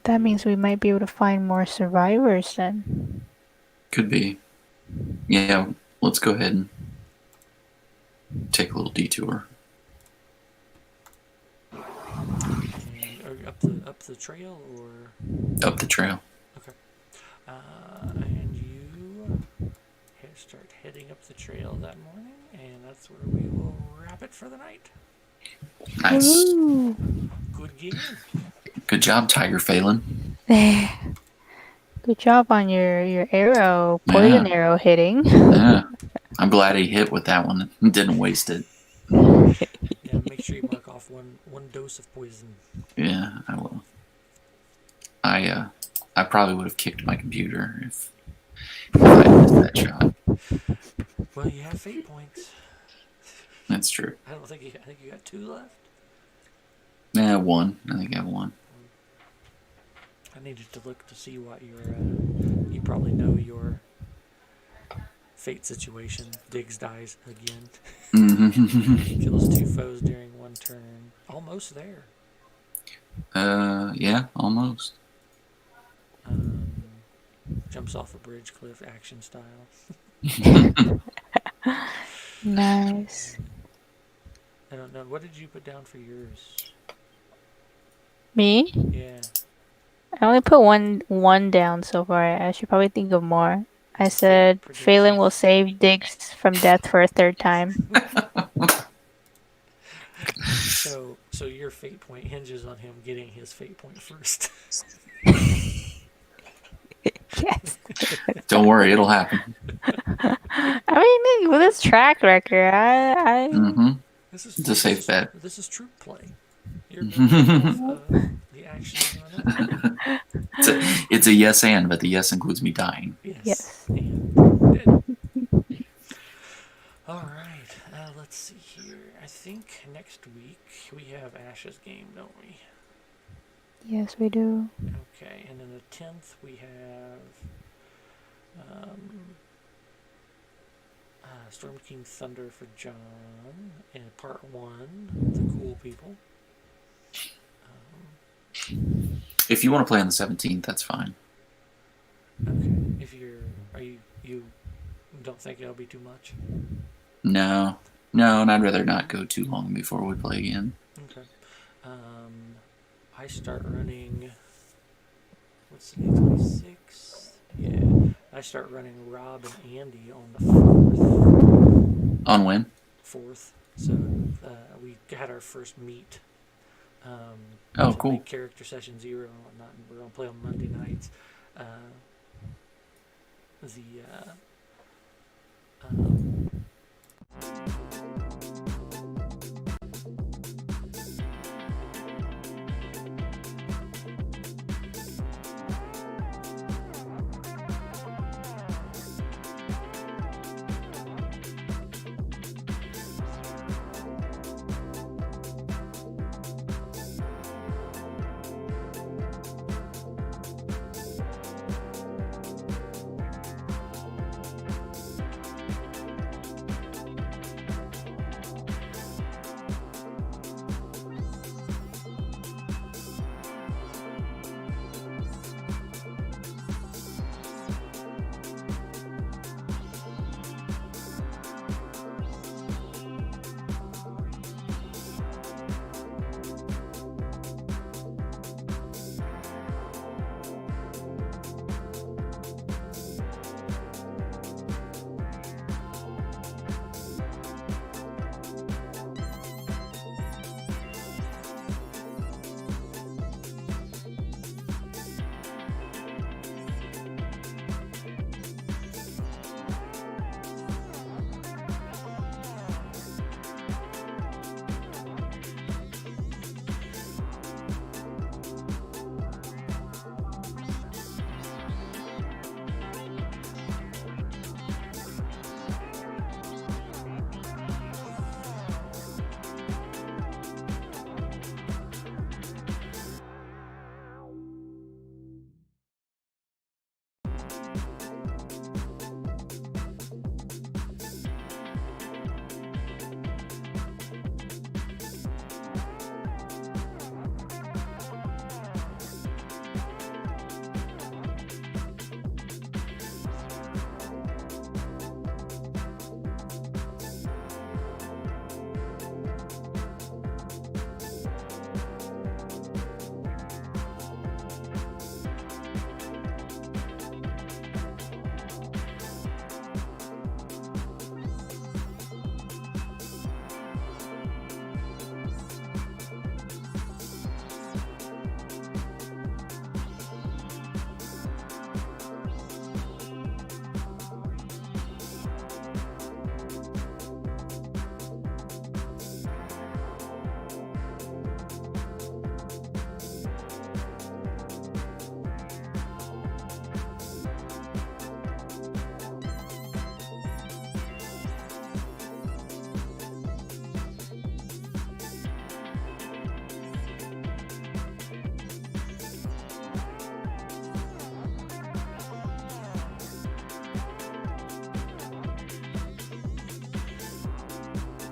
That means we might be able to find more survivors then. Could be. Yeah, let's go ahead and take a little detour. And up the trail, or up the trail. Okay. And you start heading up the trail that morning, and that's where we will wrap it for the night. Nice. Ooh. Good game. Good job, Tiger Faelyn. Good job on your arrow, poison arrow hitting. Yeah. I'm glad he hit with that one and didn't waste it. Yeah, make sure you mark off one dose of poison. Yeah, I will. I probably would have kicked my computer if I missed that shot. Well, you have fate points. That's true. I think you got 2 left. Yeah, 1. I think I have 1. I needed to look to see what your you probably know your fate situation. Diggs dies again. Kills 2 foes during 1 turn. Almost there. Yeah, almost. Jumps off a bridge cliff, action style. Nice. I don't know. What did you put down for yours? Me? Yeah. I only put one down so far. I should probably think of more. I said Faelyn will save Diggs from death for a 3rd time. So your fate point hinges on him getting his fate point first. Yes. Don't worry, it'll happen. I mean, with his track record, This is it's a safe bet. This is troop play. You're going off the actions on it. It's a yes and, but the yes includes me dying. Yes. And dead. All right. Let's see here. I think next week we have Ash's game, don't we? Yes, we do. Okay. And then the 10th we have Storm King Thunder for John in part 1, the cool people. If you want to play on the 17th, that's fine. Okay. You don't think it'll be too much? No, and I'd rather not go too long before we play again. Okay. I start running. What's the date? 26th. Yeah. I start running Rob and Andy on the 4th. On when? 4th. So we had our first meet. Oh, cool. Character session 0 and whatnot. And we're gonna play on Monday nights.